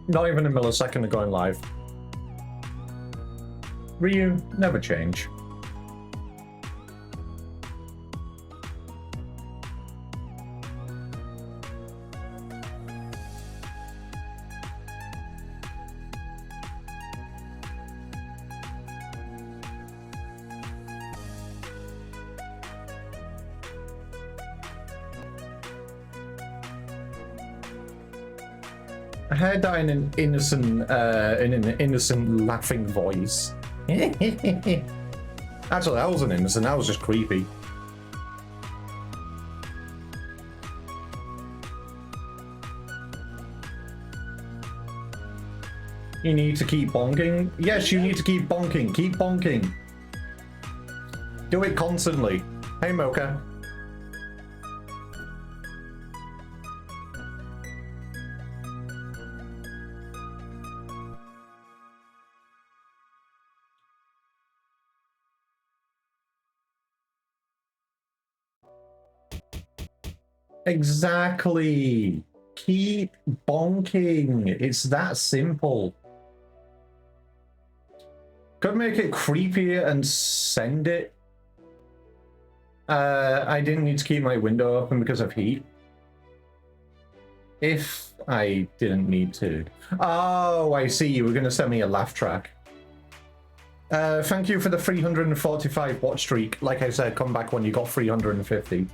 Not even a millisecond of going live. Ryu, never change. I heard that in an innocent laughing voice. Actually, that wasn't innocent, that was just creepy. You need to keep bonking? Yes, you need to keep bonking. Keep bonking. Do it constantly. Hey, Mocha. Exactly. Keep bonking. It's that simple. Could make it creepier and send it. I didn't need to keep my window open because of heat. If I didn't need to. Oh, I see. You were going to send me a laugh track. Thank you for the 345 watch streak. Like I said, come back when you got 350.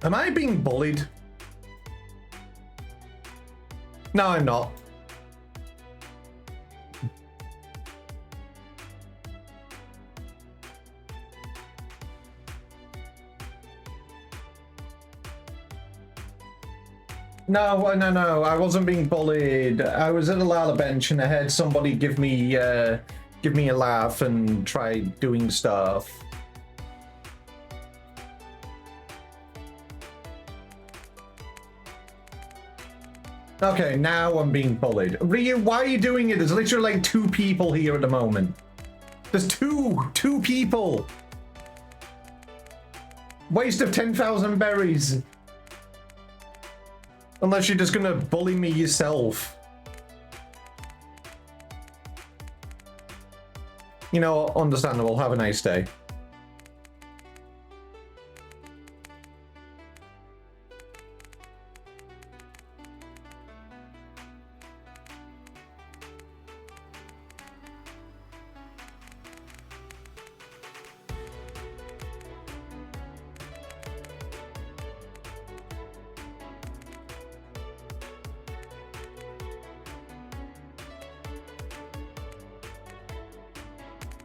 Am I being bullied? No, I'm not. No, no, I wasn't being bullied. I was at a Lala bench and I had somebody give me a laugh and try doing stuff. Okay, now I'm being bullied. Ryu, why are you doing it? There's literally like 2 people here at the moment. There's two people. Waste of 10,000 berries. Unless you're just gonna bully me yourself. You know, understandable. Have a nice day.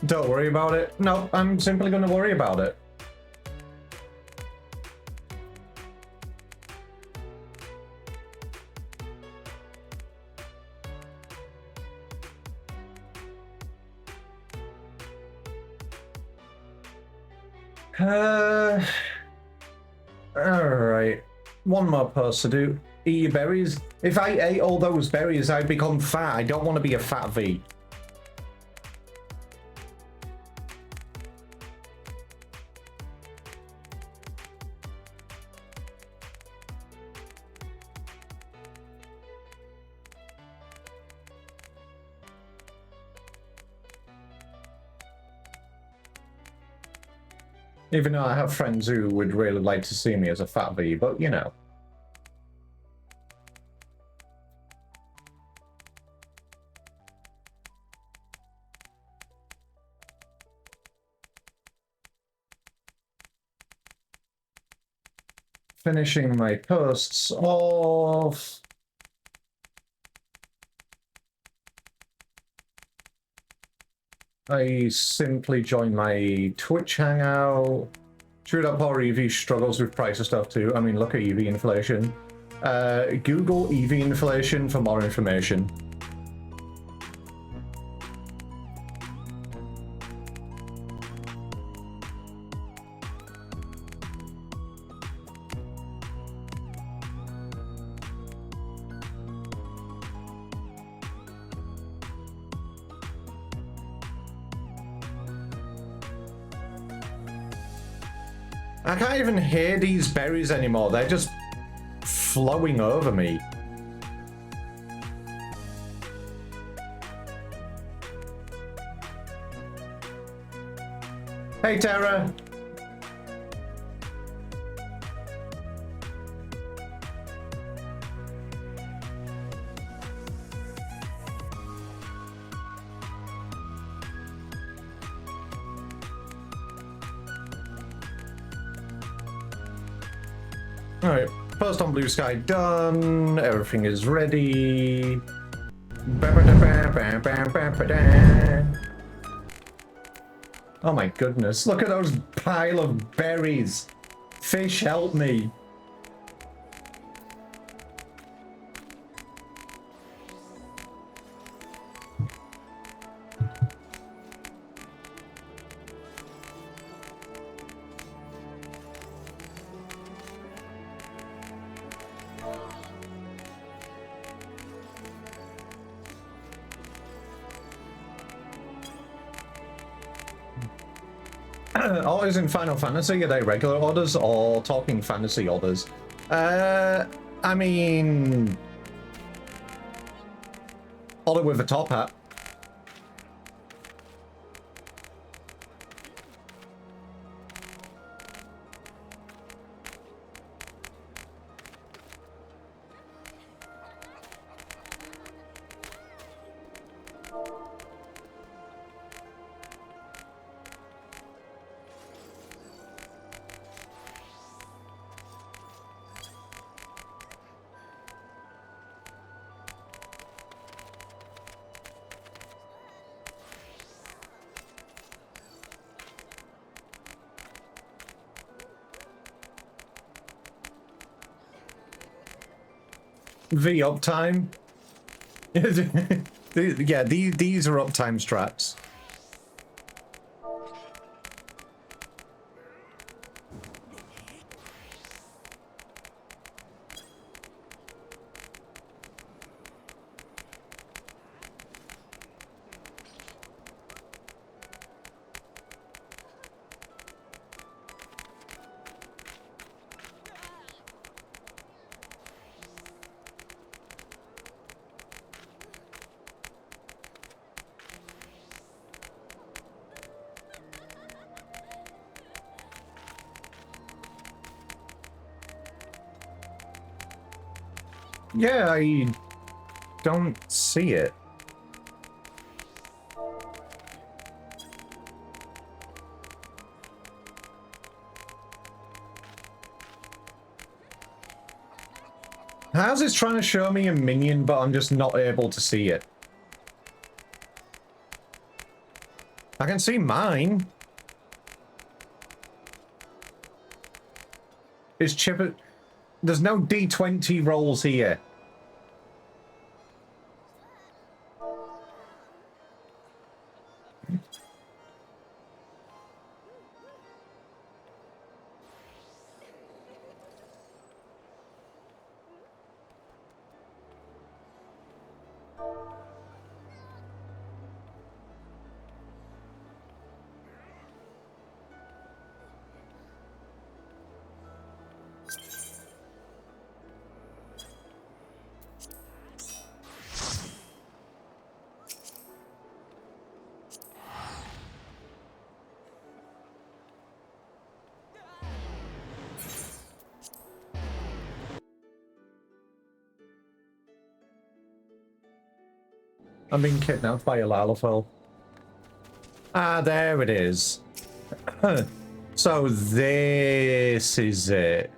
Don't worry about it. No, I'm simply going to worry about it. Alright. One more post to do. Eat your berries. If I ate all those berries, I'd become fat. I don't want to be a fat V. Even though I have friends who would really like to see me as a fat V, but you know. Finishing my posts off. I simply joined my Twitch hangout. True that poor EV struggles with price of stuff too. I mean, look at EV inflation. Google EV inflation for more information. I can't even hear these berries anymore. They're just flowing over me. Hey, Tara. All right, post on Blue Sky done. Everything is ready. Oh my goodness, look at those pile of berries. Fish, help me. Orders in Final Fantasy, are they regular orders or talking fantasy orders? I mean... order with a top hat. V uptime. Yeah, these are uptime strats. Yeah, I don't see it. How's this trying to show me a minion, but I'm just not able to see it? I can see mine. Is Chipper... There's no D20 rolls here. I'm being kidnapped by a Lalafell. Ah, there it is. So this is it.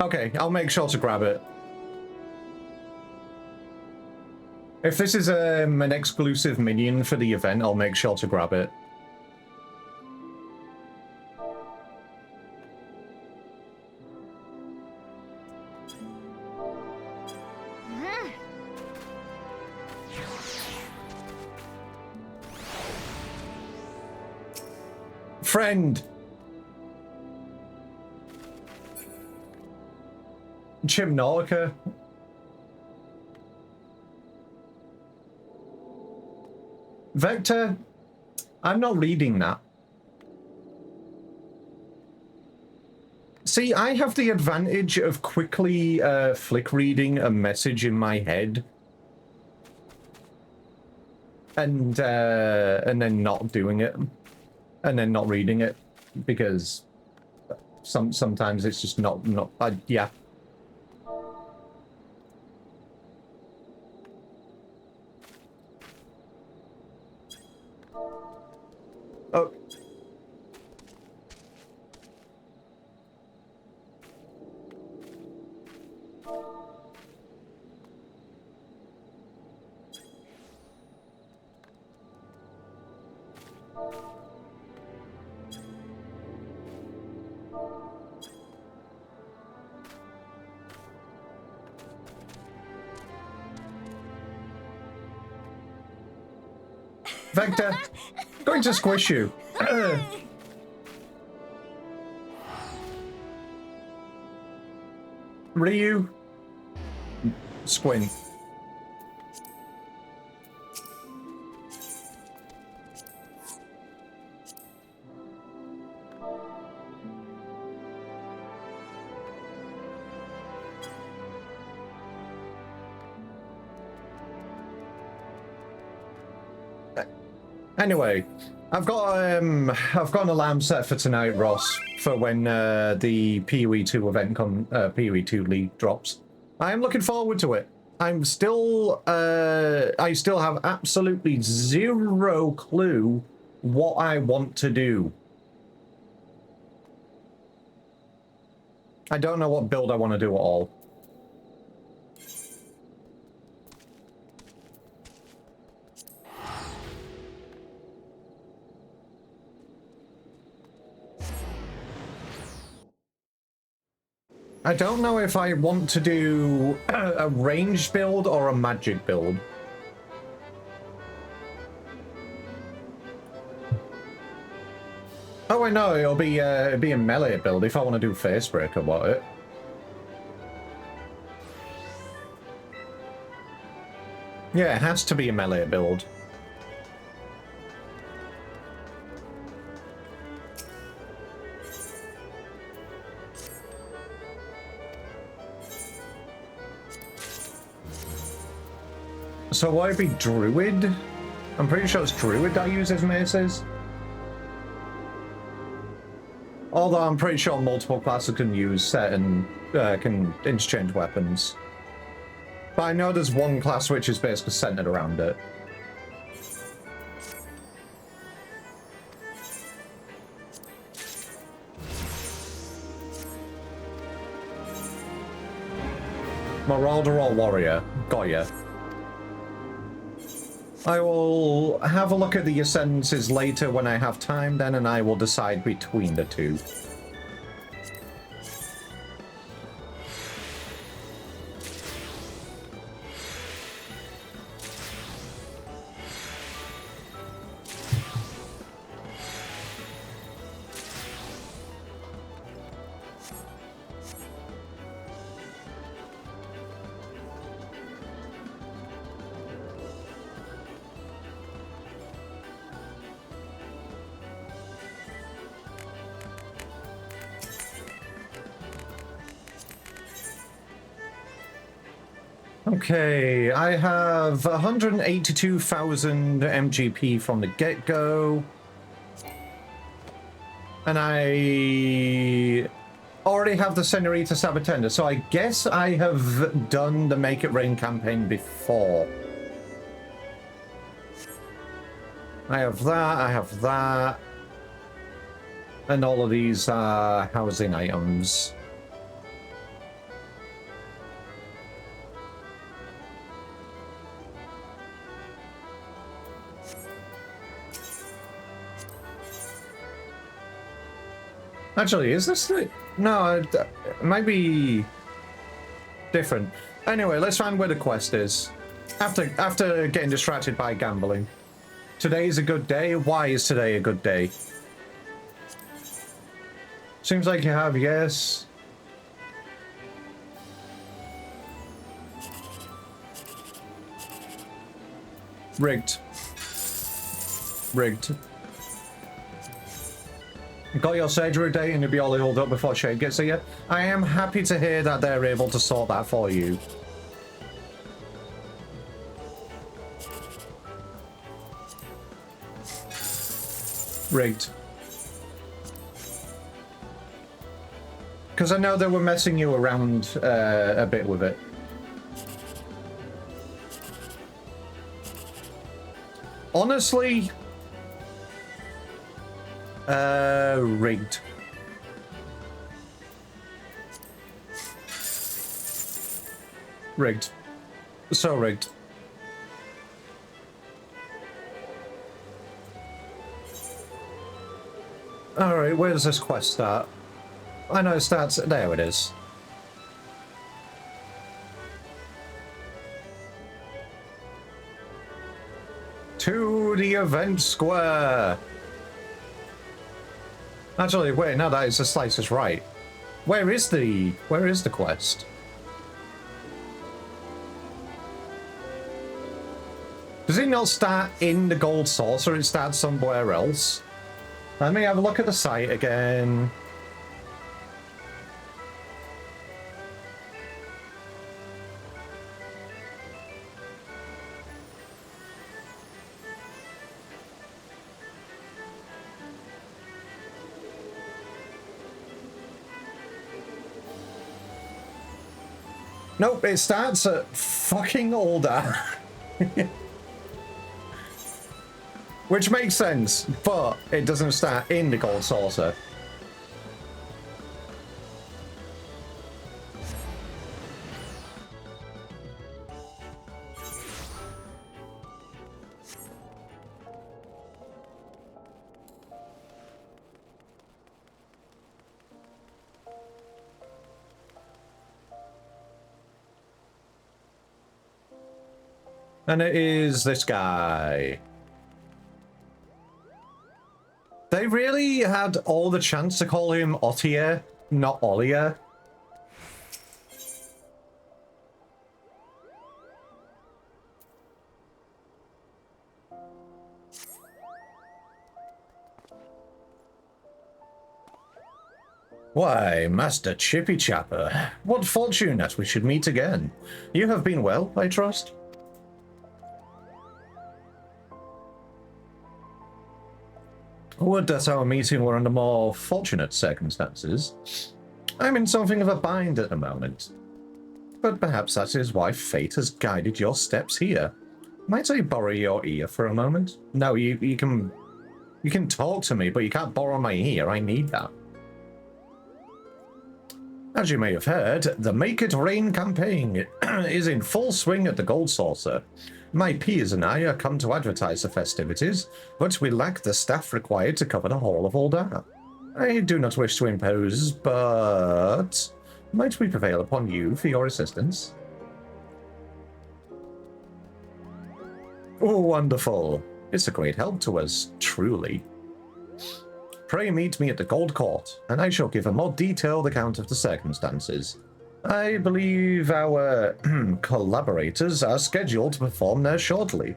Okay, I'll make sure to grab it. If this is an exclusive minion for the event, I'll make sure to grab it. Friend! Chimnautica? Vector? I'm not reading that. See, I have the advantage of quickly flick reading a message in my head. And then not doing it. And then not reading it. Because sometimes it's just not yeah. Oh. Vector, I'm going to squish you. Ryu, Squint. Anyway, I've got an alarm set for tonight, Ross, for when the PoE 2 event PoE 2 League drops. I am looking forward to it. I still have absolutely zero clue what I want to do. I don't know what build I want to do at all. I don't know if I want to do a ranged build or a magic build. Oh, I know, it'll be a melee build if I want to do Facebreak about it. Yeah, it has to be a melee build. So will it be Druid? I'm pretty sure it's Druid that uses maces. Although I'm pretty sure multiple classes can use certain, can interchange weapons. But I know there's one class which is basically centered around it. Marauder or Warrior? Got ya. I will have a look at the ascendances later when I have time then, and I will decide between the two. Okay, I have 182,000 MGP from the get-go. And I already have the Senorita Sabatenda, so I guess I have done the Make It Rain campaign before. I have that. And all of these are housing items. Actually, is this the... No, it might be different. Anyway, let's find where the quest is. After getting distracted by gambling. Today is a good day. Why is today a good day? Seems like you have, yes. Rigged. Rigged. Got your surgery date and you'll be all healed up before Shade gets to you. I am happy to hear that they're able to sort that for you. Rigged. Because I know they were messing you around a bit with it. Honestly, rigged. Rigged. So rigged. Alright, where does this quest start? I know it starts... There it is. To the event square! Actually, wait, no, that is the slice is right. Where is the quest? Does it not start in the gold saucer? It starts somewhere else? Let me have a look at the site again. Nope, it starts at fucking older. Which makes sense, but it doesn't start in the gold saucer. And it is this guy. They really had all the chance to call him Ottier, not Ollier. Why, Master Chippy Chapper, what fortune that we should meet again. You have been well, I trust? Would that our meeting were under more fortunate circumstances. I'm in something of a bind at the moment. But perhaps that is why fate has guided your steps here. Might I borrow your ear for a moment? No, you can talk to me, but you can't borrow my ear. I need that. As you may have heard, the Make It Rain campaign is in full swing at the Gold Saucer. My peers and I are come to advertise the festivities, but we lack the staff required to cover the whole of Ul'dah. I do not wish to impose, but might we prevail upon you for your assistance? Oh, wonderful. It's a great help to us, truly. Pray meet me at the Gold Court, and I shall give a more detailed account of the circumstances. I believe our collaborators are scheduled to perform there shortly.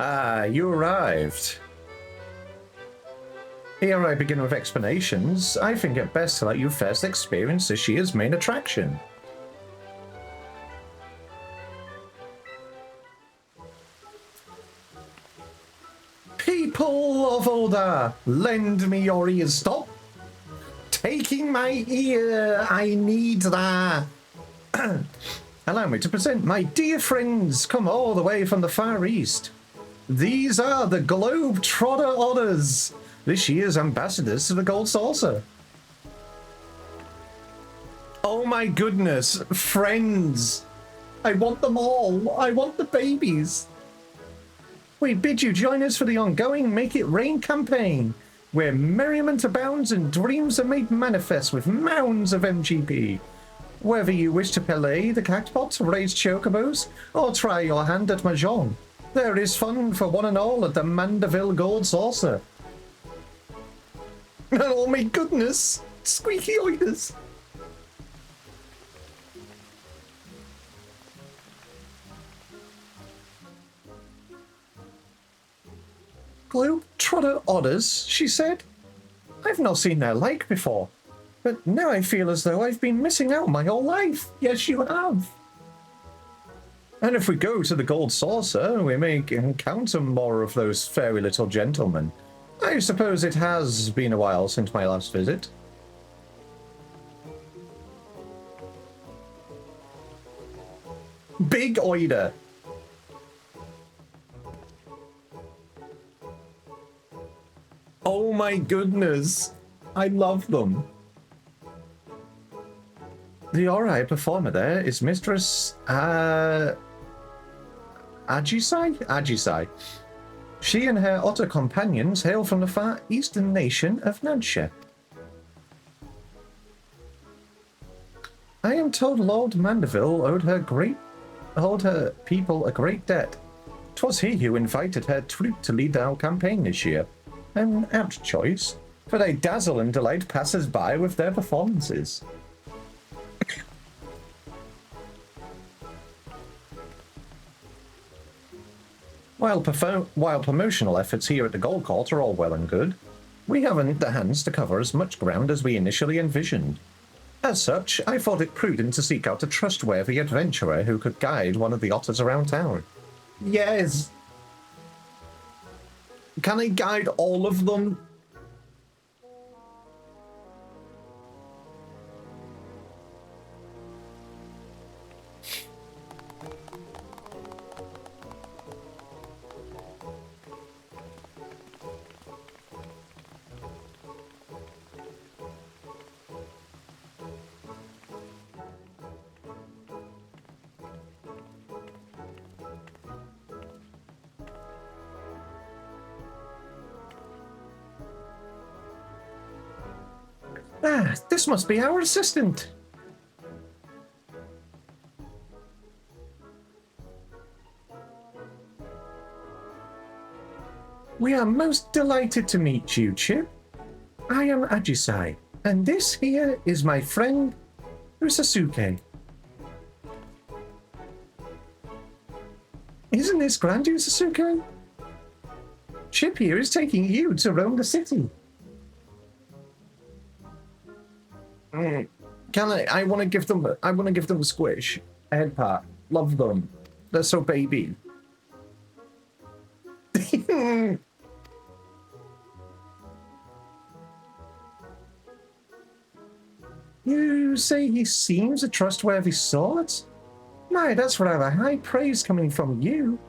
Ah, you arrived. Ere I begin with explanations, I think it best to let you first experience this year's main attraction. People of Ul'dah, lend me your ears. Stop taking my ear. I need that. Allow me to present my dear friends, come all the way from the Far East. These are the Globetrotter Otters, this year's ambassadors to the Gold Saucer. Oh my goodness, friends. I want them all. I want the babies. We bid you join us for the ongoing Make It Rain campaign, where merriment abounds and dreams are made manifest with mounds of MGP. Whether you wish to play the cactpot, raise chocobos, or try your hand at mahjong, there is fun for one and all at the Mandeville Gold Saucer. Oh my goodness! Squeaky oiters! Globetrotter otters, she said. I've not seen their like before, but now I feel as though I've been missing out my whole life. Yes, you have. And if we go to the Gold Saucer, we may encounter more of those fairy little gentlemen. I suppose it has been a while since my last visit. Big oider. Oh my goodness. I love them. The Ori performer there is Mistress Ajisai. She and her otter companions hail from the far eastern nation of Nansha. I am told Lord Mandeville owed her people a great debt. 'Twas he who invited her troop to lead our campaign this year. An apt choice, for they dazzle and delight passers-by with their performances. While promotional efforts here at the Gold Court are all well and good, we haven't the hands to cover as much ground as we initially envisioned. As such, I thought it prudent to seek out a trustworthy adventurer who could guide one of the otters around town. Yes! Can I guide all of them? Ah, this must be our assistant. We are most delighted to meet you, Chip. I am Ajisai, and this here is my friend, Usasuke. Isn't this grand, Usasuke? Chip here is taking you to roam the city. Can I want to give them a squish, a head pat. Love them. They're so baby. You say he seems a trustworthy sort? My, that's rather high praise coming from you,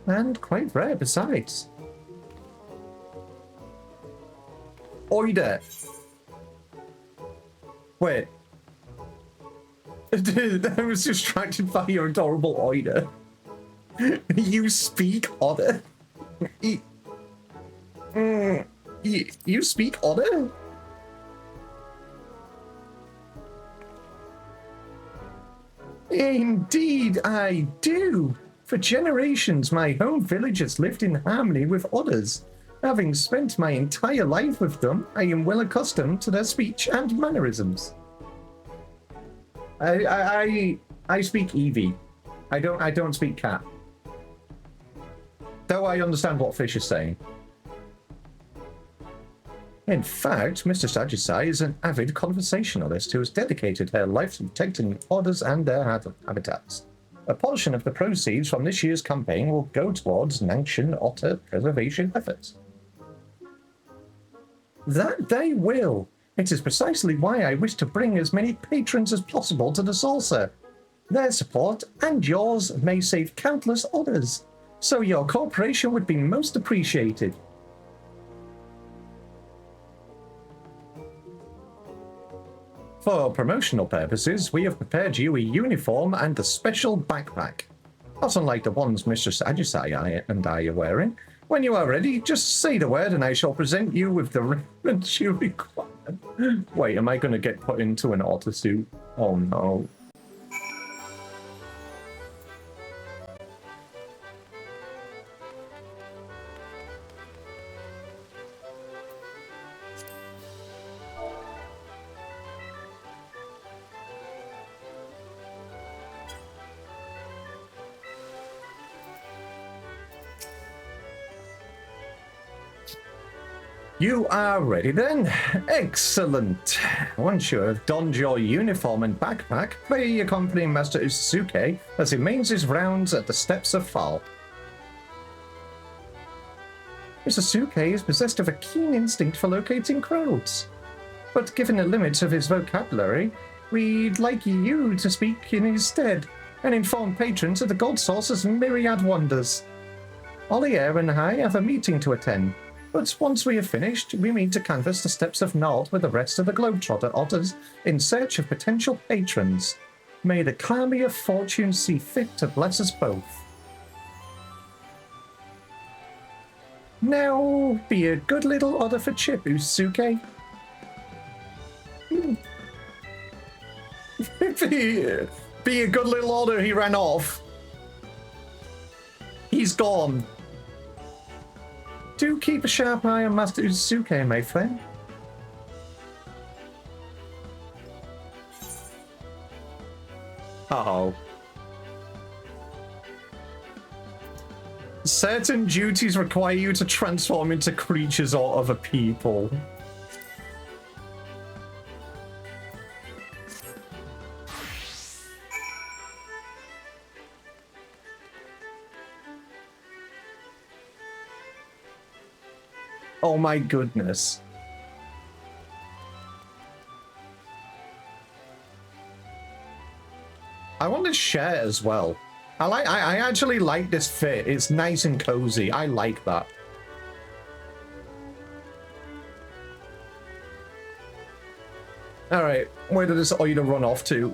and quite rare besides. Oida. Wait. I was distracted by your adorable oida. You speak otter? You speak otter? Indeed I do. For generations my home village has lived in harmony with otters. Having spent my entire life with them, I am well accustomed to their speech and mannerisms. I speak Eevee. I don't speak cat. Though I understand what Fish is saying. In fact, Mr. Sajisai is an avid conversationalist who has dedicated her life to protecting otters and their habitats. A portion of the proceeds from this year's campaign will go towards Nanshan otter preservation efforts. That they will. It is precisely why I wish to bring as many patrons as possible to the saucer. Their support and yours may save countless others, so your cooperation would be most appreciated. For promotional purposes, we have prepared you a uniform and a special backpack. Not unlike the ones Mistress Agisai and I are wearing. When you are ready, just say the word and I shall present you with the raiment you require. Wait, am I going to get put into an otter suit? Oh no. You are ready then? Excellent. Once you have donned your uniform and backpack, may accompany Master Usuke as he makes his rounds at the steps of Fall. Usuke is possessed of a keen instinct for locating crowds. But given the limits of his vocabulary, we'd like you to speak in his stead and inform patrons of the Gold Source's myriad wonders. Olier and I have a meeting to attend. But once we have finished, we meet to canvass the steps of Nord with the rest of the Globetrotter Otters in search of potential patrons. May the Kami of Fortune see fit to bless us both. Now, be a good little otter for Chip, Usuke. Be a good little otter, he ran off. He's gone. Do keep a sharp eye on Master Usuke, my friend. Uh-oh. Certain duties require you to transform into creatures or other people. Oh my goodness. I want to share as well. I actually like this fit. It's nice and cozy. I like that. Alright, where did this oider run off to?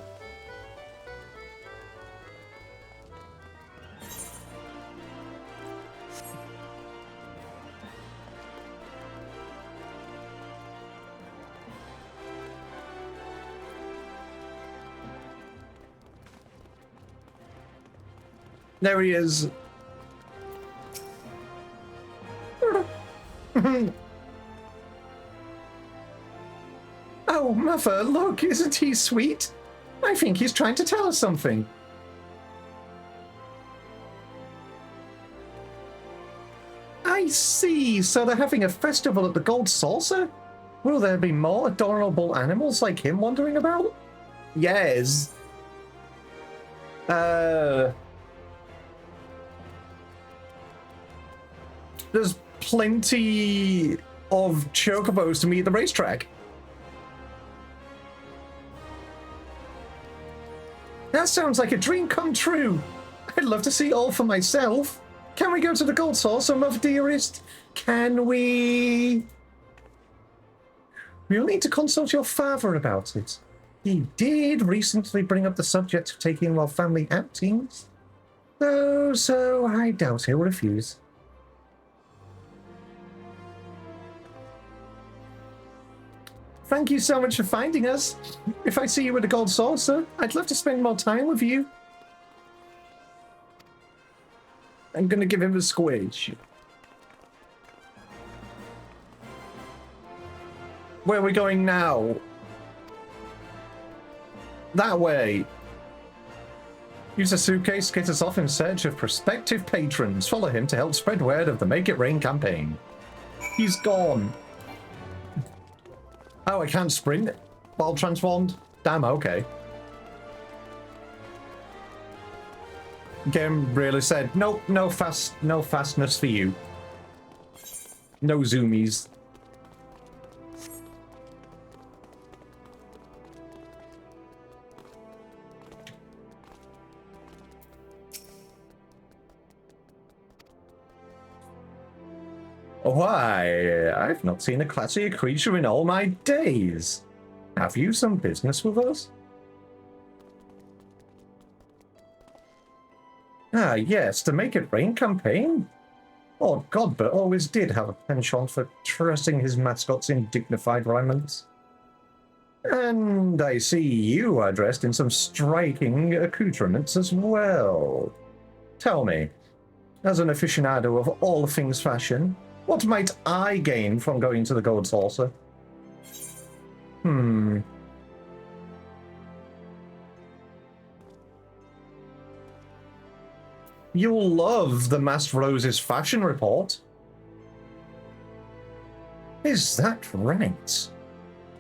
There he is. Oh, mother, look, isn't he sweet? I think he's trying to tell us something. I see, so they're having a festival at the Gold Saucer? Will there be more adorable animals like him wandering about? Yes. There's plenty of chocobos to meet at the racetrack. That sounds like a dream come true. I'd love to see all for myself. Can we go to the Gold Saucer, Mother Dearest? Can we? We'll need to consult your father about it. He did recently bring up the subject of taking our family outings. So I doubt he'll refuse. Thank you so much for finding us. If I see you at the Gold Saucer, I'd love to spend more time with you. I'm gonna give him a squidge. Where are we going now? That way. Use a suitcase to get us off in search of prospective patrons. Follow him to help spread word of the Make It Rain campaign. He's gone. Oh, I can't sprint while transformed? Damn, okay. Game really said, nope, no fastness for you. No zoomies. Why, I've not seen a classier creature in all my days. Have you some business with us? Ah, yes, the Make It Rain campaign. Lord Godbert always did have a penchant for dressing his mascots in dignified raiment. And I see you are dressed in some striking accoutrements as well. Tell me, as an aficionado of all things fashion, what might I gain from going to the Gold Saucer? You'll love the Masked Rose's fashion report. Is that right?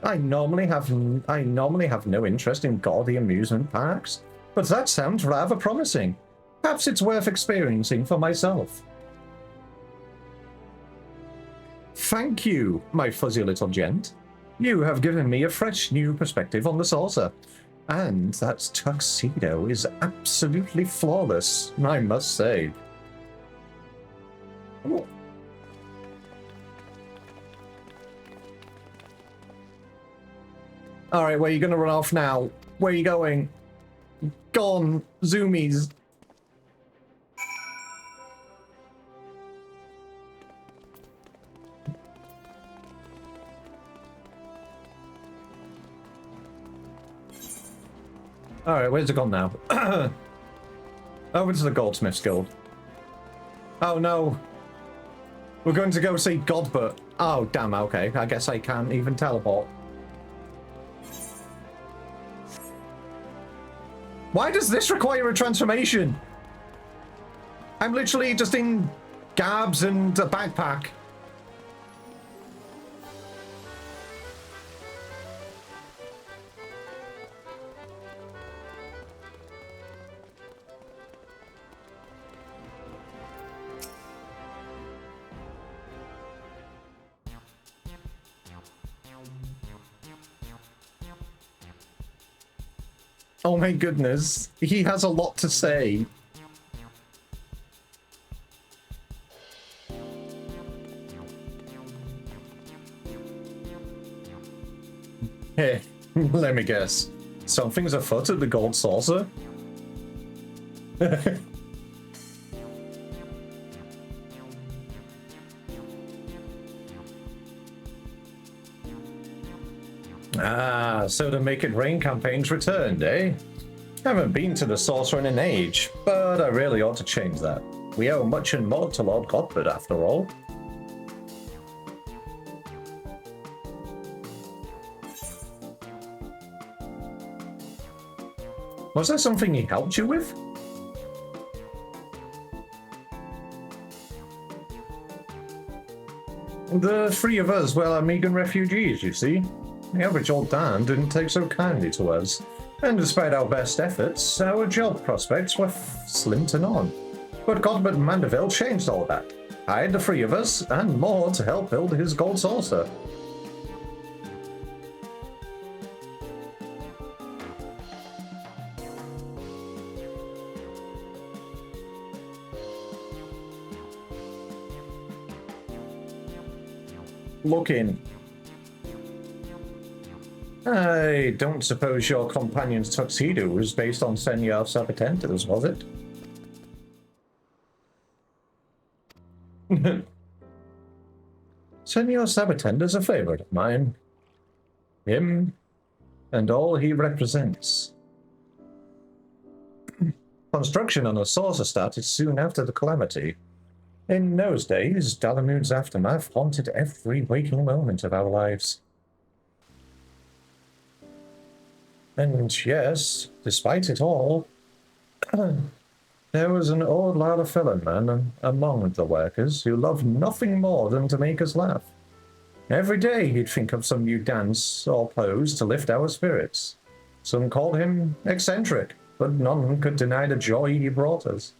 I normally have no interest in gaudy amusement parks, but that sounds rather promising. Perhaps it's worth experiencing for myself. Thank you, my fuzzy little gent. You have given me a fresh new perspective on the saucer. And that tuxedo is absolutely flawless, I must say. Ooh. All right, where are you going to run off now? Where are you going? Gone, zoomies. All right, where's it gone now? Over to the Goldsmiths Guild. Oh no. We're going to go see Godbert. Oh, damn, okay. I guess I can't even teleport. Why does this require a transformation? I'm literally just in garbs and a backpack. Oh my goodness, he has a lot to say. Hey, let me guess. Something's afoot at the Gold Saucer? Ah, so the Make It Rain campaign's returned, eh? Haven't been to the Saucer in an age, but I really ought to change that. We owe much and more to Lord Godbert, after all. Was there something he helped you with? The three of us were Amigan refugees, you see. The average old Dan didn't take so kindly to us, and despite our best efforts, our job prospects were slim to none. But Godbert Mandeville changed all that, hired the three of us, and more to help build his Gold Saucer. Look in. I don't suppose your companion's tuxedo was based on Senor Sabatenda's, was it? Senor Sabatenda's a favorite of mine. Him and all he represents. Construction on the saucer started soon after the calamity. In those days, Dalamoon's aftermath haunted every waking moment of our lives. And yes, despite it all, there was an old Lalafellin man among the workers who loved nothing more than to make us laugh. Every day he'd think of some new dance or pose to lift our spirits. Some called him eccentric, but none could deny the joy he brought us.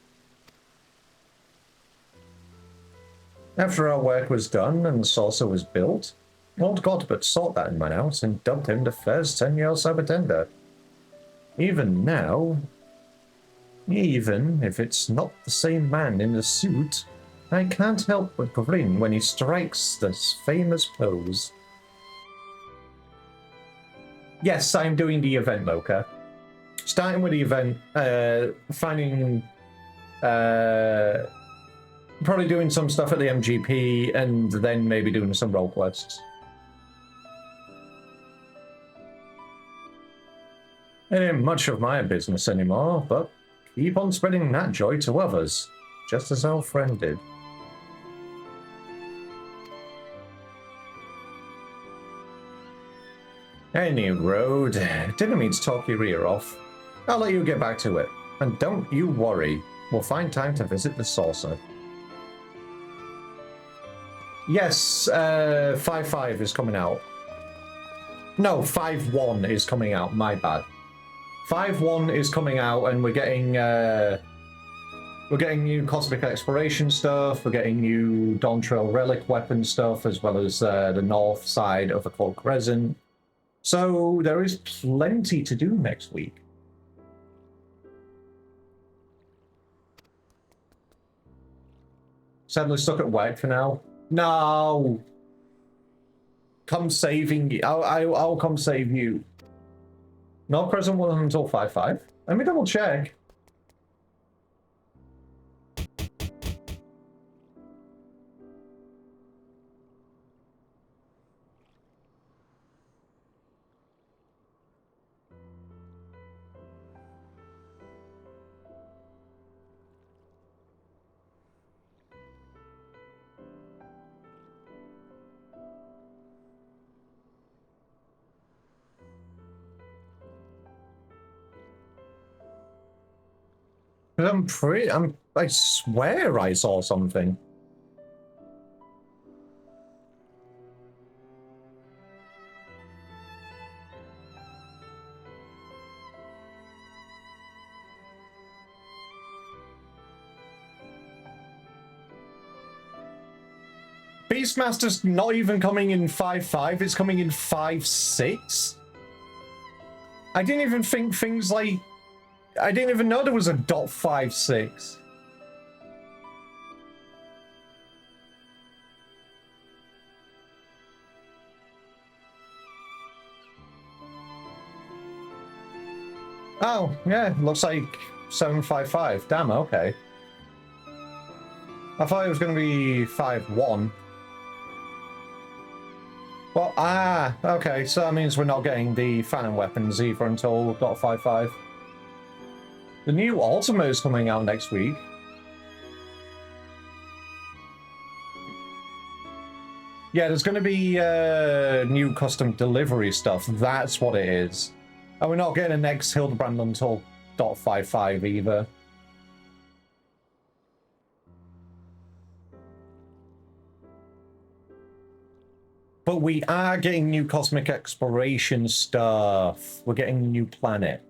After our work was done and the saucer was built, Lord Godbert sought that man out and dubbed him the first Senor Sabatenda. Even now, even if it's not the same man in the suit, I can't help but grin when he strikes this famous pose. Yes, I'm doing the event, Mocha. Starting with the event, finding Probably doing some stuff at the MGP, and then maybe doing some role quests. It ain't much of my business anymore, but keep on spreading that joy to others, just as our friend did. Any road, didn't mean to talk your ear off. I'll let you get back to it. And don't you worry, we'll find time to visit the saucer. Yes, 5.5 is coming out. No, 5.1 is coming out, my bad. 5.1 is coming out, and we're getting new Cosmic Exploration stuff, we're getting new Dawn Trail Relic weapon stuff, as well as the north side of the Cold Crescent. So there is plenty to do next week. Sadly stuck at work for now. No! Come saving you. I'll come save you. Not present one until 5.5. Let me double check. I swear I saw something. Beastmaster's not even coming in 5.5, it's coming in 5.6. I didn't even think things like... I didn't even know there was a .56. Oh, yeah, looks like 7.55. Damn, okay. I thought it was going to be 5.1. Well, okay, so that means we're not getting the Phantom weapons either until .55. The new Ultimate is coming out next week. Yeah, there's going to be new custom delivery stuff. That's what it is. And we're not getting a next Hildebrand until .55 either. But we are getting new Cosmic Exploration stuff. We're getting a new planet.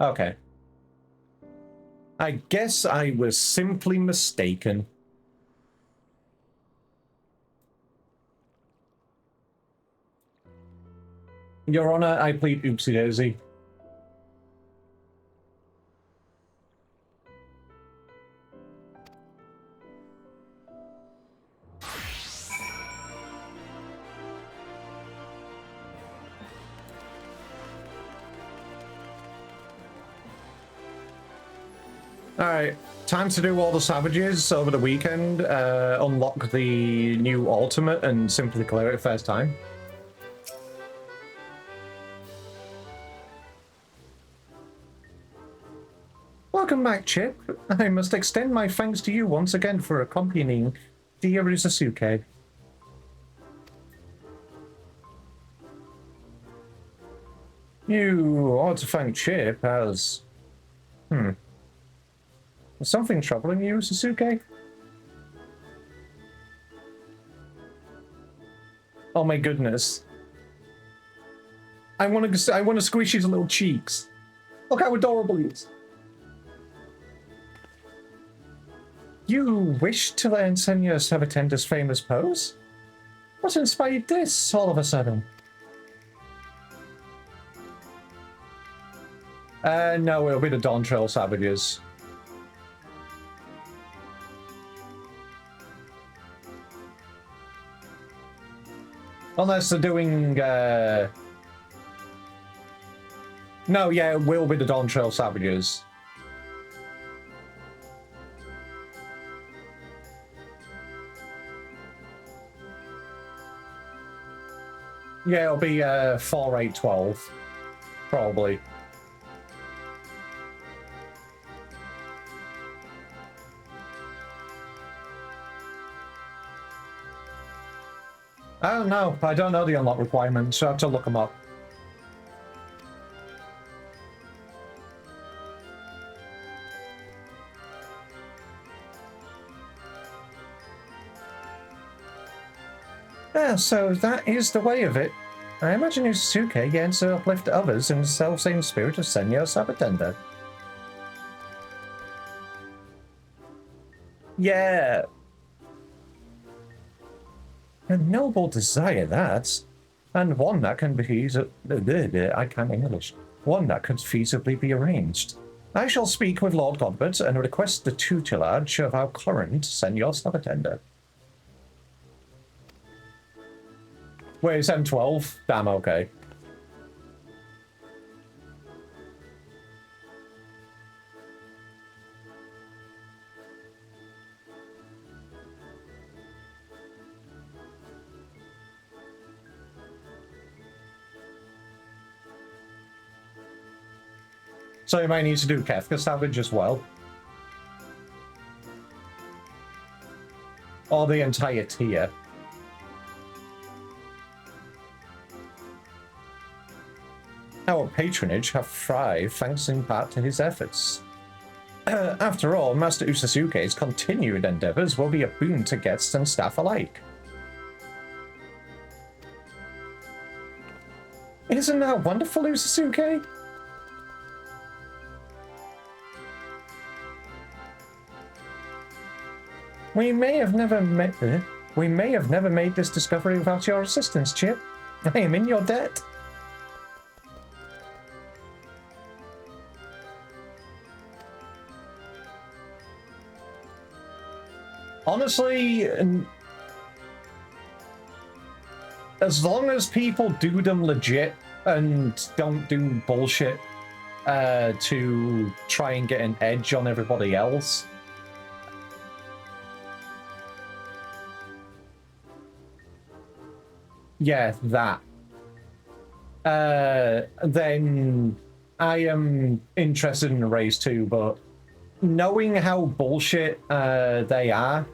Okay. I guess I was simply mistaken. Your Honor, I plead oopsie daisy. Alright, time to do all the savages over the weekend, unlock the new ultimate and simply clear it first time. Welcome back, Chip. I must extend my thanks to you once again for accompanying dear Uzasuke. You ought to thank Chip as... Is something troubling you, Sasuke? Oh my goodness. I want to squish his little cheeks. Look how adorable he is. You wish to learn Senor Sabatenda's famous pose? What inspired this all of a sudden? No, it'll be the Dawn Trail Savages. Unless they're doing... No, yeah, it will be the Dawn Trail Savages. Yeah, it'll be 4, 8, 12. Probably. I don't know. I don't know the unlock requirements, so I have to look them up. Yeah, so that is the way of it. I imagine Usuke yearns to uplift others in the self-same spirit of Senyo Sabatenda. Yeah. A noble desire, that. And one that can be... I can't English. One that could feasibly be arranged. I shall speak with Lord Godbert and request the tutelage of our current Senor Sabatenda. Wait, it's M12? Damn, okay. So you might need to do Kefka Savage as well. Or the entire tier. Our patronage have thrived thanks in part to his efforts. After all, Master Usasuke's continued endeavors will be a boon to guests and staff alike. Isn't that wonderful, Usasuke? We may have never made this discovery without your assistance, Chip. I am in your debt. Honestly, as long as people do them legit and don't do bullshit to try and get an edge on everybody else. Yeah, that. Then I am interested in the race too, but knowing how bullshit they are,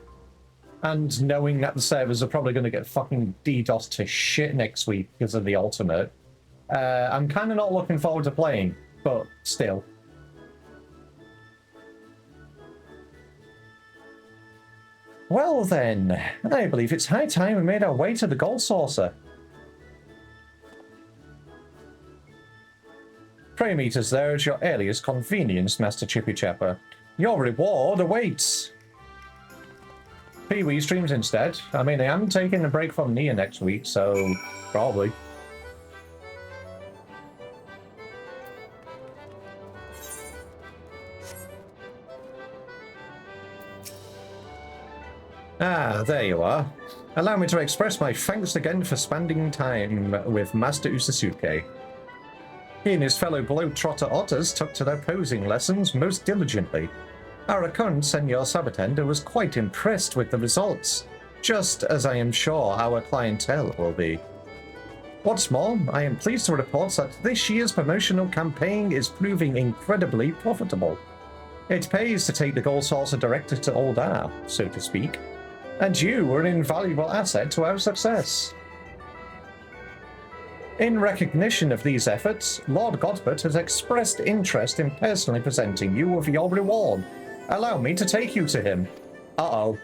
and knowing that the servers are probably going to get fucking DDoS to shit next week because of the ultimate, I'm kind of not looking forward to playing, but still. Well then, I believe it's high time we made our way to the Gold Saucer. Pray meet us there at your earliest convenience, Master Chippy Chapper. Your reward awaits. Pee-wee streams instead. I mean, I am taking a break from Nia next week, so probably. Ah, there you are. Allow me to express my thanks again for spending time with Master Usasuke. He and his fellow Globetrotter Otters took to their posing lessons most diligently. Our current Senor Sabatenda was quite impressed with the results, just as I am sure our clientele will be. What's more, I am pleased to report that this year's promotional campaign is proving incredibly profitable. It pays to take the Gold Saucer directly to Old R, so to speak, and you are an invaluable asset to our success. In recognition of these efforts, Lord Godbert has expressed interest in personally presenting you with your reward. Allow me to take you to him. Uh-oh.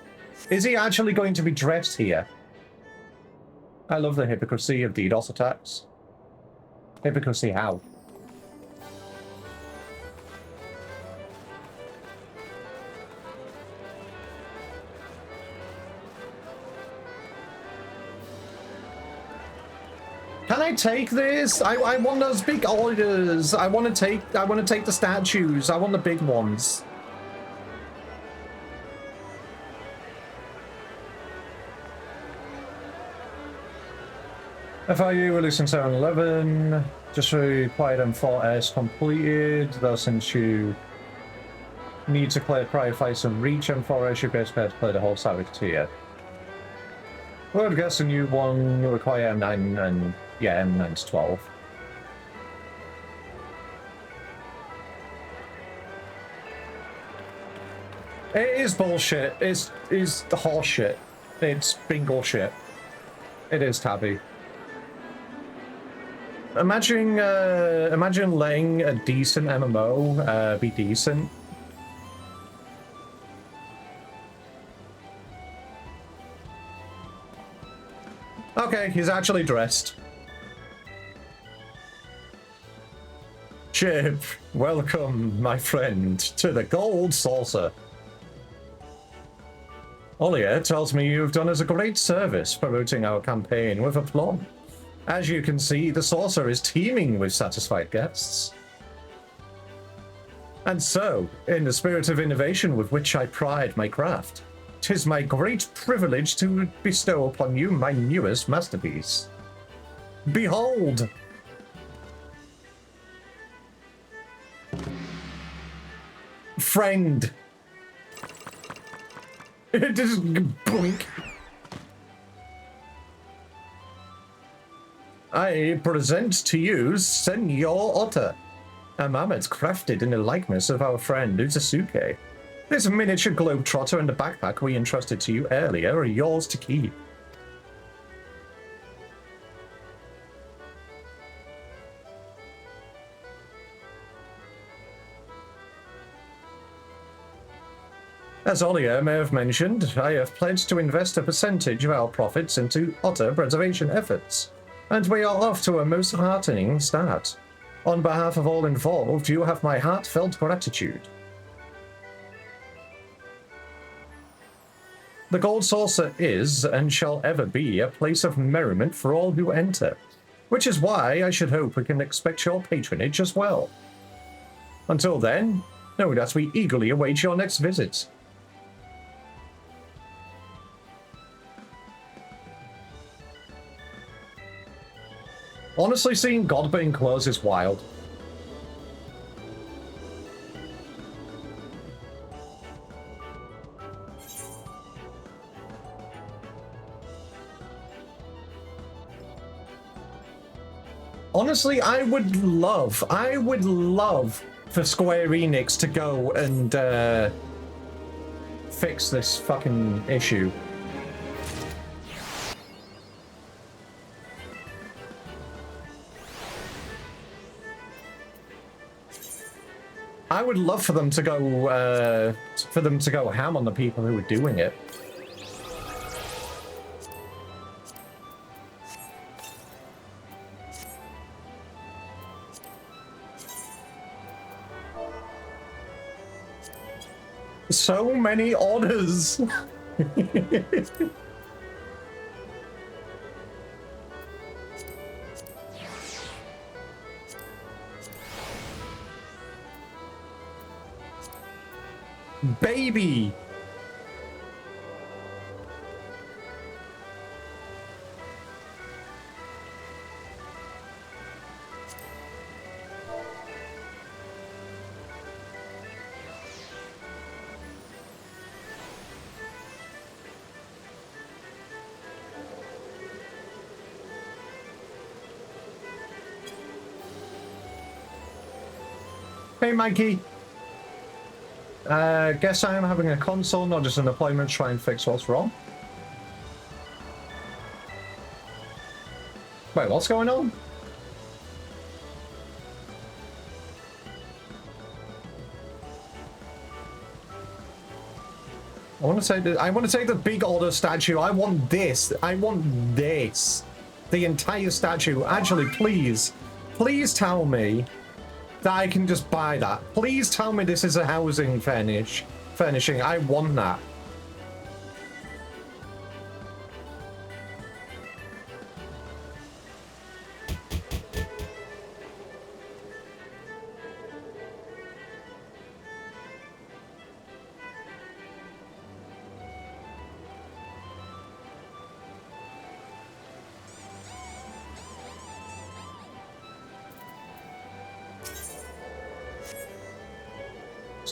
Is he actually going to be dressed here? I love the hypocrisy of DDoS attacks. Hypocrisy how? Can I take this? I want those big orders. I want to take the statues. I want the big ones. FIU releasing 711. Just replied M4S completed. Though since you need to clear prior fights and reach M4S, you basically have to clear the whole Savage tier. Well, I guess a new one you require M9 and yeah, M9 to 12. It is bullshit. It's horse shit. It's bingo shit. It is, Tabby. Imagine letting a decent MMO be decent. Okay, he's actually dressed. Chip, welcome, my friend, to the Gold Saucer. Olia tells me you've done us a great service promoting our campaign with aplomb. As you can see, the saucer is teeming with satisfied guests. And so, in the spirit of innovation with which I pride my craft, 'tis my great privilege to bestow upon you my newest masterpiece. Behold! Friend! Just blink. I present to you Senor Otter, a mammoth crafted in the likeness of our friend Uzusuke. This miniature globetrotter and the backpack we entrusted to you earlier are yours to keep. As Olia may have mentioned, I have pledged to invest a percentage of our profits into otter preservation efforts, and we are off to a most heartening start. On behalf of all involved, you have my heartfelt gratitude. The Gold Saucer is, and shall ever be, a place of merriment for all who enter, which is why I should hope we can expect your patronage as well. Until then, know that we eagerly await your next visit. Honestly, seeing Godbane close is wild. Honestly, I would love for Square Enix to go and fix this fucking issue. I would love for them to go ham on the people who are doing it. So many orders. Baby. Hey, Mikey. Guess I am having a console, not just an appointment, to try and fix what's wrong. Wait, what's going on? I want to take the big order statue. I want this. I want this. The entire statue. Actually, please tell me that I can just buy that. Please tell me this is a housing furnishing. I want that.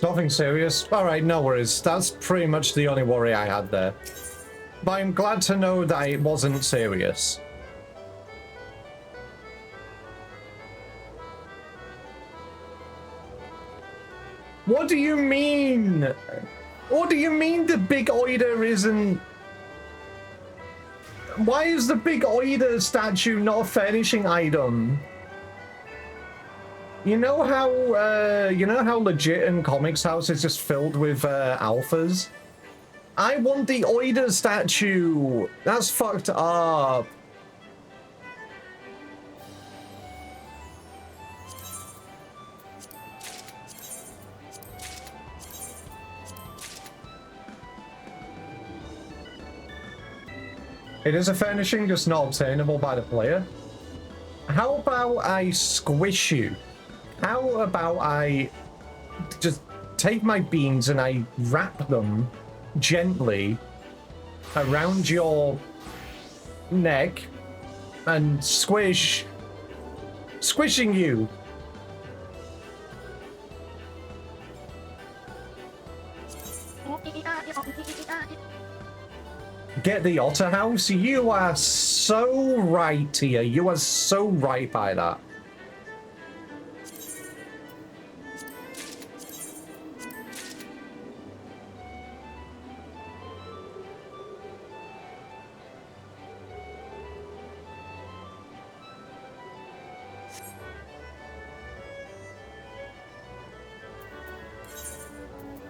It's nothing serious. Alright, no worries. That's pretty much the only worry I had there. But I'm glad to know that it wasn't serious. What do you mean? What do you mean the big oiter isn't... Why is the big oiter statue not a furnishing item? You know how legit in Comics House is just filled with alphas? I want the oiter statue. That's fucked up. It is a furnishing, just not obtainable by the player. How about I squish you? How about I just take my beans and I wrap them gently around your neck and squishing you. Get the otter house? You are so right here. You are so right by that.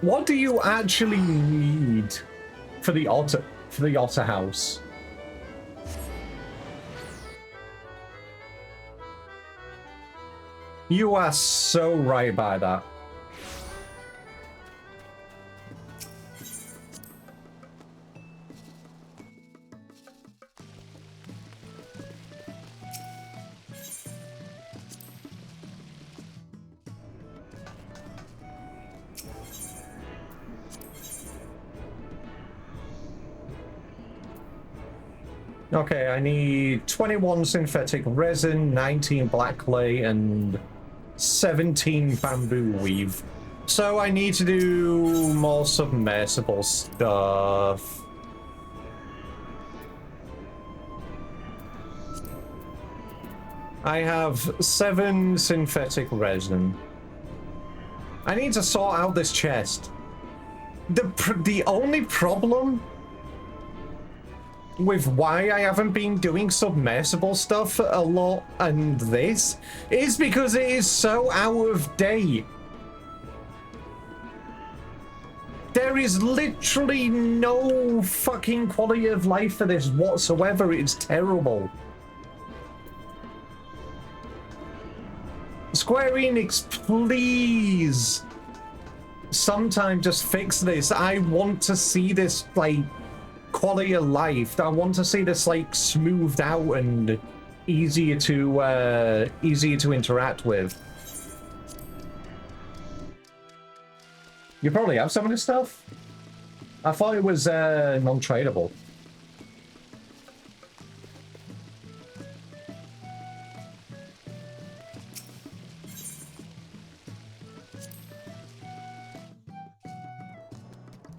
What do you actually need for the otter house? You are so right by that. Okay, I need 21 synthetic resin, 19 black clay, and 17 bamboo weave. So I need to do more submersible stuff. I have 7 synthetic resin. I need to sort out this chest. The only problem with why I haven't been doing submersible stuff a lot and this is because it is so out of date. There is literally no fucking quality of life for this whatsoever. It's terrible. Square Enix, please sometime just fix this. I want to see this, like, quality of life. I want to see this, like, smoothed out and easier to interact with. You probably have some of this stuff. I thought it was non-tradable.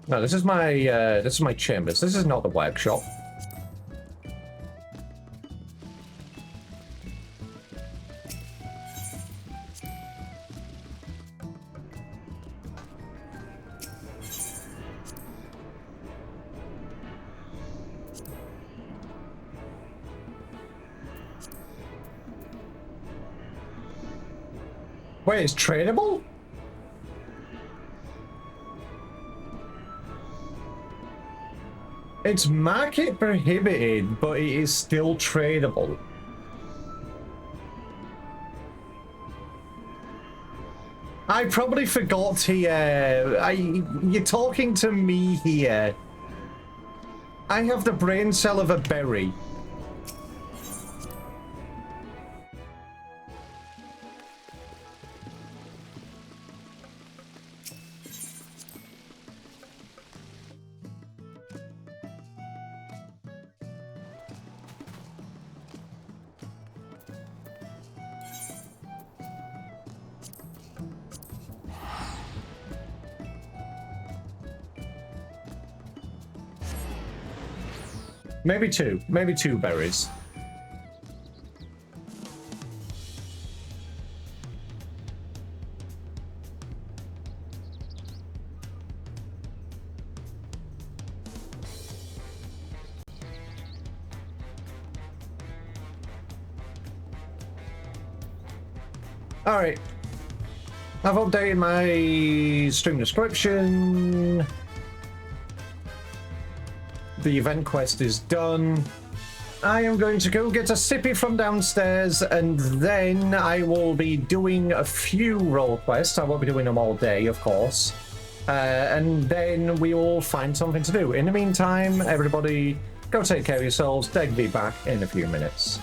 No, this is my chambers. This is not the workshop. Wait, it's tradable? It's market prohibited, but it is still tradable. I probably forgot here. You're talking to me here. I have the brain cell of a berry. Maybe two. Maybe two berries. All right. I've updated my stream description. The event quest is done. I am going to go get a sippy from downstairs, and then I will be doing a few role quests. I won't be doing them all day, of course. And then we will find something to do. In the meantime, everybody, go take care of yourselves. Deg will be back in a few minutes.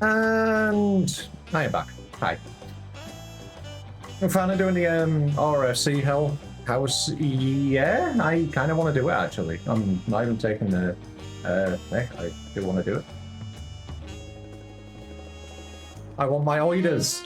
And I am back. Hi. I'm finally doing the RFC Hell House. Yeah, I kind of want to do it actually. I'm not even taking the. I do want to do it. I want my Oiters.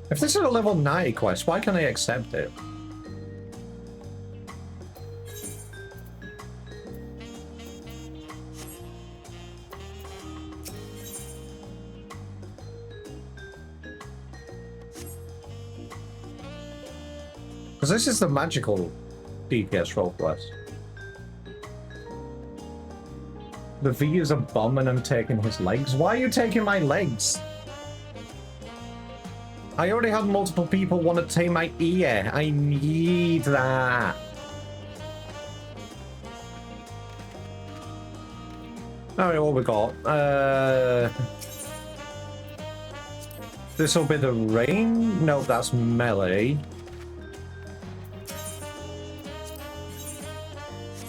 If this is a level 90 quest, why can't I accept it? Because this is the magical DPS role quest. The V is a bum and I'm taking his legs. Why are you taking my legs? I already had multiple people want to take my ear. I need that. Alright, what we got? This will be the rain? No, that's melee.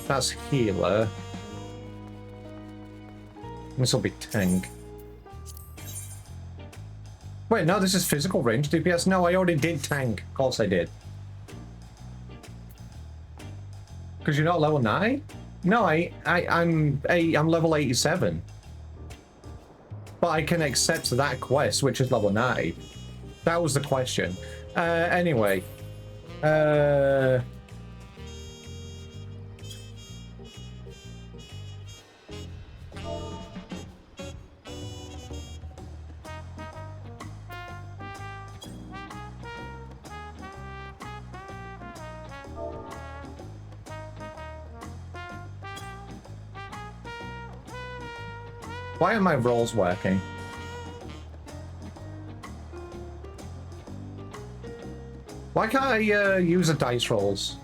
That's healer. This will be tank. Wait, no, this is physical range DPS. No, I already did tank. Of course I did. Because you're not level 9? No, I'm level 87. But I can accept that quest, which is level 9. That was the question. Anyway. Why are my rolls working? Why can't I use the dice rolls?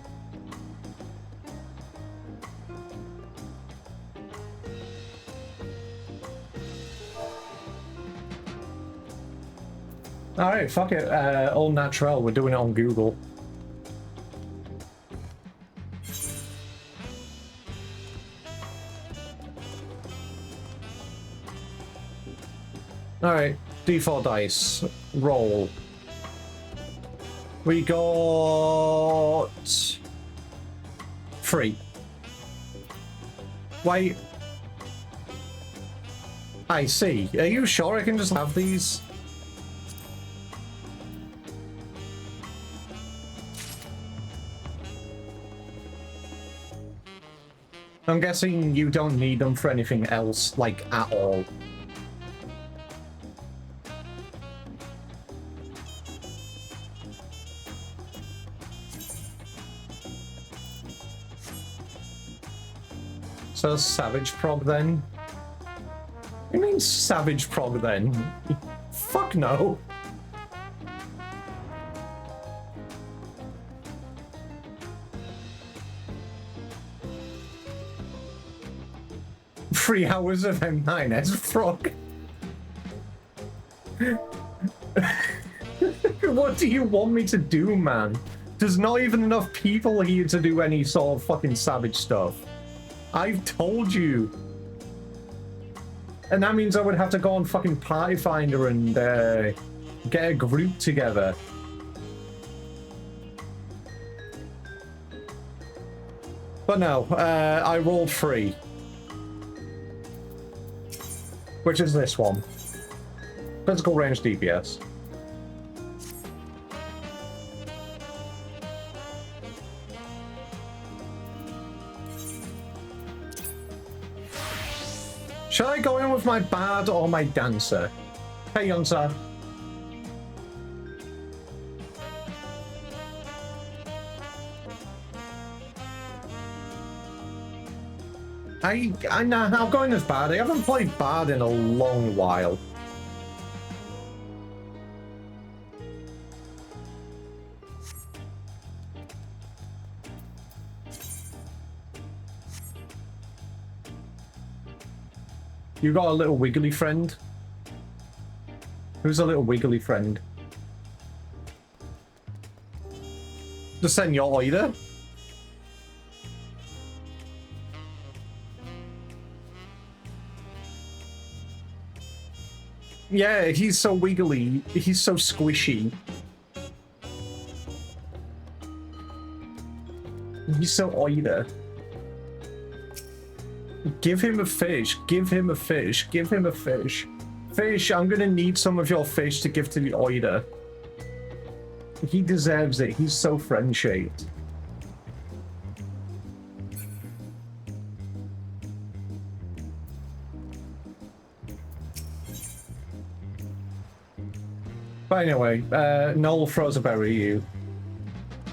Alright, fuck it. All natural. We're doing it on Google. Alright, D4 dice. Roll. We got... 3. Wait. I see. Are you sure I can just have these? I'm guessing you don't need them for anything else, like, at all. So savage prog then? What do you mean savage prog then? Fuck no. Three hours of M9 as frog. What do you want me to do, man? There's not even enough people here to do any sort of fucking savage stuff. I've told you. And that means I would have to go on fucking Party Finder and get a group together. But no, I rolled 3. Which is this one. Physical range DPS. Shall I go in with my bard or my dancer? Hey, Yonsa. I'm going as Bard. I haven't played Bard in a long while. You got a little wiggly friend? Who's a little wiggly friend? The Senor Oiter? Yeah, he's so wiggly. He's so squishy. He's so Oiter. Give him a fish. Give him a fish. Give him a fish. Fish, I'm gonna need some of your fish to give to the Oiter. He deserves it. He's so friend-shaped. But anyway, Noel throws a berry at you.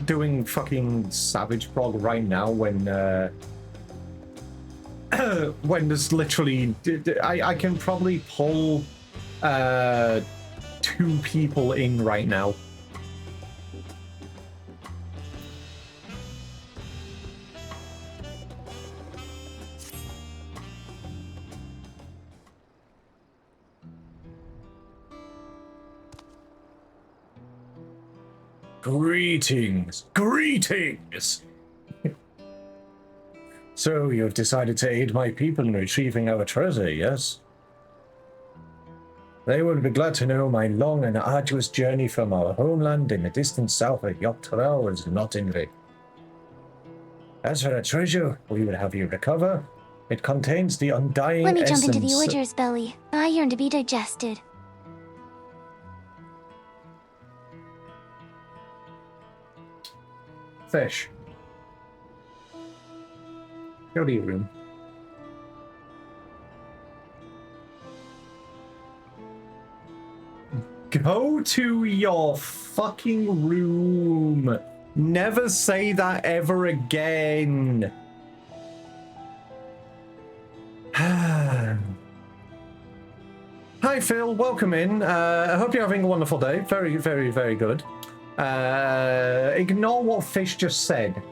Doing fucking savage prog right now when when there's literally I can probably pull 2 people in right now. Greetings! Greetings! So, you've decided to aid my people in retrieving our treasure, yes? They will be glad to know my long and arduous journey from our homeland in the distant south of Yogg-Tothrau was not in vain. As for the treasure we will have you recover, it contains the undying essence... Let me jump into the Oiter's belly. I yearn to be digested. Fish. Go to your room. Go to your fucking room. Never say that ever again. Hi Phil, welcome in. I hope you're having a wonderful day. Very, very, very good. Ignore what Fish just said.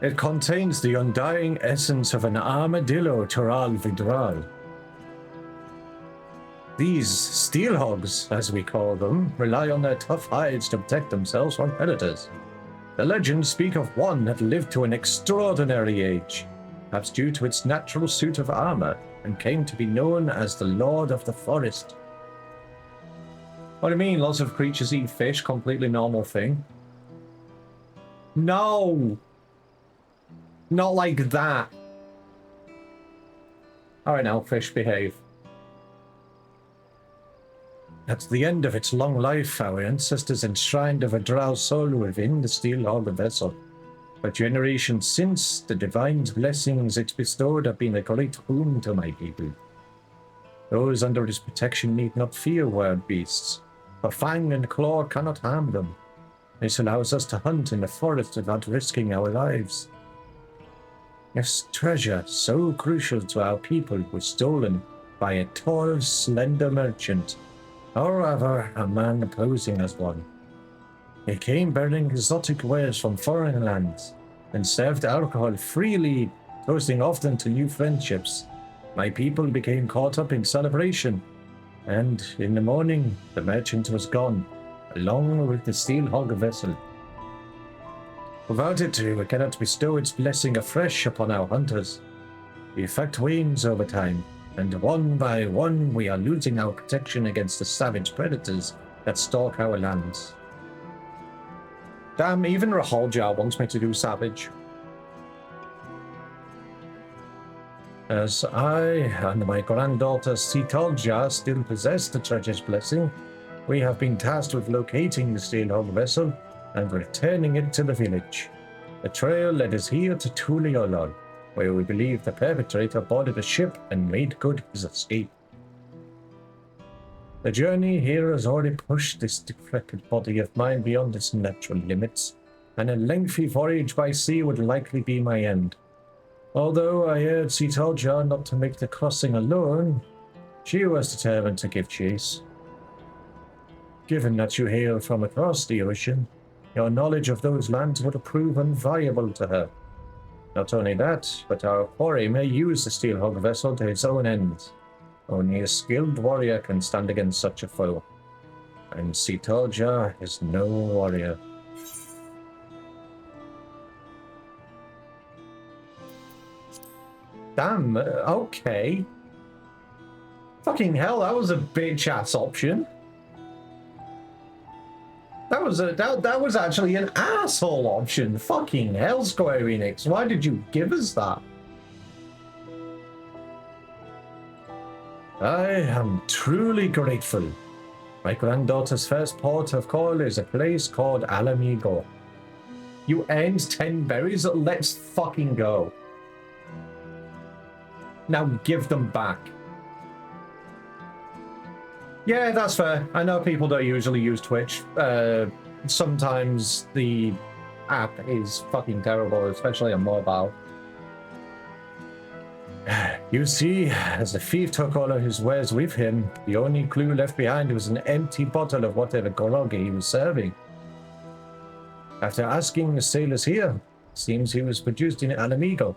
It contains the undying essence of an armadillo Toral Vidral. These steel hogs, as we call them, rely on their tough hides to protect themselves from predators. The legends speak of one that lived to an extraordinary age, perhaps due to its natural suit of armor, and came to be known as the Lord of the Forest. What do you mean, lots of creatures eat fish? Completely normal thing. No! Not like that. Alright now, Fish, behave. At the end of its long life, our ancestors enshrined a Vidral soul within the steel hog vessel. For generations since, the divine blessings it bestowed have been a great boon to my people. Those under its protection need not fear wild beasts, for fang and claw cannot harm them. This allows us to hunt in the forest without risking our lives. This treasure, so crucial to our people, was stolen by a tall, slender merchant, or rather, a man posing as one. He came bearing exotic wares from foreign lands, and served alcohol freely, toasting often to new friendships. My people became caught up in celebration, and in the morning, the merchant was gone, along with the steel hog vessel. Without it, we cannot bestow its blessing afresh upon our hunters. The effect wanes over time, and one by one we are losing our protection against the savage predators that stalk our lands. Damn, even Rahaljar wants me to do savage. As I and my granddaughter Sitalja still possess the treasure's blessing, we have been tasked with locating the steel hog vessel and returning it to the village. The trail led us here to Tuliolol, where we believe the perpetrator boarded a ship and made good his escape. The journey here has already pushed this decrepit body of mine beyond its natural limits, and a lengthy voyage by sea would likely be my end. Although I urged Sitolja not to make the crossing alone, she was determined to give chase. Given that you hail from across the ocean, your knowledge of those lands would prove invaluable to her. Not only that, but our quarry may use the Steelhog vessel to its own ends. Only a skilled warrior can stand against such a foe, and Sitolja is no warrior. Damn, okay. Fucking hell, that was a bitch-ass option. That was actually an asshole option. Fucking hell, Square Enix. Why did you give us that? I am truly grateful. My granddaughter's first port of call is a place called Alamigo. You earned 10 berries? Let's fucking go. Now give them back. Yeah, that's fair. I know people don't usually use Twitch. Sometimes the app is fucking terrible, especially on mobile. You see, as the thief took all of his wares with him, the only clue left behind was an empty bottle of whatever grog he was serving. After asking the sailors here, seems he was produced in Alamigo,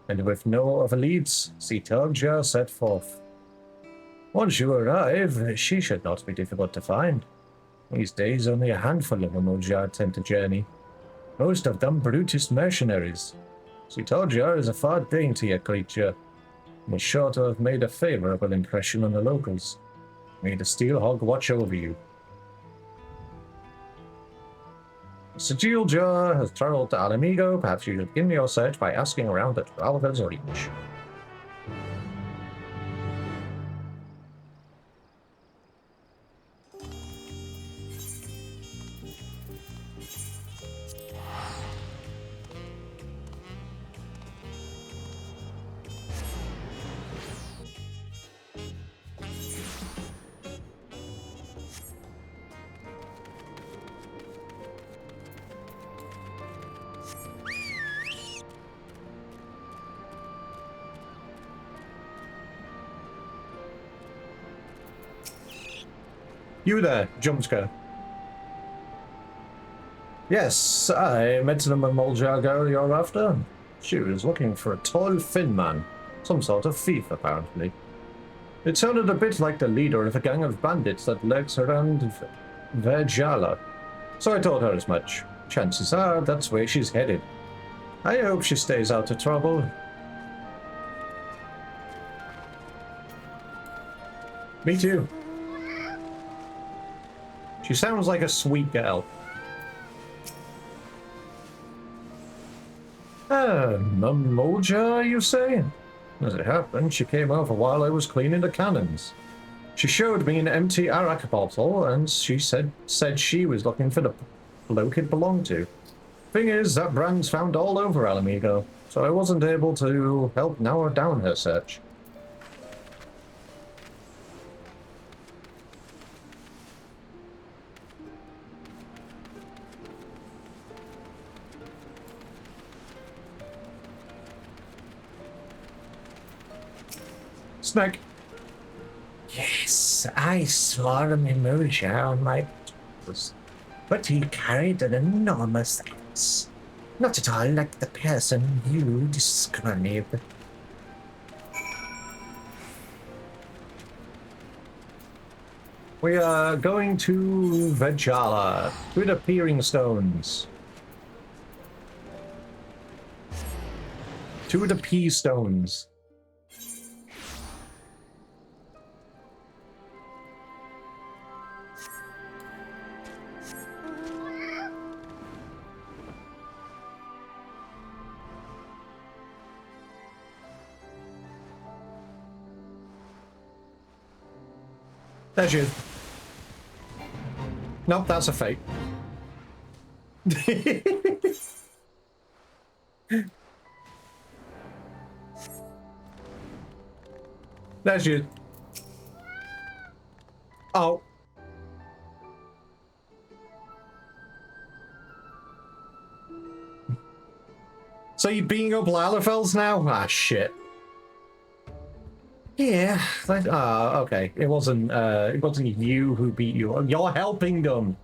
and with no other leads, Sitolja set forth. Once you arrive, she should not be difficult to find. These days, only a handful of Umoja attempt a journey. Most of them brutish mercenaries. Sitolja is a far daintier creature, and is sure to have made a favorable impression on the locals. May the Steelhog watch over you. Sitolja has traveled to Alamigo. Perhaps you should begin your search by asking around at Ralva's Reach. You there, Jumpscare. Yes, I met the Mamolja girl you're after. She was looking for a tall, thin man. Some sort of thief, apparently. It sounded a bit like the leader of a gang of bandits that lurks around Verjala. So I told her as much. Chances are that's where she's headed. I hope she stays out of trouble. Me too. She sounds like a sweet girl. Mamolja, you say? As it happened, she came over while I was cleaning the cannons. She showed me an empty arak bottle, and she said she was looking for the bloke it belonged to. Thing is, that brand's found all over Alamigo, so I wasn't able to help narrow down her search. Snake. Yes, I saw him emerge on my paws, but he carried an enormous axe. Not at all like the person you describe. We are going to Vejala, to the Peering Stones. To the P Stones. There's you. Nope, that's a fake. There's you. Oh. So you're beating up Lalafels now? Ah, shit. Yeah, okay. It wasn't you who beat you. You're helping them.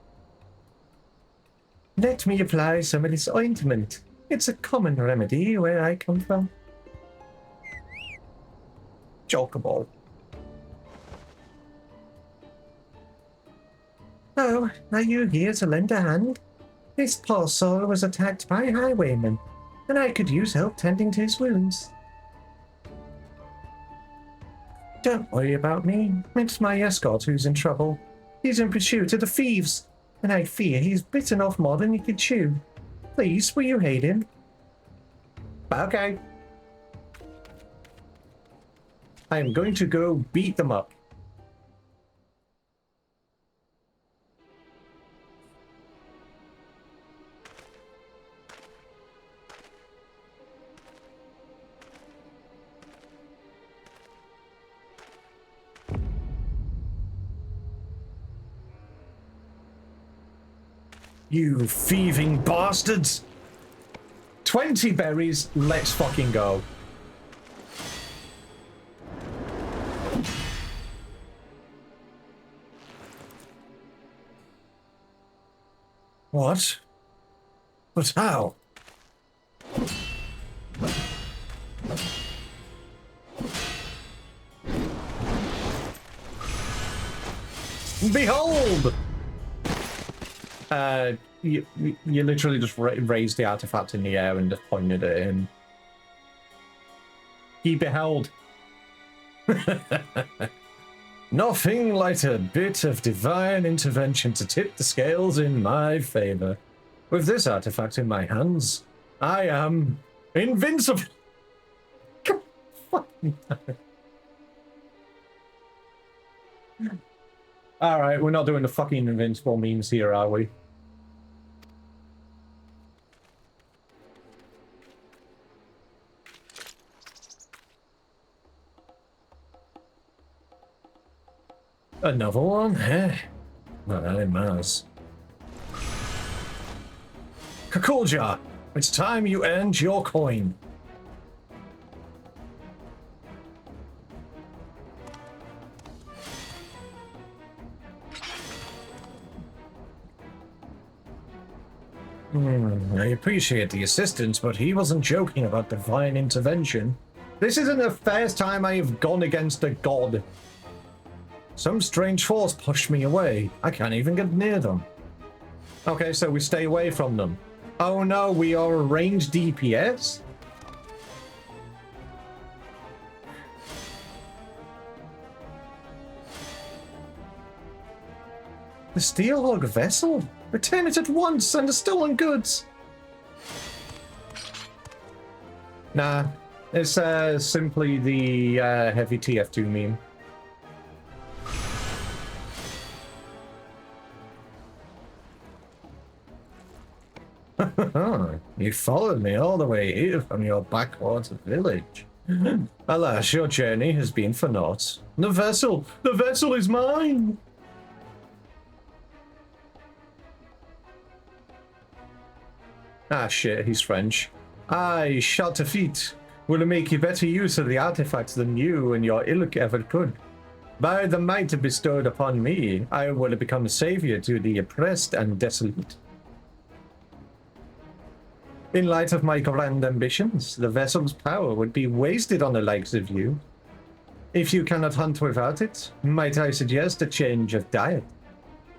Let me apply some of this ointment. It's a common remedy where I come from. Chocobo. Oh, are you here to lend a hand? This poor soul was attacked by highwaymen, and I could use help tending to his wounds. Don't worry about me. It's my escort who's in trouble. He's in pursuit of the thieves, and I fear he's bitten off more than he could chew. Please, will you aid him? Okay. I am going to go beat them up. You thieving bastards! 20 berries, let's fucking go. What? But how? Behold! You literally just raised the artifact in the air and just pointed at him. He beheld. Nothing like a bit of divine intervention to tip the scales in my favor. With this artifact in my hands, I am invincible. Come fucking Alright, we're not doing the fucking invincible memes here, are we? Another one? Eh? Not that in Mars. Kakulja, it's time you earned your coin. I appreciate the assistance, but he wasn't joking about divine intervention. This isn't the first time I have gone against a god. Some strange force pushed me away. I can't even get near them. Okay, so we stay away from them. Oh no, we are a ranged DPS? The Steelhog vessel? Return it at once and the stolen goods! Nah, it's simply the heavy TF2 meme. You followed me all the way here from your backwater village. Alas, your journey has been for naught. The vessel is mine! Ah shit, he's French. I, Chaltefit, will make you better use of the artifacts than you and your ilk ever could. By the might bestowed upon me, I will become a savior to the oppressed and desolate. In light of my grand ambitions, the vessel's power would be wasted on the likes of you. If you cannot hunt without it, might I suggest a change of diet?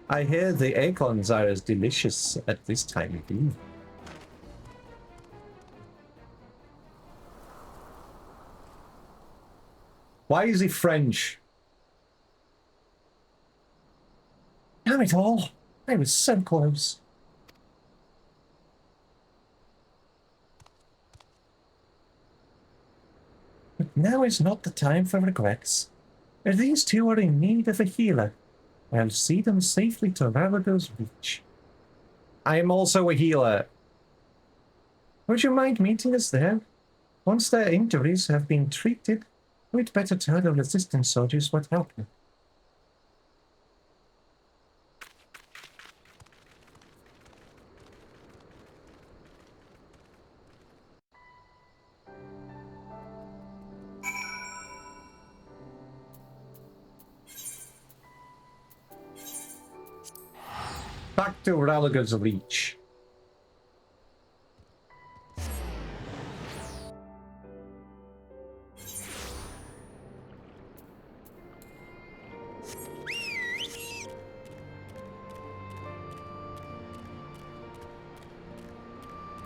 I hear the acorns are as delicious at this time of year. Why is he French? Damn it all! I was so close. But now is not the time for regrets. If these two are in need of a healer, I'll see them safely to Ravago's Reach. I am also a healer. Would you mind meeting us there? Once their injuries have been treated, we'd better tell the resistance soldiers what happened. back to Ralaga's Reach.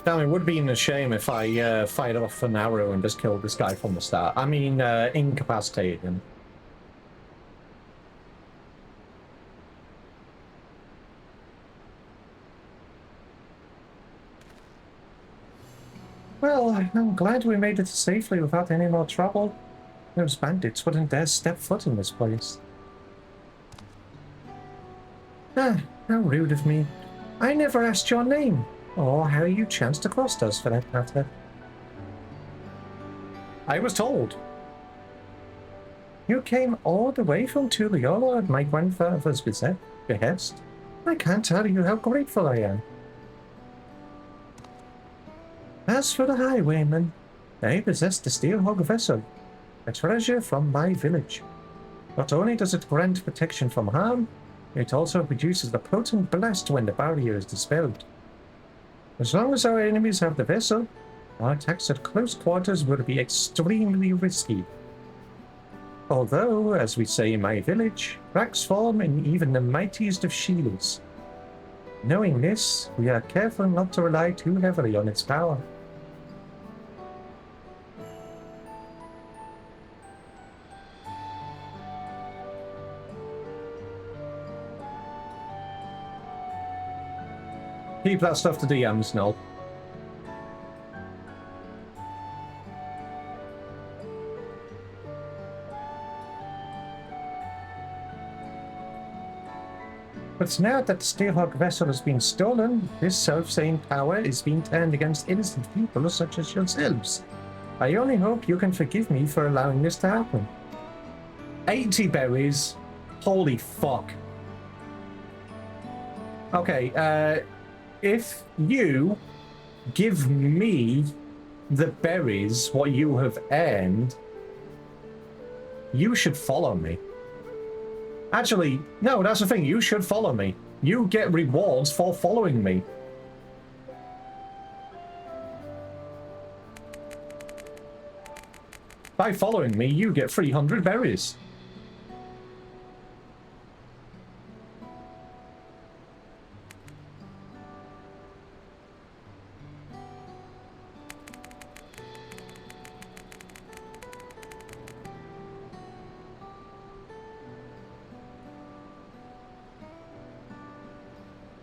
Damn, it would have been a shame if I fired off an arrow and just killed this guy from the start. I mean, incapacitated him. Well, I'm glad we made it safely without any more trouble. Those bandits wouldn't dare step foot in this place. Ah, how rude of me. I never asked your name. Or how you chanced across us, for that matter. I was told. You came all the way from Tuliolo at my grandfather's behest. I can't tell you how grateful I am. As for the highwayman, they possess the Steelhog vessel, a treasure from my village. Not only does it grant protection from harm, it also produces a potent blast when the barrier is dispelled. As long as our enemies have the vessel, our attacks at close quarters will be extremely risky. Although, as we say in my village, cracks form in even the mightiest of shields. Knowing this, we are careful not to rely too heavily on its power. Keep that stuff to DMs, Noel. But now that the Steelhog vessel has been stolen, this self-same power is being turned against innocent people such as yourselves. I only hope you can forgive me for allowing this to happen. 80 berries? Holy fuck. Okay, if you give me the berries, what you have earned, you should follow me. Actually, no, that's the thing. You should follow me. You get rewards for following me. By following me, you get 300 berries.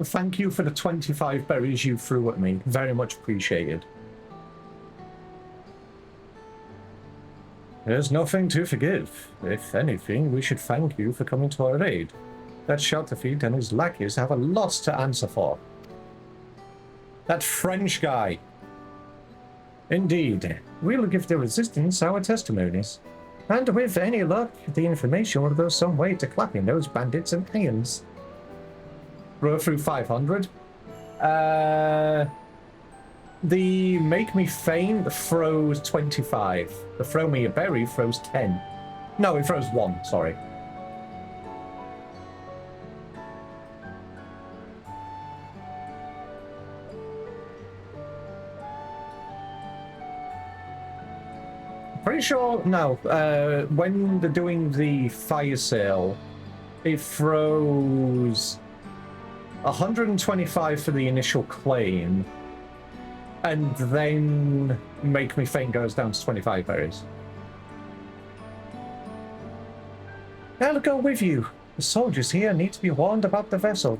Thank you for the 25 berries you threw at me. Very much appreciated. There's nothing to forgive. If anything, we should thank you for coming to our aid. That Shelterfield and his lackeys have a lot to answer for. That French guy. Indeed. We'll give the resistance our testimonies. And with any luck, the information will go some way to clapping those bandits and hands. Row through 500. The Make Me Faint throws 25. The Throw Me a Berry throws 10. No, it throws 1, sorry. Pretty sure, no, when they're doing the fire sale, it throws 125 for the initial claim, and then Make Me Faint goes down to 25 berries. I'll go with you. The soldiers here need to be warned about the vessel.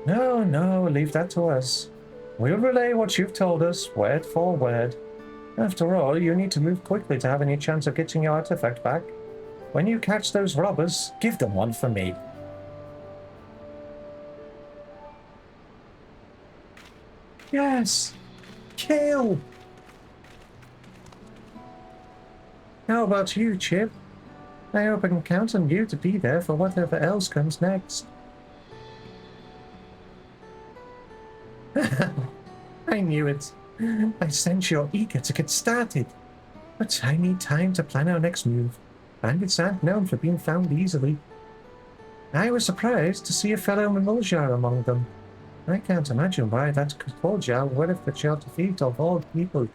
No, leave that to us. We'll relay what you've told us, word for word. After all, you need to move quickly to have any chance of getting your artifact back. When you catch those robbers, give them one for me. Yes! Kill! How about you, Chip? I hope I can count on you to be there for whatever else comes next. I knew it. I sense you're eager to get started. But I need time to plan our next move. Bandits aren't known for being found easily. I was surprised to see a fellow Mimuljar among them. I can't imagine why that Koljar would have put you out to feet of all people.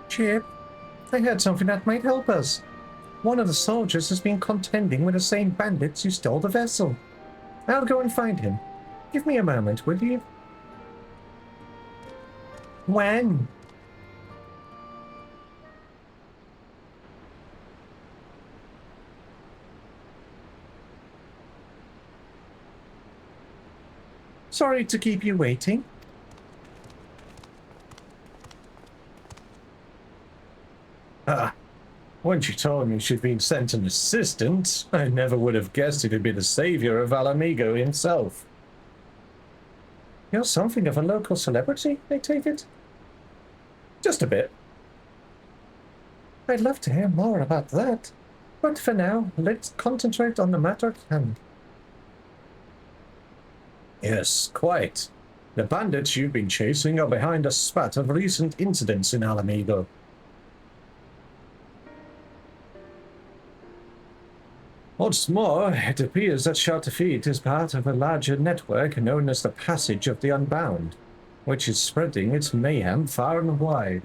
Chip, I heard something that might help us. One of the soldiers has been contending with the same bandits who stole the vessel. I'll go and find him. Give me a moment, will you? When? Sorry to keep you waiting. Once you told me she'd been sent an assistant, I never would have guessed it'd be the savior of Alamigo himself. You're something of a local celebrity, I take it? Just a bit. I'd love to hear more about that. But for now, let's concentrate on the matter at hand. Yes, quite. The bandits you've been chasing are behind a spat of recent incidents in Alamigo. What's more, it appears that Shatafit is part of a larger network known as the Passage of the Unbound, which is spreading its mayhem far and wide.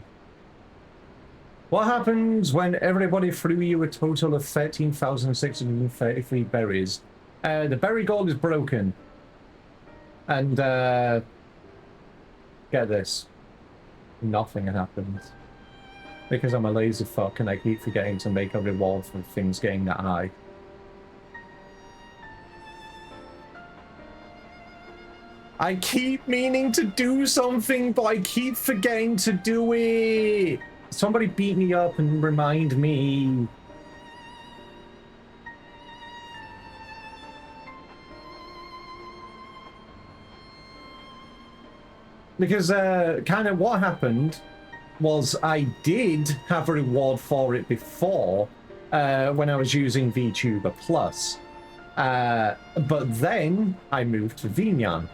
What happens when everybody threw you a total of 13,633 berries? The berry gold is broken. And, get this. Nothing happens. Because I'm a lazy fuck and I keep forgetting to make a reward for things getting that high. I keep meaning to do something, but I keep forgetting to do it. Somebody beat me up and remind me. Because kind of what happened was I did have a reward for it before when I was using VeeTuber Plus. But then I moved to Vinyan.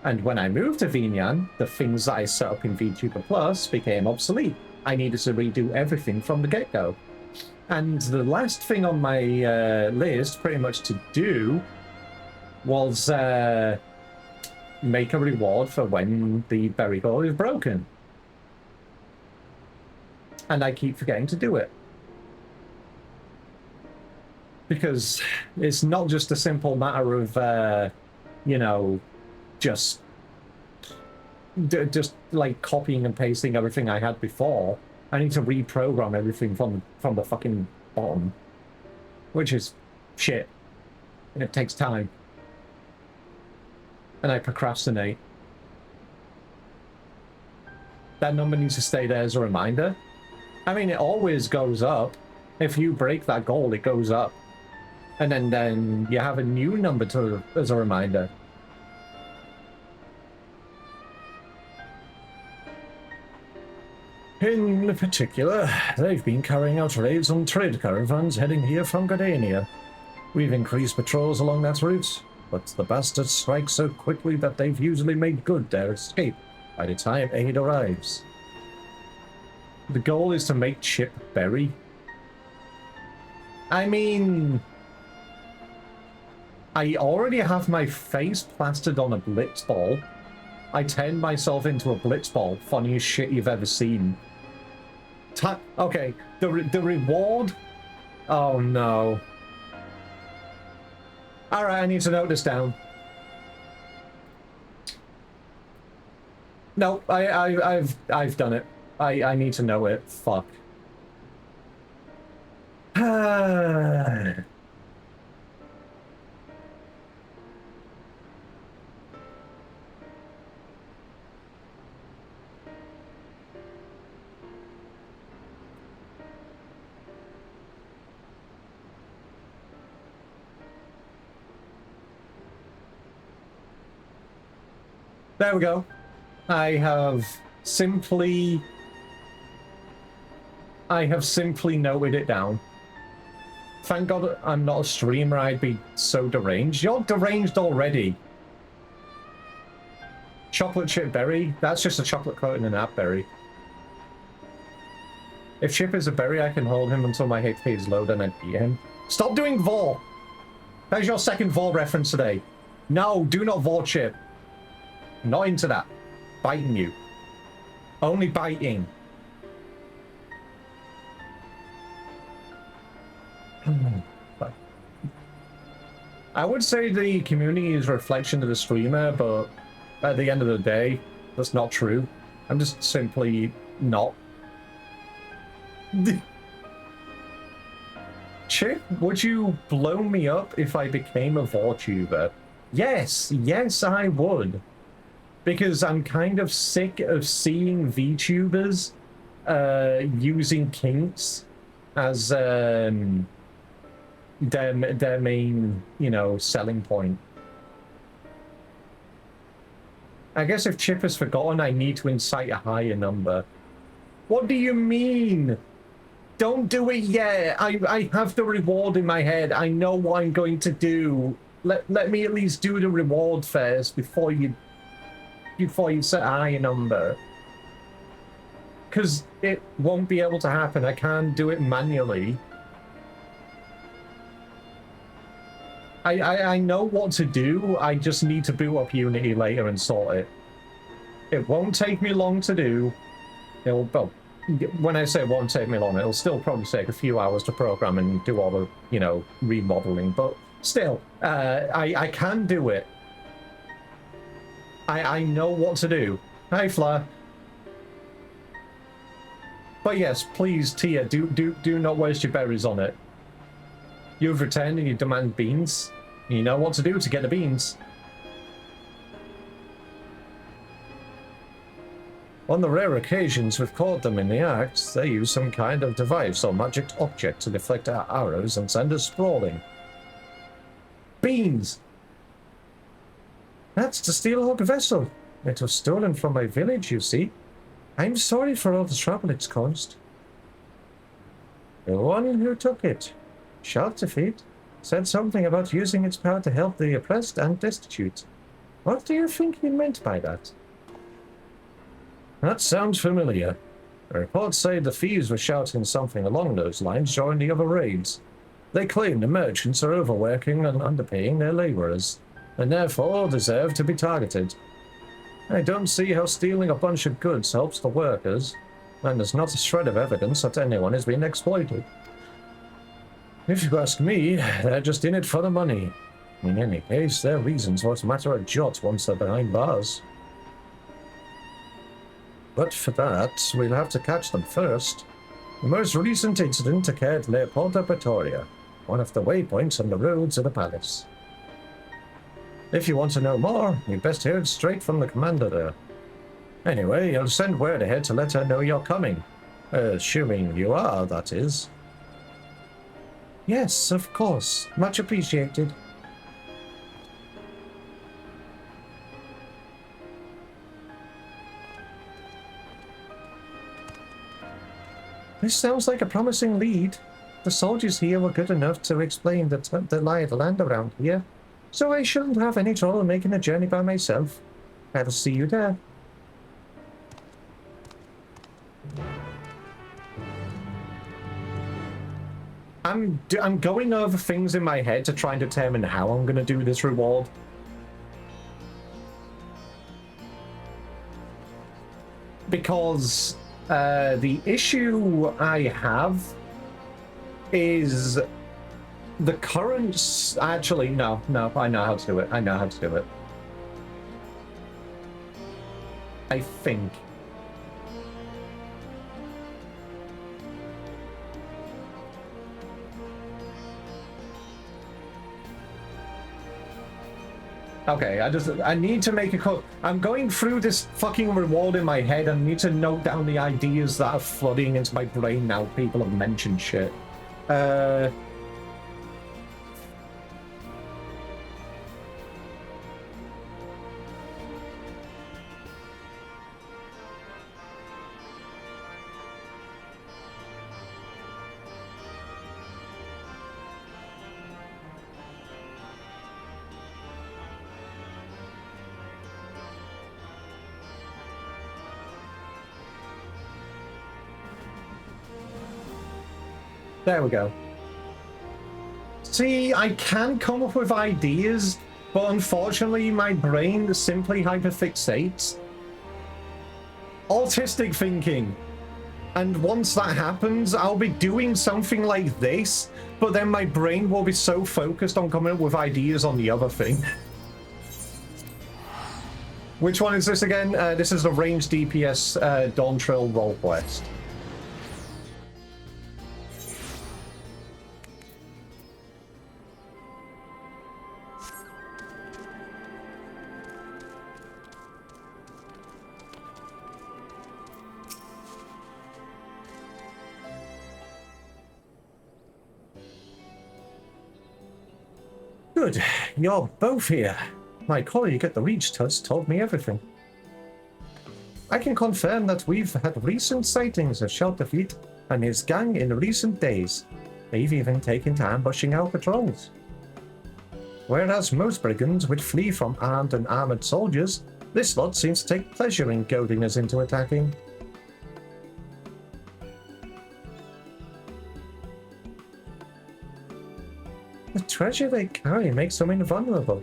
And when I moved to Vinyan, the things that I set up in VeeTuber Plus became obsolete. I needed to redo everything from the get-go. And the last thing on my list, pretty much to do, was make a reward for when the berry goal is broken. And I keep forgetting to do it. Because it's not just a simple matter of, you know, just like copying and pasting everything I had before. I need to reprogram everything from the fucking bottom, which is shit, and it takes time, and I procrastinate. That number needs to stay there as a reminder. I mean, it always goes up. If you break that goal, it goes up, and then you have a new number as a reminder. In particular, they've been carrying out raids on trade caravans heading here from Gardania. We've increased patrols along that route, but the bastards strike so quickly that they've usually made good their escape by the time aid arrives. The goal is to make Chip berry. I mean, I already have my face plastered on a blitzball. I turned myself into a blitzball. Funniest shit you've ever seen. Okay, the reward? Oh no. Alright, I need to note this down. No, I've done it. I need to know it. Fuck. There we go. I have simply noted it down. Thank God I'm not a streamer, I'd be so deranged. You're deranged already. Chocolate chip berry? That's just a chocolate coating and a berry. If Chip is a berry, I can hold him until my HP is low, then I'd beat him. Stop doing Vor! There's your second Vor reference today. No, do not Vor Chip. Not into that. Biting you. Only biting. I would say the community is a reflection of the streamer, but at the end of the day, that's not true. I'm just simply not. Chip, would you blow me up if I became a VorTuber? Yes, yes I would. Because I'm kind of sick of seeing VTubers using kinks as their main, you know, selling point. I guess if Chip has forgotten, I need to incite a higher number. What do you mean? Don't do it yet. I have the reward in my head. I know what I'm going to do. Let me at least do the reward first before you set a higher number. Because it won't be able to happen. I can't do it manually. I know what to do. I just need to boot up Unity later and sort it. It won't take me long to do. It'll, well, when I say it won't take me long, it'll still probably take a few hours to program and do all the, you know, remodeling. But still, I can do it. I know what to do. Hi, Fla. But yes, please, Tia, do not waste your berries on it. You've returned and you demand beans. You know what to do to get the beans. On the rare occasions we've caught them in the act, they use some kind of device or magic object to deflect our arrows and send us sprawling. Beans! That's the Steelhawk vessel. It was stolen from my village, you see. I'm sorry for all the trouble it's caused. The one who took it, Shaltefeet, said something about using its power to help the oppressed and destitute. What do you think he meant by that? That sounds familiar. The reports say the thieves were shouting something along those lines during the other raids. They claim the merchants are overworking and underpaying their laborers, and therefore deserve to be targeted. I don't see how stealing a bunch of goods helps the workers, and there's not a shred of evidence that anyone is being exploited. If you ask me, they're just in it for the money. In any case, their reasons won't matter a jot once they're behind bars. But for that, we'll have to catch them first. The most recent incident occurred near Porta Pretoria, one of the waypoints on the road to the palace. If you want to know more, you best hear it straight from the commander there. Anyway, I'll send word ahead to let her know you're coming. Assuming you are, that is. Yes, of course. Much appreciated. This sounds like a promising lead. The soldiers here were good enough to explain the lie of the land around here, so I shouldn't have any trouble making a journey by myself. I'll see you there. I'm going over things in my head to try and determine how I'm going to do this reward. Because the issue I have is the current... Actually, no, I know how to do it. I know how to do it. I think. Okay, I need to make a call. I'm going through this fucking reward in my head and I need to note down the ideas that are flooding into my brain now people have mentioned shit. There we go. See, I can come up with ideas, but unfortunately my brain simply hyperfixates. Autistic thinking. And once that happens, I'll be doing something like this, but then my brain will be so focused on coming up with ideas on the other thing. Which one is this again? This is the ranged DPS Dawn Trail role quest. Good, you're both here. My colleague at the Reach Test told me everything. I can confirm that we've had recent sightings of Shelterfeet and his gang in recent days. They've even taken to ambushing our patrols. Whereas most brigands would flee from armed and armored soldiers, this lot seems to take pleasure in goading us into attacking. The treasure they carry makes them invulnerable.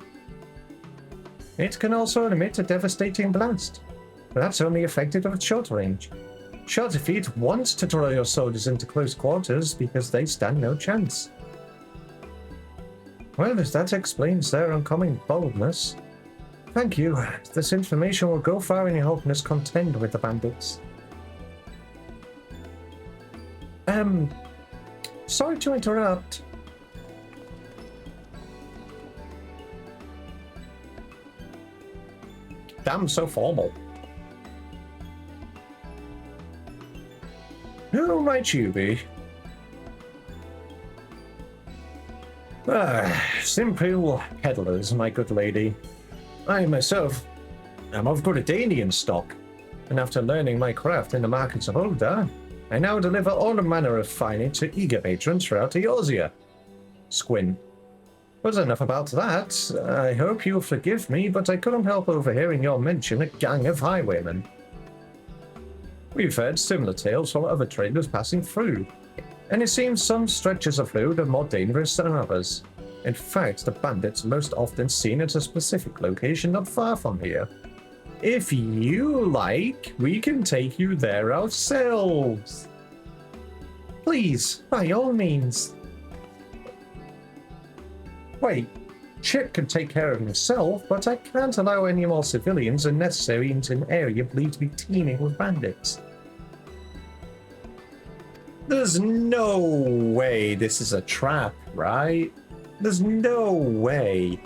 It can also emit a devastating blast, but that's only effective at short range. Shelterfeet wants to draw your soldiers into close quarters because they stand no chance. Well, that explains their oncoming boldness. Thank you. This information will go far in helping us contend with the bandits. Sorry to interrupt. Damn, so formal. Who might you be? Simple peddlers, my good lady. I myself am of Gordanian stock, and after learning my craft in the markets of Ul'dah, I now deliver all manner of finery to eager patrons throughout Eorzea. Squint. But enough about that. I hope you'll forgive me, but I couldn't help overhearing your mention a gang of highwaymen. We've heard similar tales from other traders passing through, and it seems some stretches of road are more dangerous than others. In fact, the bandits are most often seen at a specific location not far from here. If you like, we can take you there ourselves. Please, by all means. Wait, Chip can take care of himself, but I can't allow any more civilians unnecessary into an area believed to be teeming with bandits. There's no way this is a trap, right? There's no way.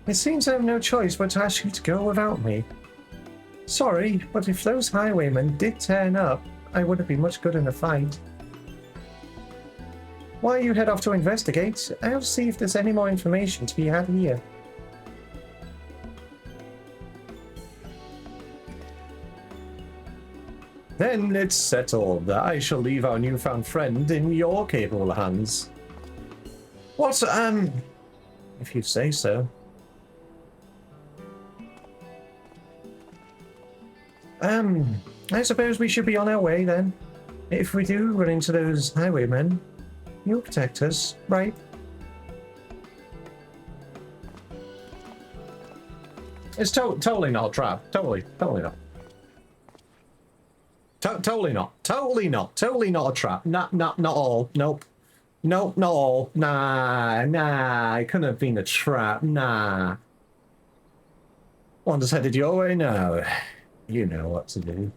It seems I have no choice but to ask you to go without me. Sorry, but if those highwaymen did turn up, I wouldn't be much good in a fight. While you head off to investigate, I'll see if there's any more information to be had here. Then it's settled. I shall leave our newfound friend in your capable hands. What, if you say so. I suppose we should be on our way then. If we do run into those highwaymen, you'll protect us, right? It's totally not a trap. Totally not. Totally not a trap. Not all. Nope, not all. Nah, it couldn't have been a trap. Nah. One just headed your way now. You know what to do.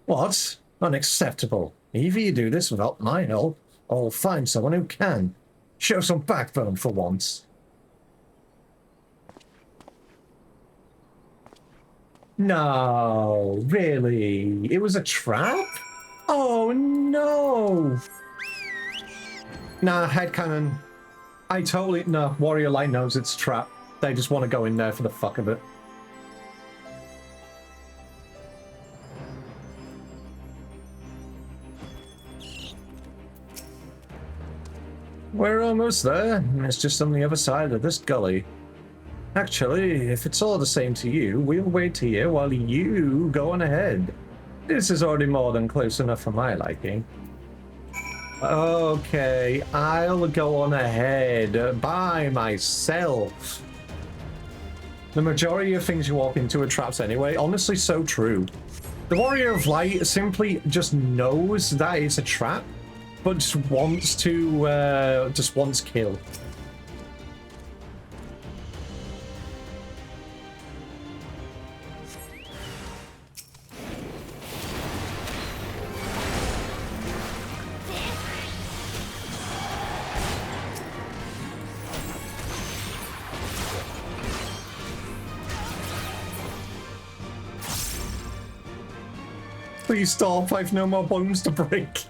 What? Unacceptable. Either you do this without my help, or I'll find someone who can. Show some backbone for once. No, really? It was a trap? Oh no! Nah, headcanon. No, Warrior Light knows it's a trap. They just want to go in there for the fuck of it. We're almost there. It's just on the other side of this gully. Actually, if it's all the same to you, we'll wait here while you go on ahead. This is already more than close enough for my liking. Okay, I'll go on ahead by myself. The majority of things you walk into are traps anyway. Honestly, so true. The Warrior of Light simply just knows that it's a trap, but just wants kill. Please stop, I've no more bones to break.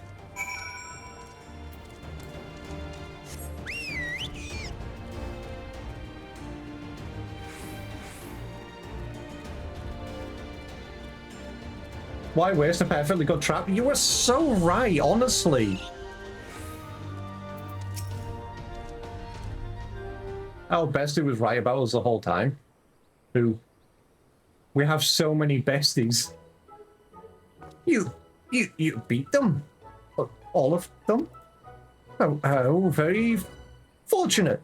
Why waste a perfectly good trap? You were so right, honestly. Our bestie was right about us the whole time. Who? We have so many besties. You beat them? All of them? Oh, very fortunate.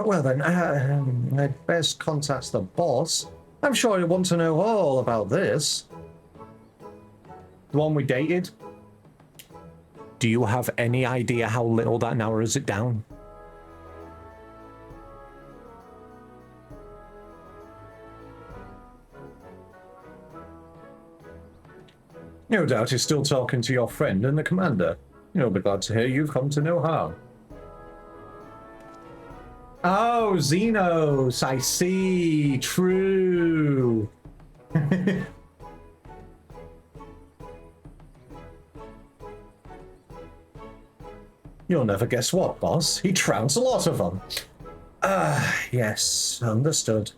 Well then, I'd best contact the boss. I'm sure he'll want to know all about this. The one we dated? Do you have any idea how little that narrows it down? No doubt he's still talking to your friend and the commander. You'll be glad to hear you've come to no harm. Oh, Xenos, I see. True. You'll never guess what, boss. He trounced a lot of them. Yes, understood.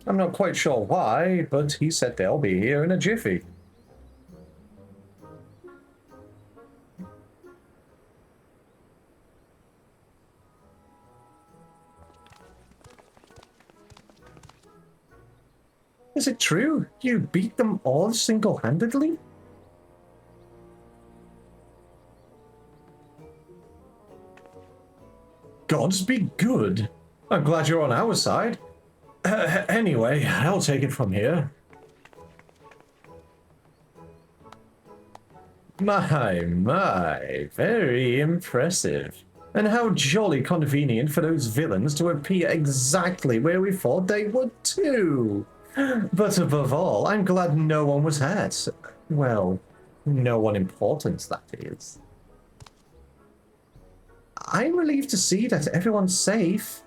I'm not quite sure why, but he said they'll be here in a jiffy. Is it true? You beat them all single-handedly? Gods be good. I'm glad you're on our side. Anyway, I'll take it from here. My, very impressive. And how jolly convenient for those villains to appear exactly where we thought they would too. But above all, I'm glad no one was hurt. Well, no one important, that is. I'm relieved to see that everyone's safe.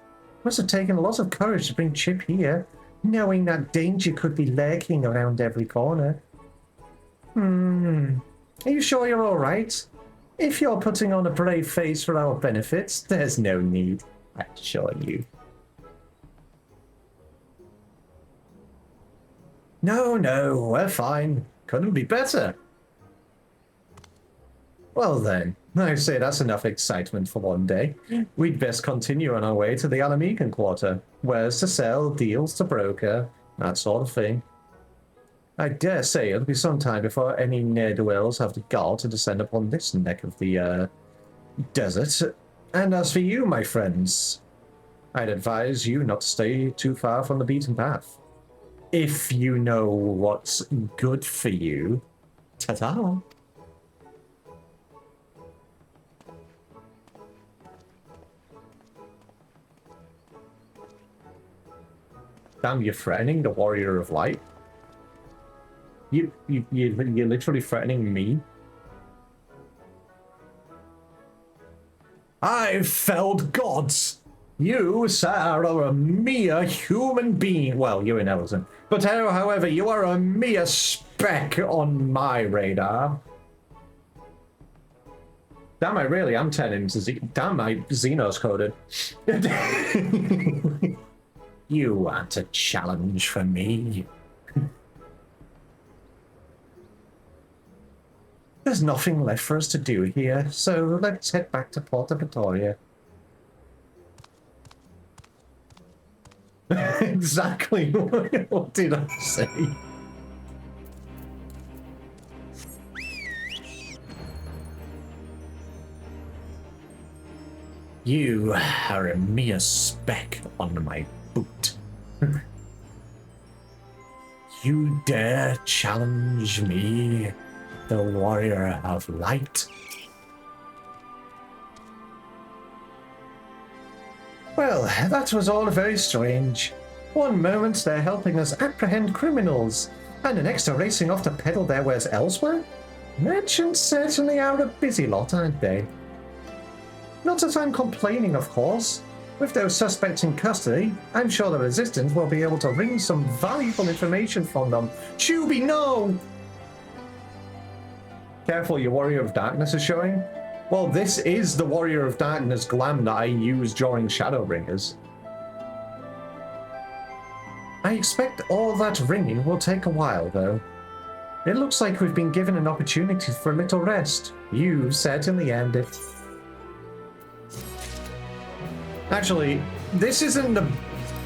Must have taken a lot of courage to bring Chip here, knowing that danger could be lurking around every corner. Are you sure you're all right? If you're putting on a brave face for our benefits, there's no need, I assure you. No, we're fine. Couldn't be better. Well then, I say that's enough excitement for one day. We'd best continue on our way to the Alamican Quarter. Wares to sell, deals to broker, that sort of thing. I dare say it'll be some time before any ne'er-do-wells have the gall to descend upon this neck of the, desert. And as for you, my friends, I'd advise you not to stay too far from the beaten path. If you know what's good for you. Ta-ta! Damn, you're threatening the Warrior of Light? You're literally threatening me? I've felled gods! You, sir, are a mere human being. Well, you're an elephant. But however, you are a mere speck on my radar. Damn, I really am turning into damn, my Xenos coded. You aren't a challenge for me. There's nothing left for us to do here, so let's head back to Porta Pretoria. Exactly. What did I say? You are a mere speck on my boot. You dare challenge me, the warrior of light? Well, that was all very strange. One moment they're helping us apprehend criminals, and the next they're racing off to peddle their wares elsewhere? Merchants certainly are a busy lot, aren't they? Not that I'm complaining, of course. With those suspects in custody, I'm sure the Resistance will be able to wring some valuable information from them. Chubby, no! Careful, your Warrior of Darkness is showing. Well, this is the Warrior of Darkness glam that I used during Shadowbringers. I expect all that ringing will take a while, though. It looks like we've been given an opportunity for a little rest. You certainly earned it. Actually, this isn't the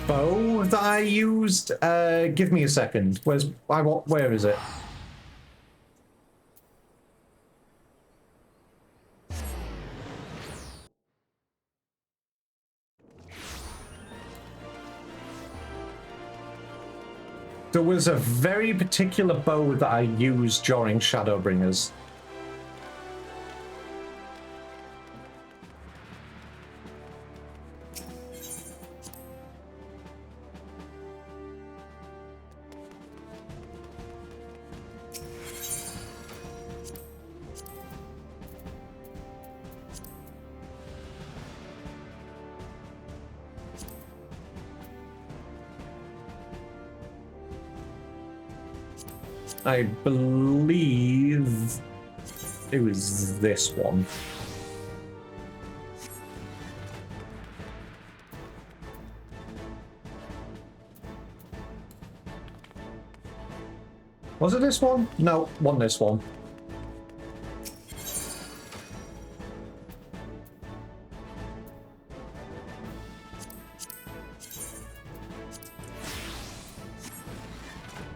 bow that I used. Give me a second. Where is it? There was a very particular bow that I used during Shadowbringers. I believe it was this one. Was it this one? No, wasn't this one.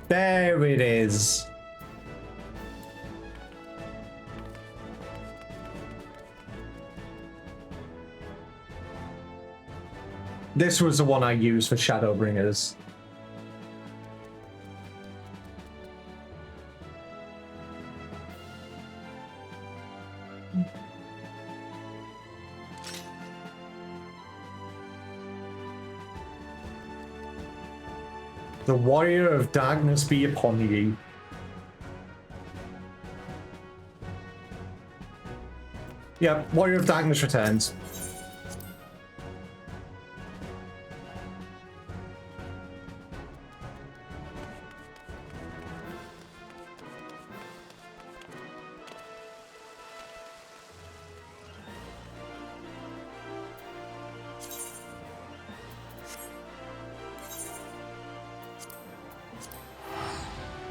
There it is. This was the one I used for Shadowbringers. The Warrior of Darkness be upon you. Yep, Warrior of Darkness returns.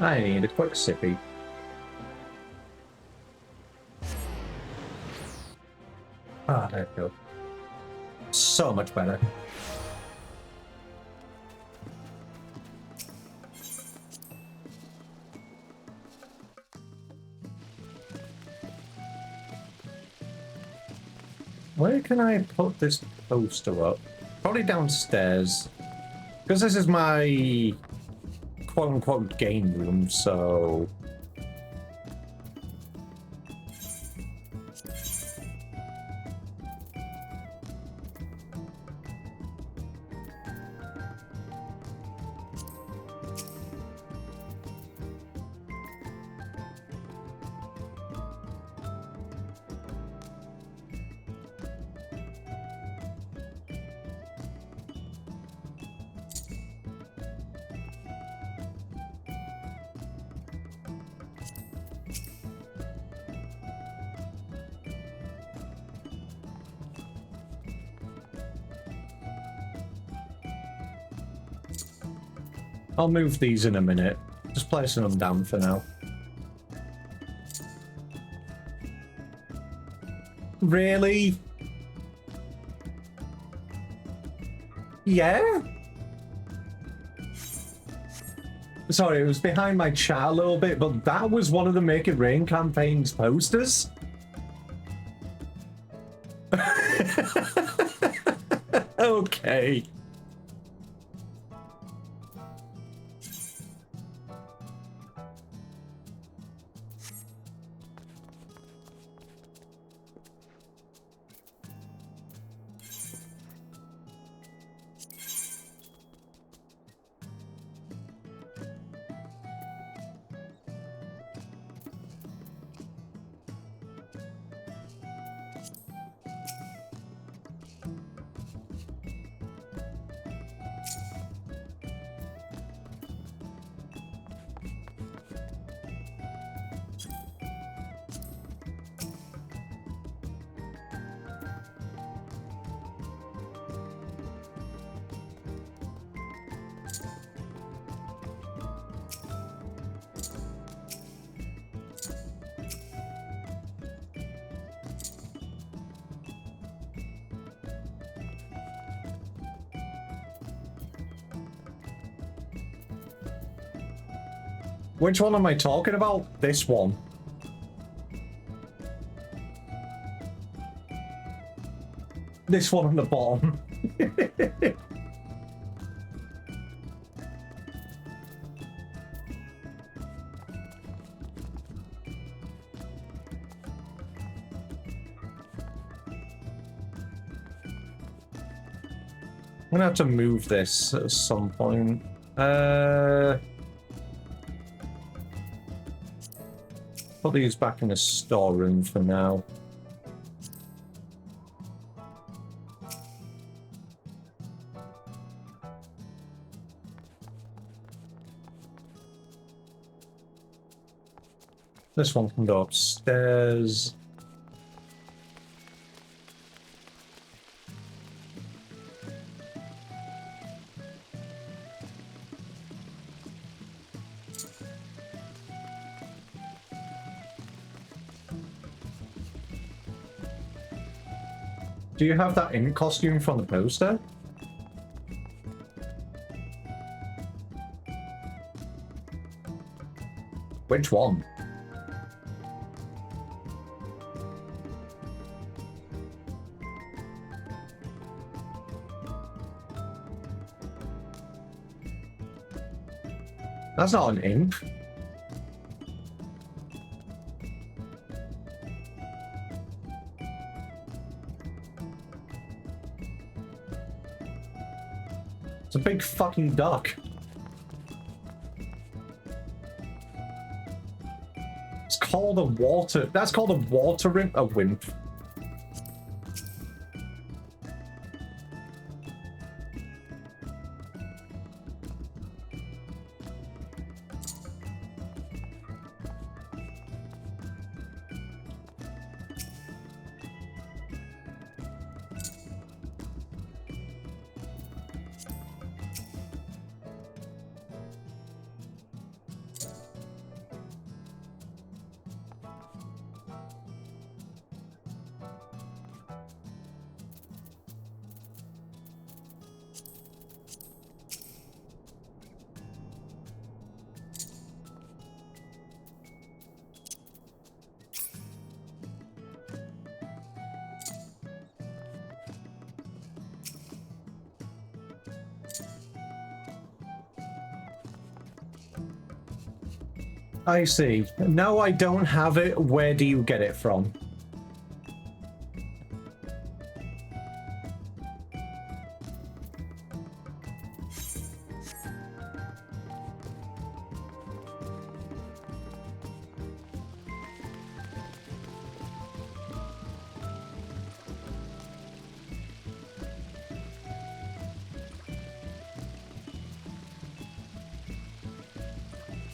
I need a quick sippy. Ah, there we go. So much better. Where can I put this poster up? Probably downstairs. Because this is my quote-unquote game room, so... I'll move these in a minute. Just placing them down for now. Really? Yeah? Sorry, it was behind my chat a little bit, but that was one of the Make It Rain campaign's posters. Okay. Which one am I talking about? This one. This one on the bottom. I'm gonna have to move this at some point. Put these back in the storeroom for now. This one can go upstairs. Do you have that in costume from the poster? Which one? That's not an imp. It's a big fucking duck. It's called a water... That's called a water imp? A wimp. I see. No, I don't have it. Where do you get it from?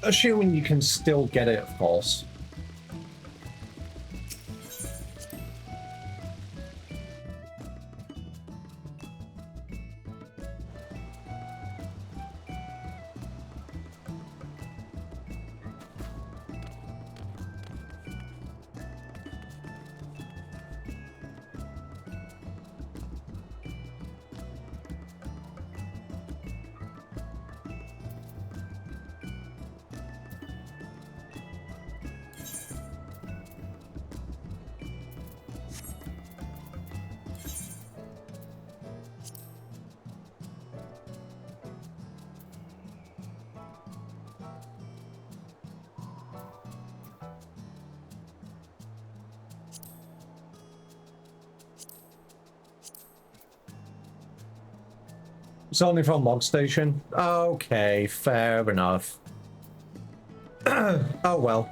Assuming you can still get it, of course. It's only from Mod Station. Okay, fair enough. Oh well.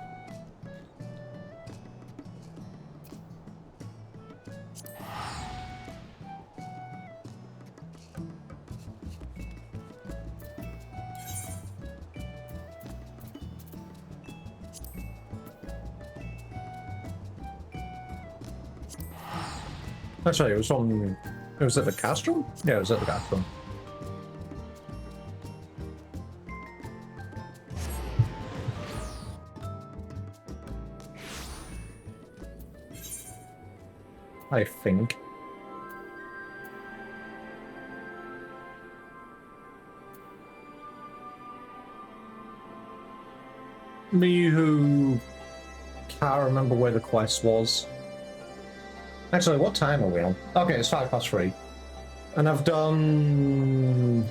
Actually, it was on... It was at the Castrum? Yeah, it was at the Castrum. I think. Me who can't remember where the quest was. Actually, what time are we on? Okay, it's 3:05. And I've done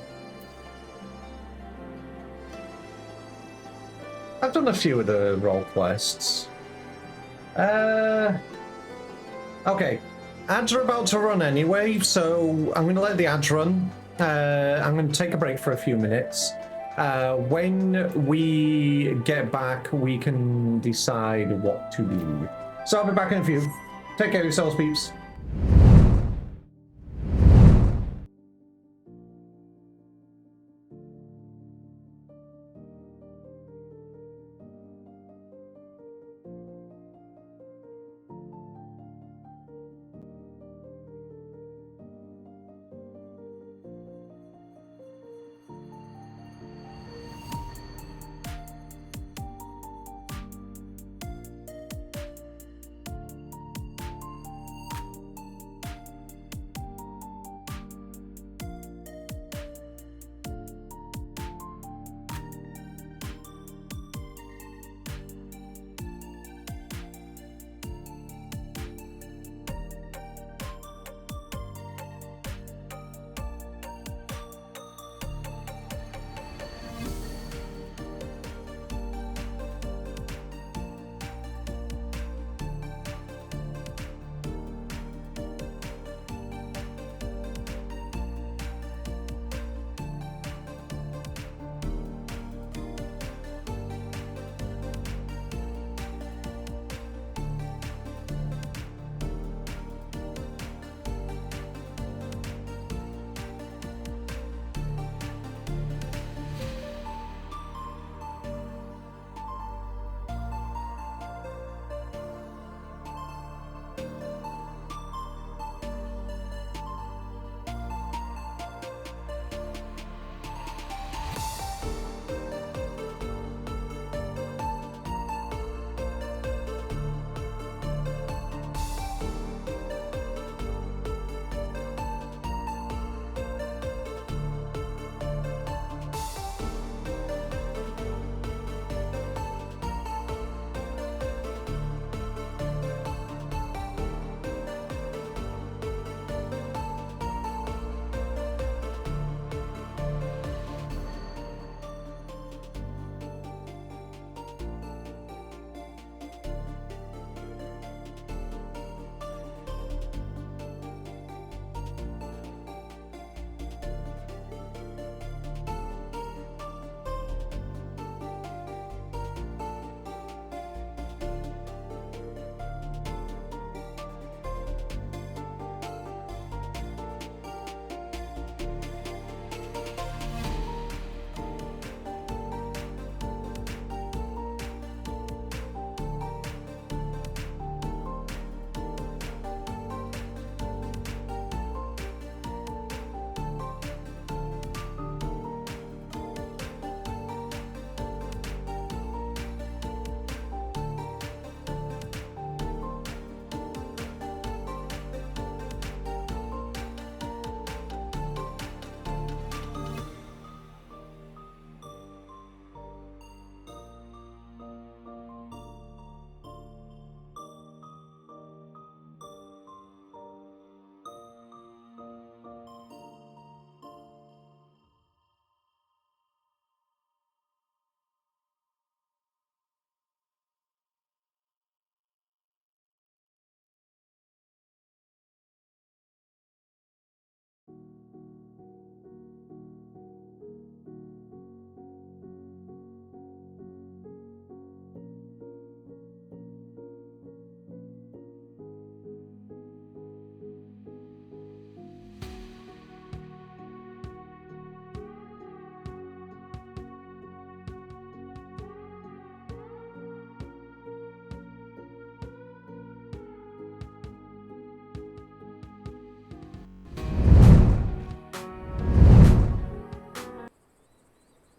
a few of the role quests. Okay. Ads are about to run anyway, so I'm going to let the ads run. I'm going to take a break for a few minutes. When we get back, we can decide what to do. So I'll be back in a few. Take care of yourselves, peeps.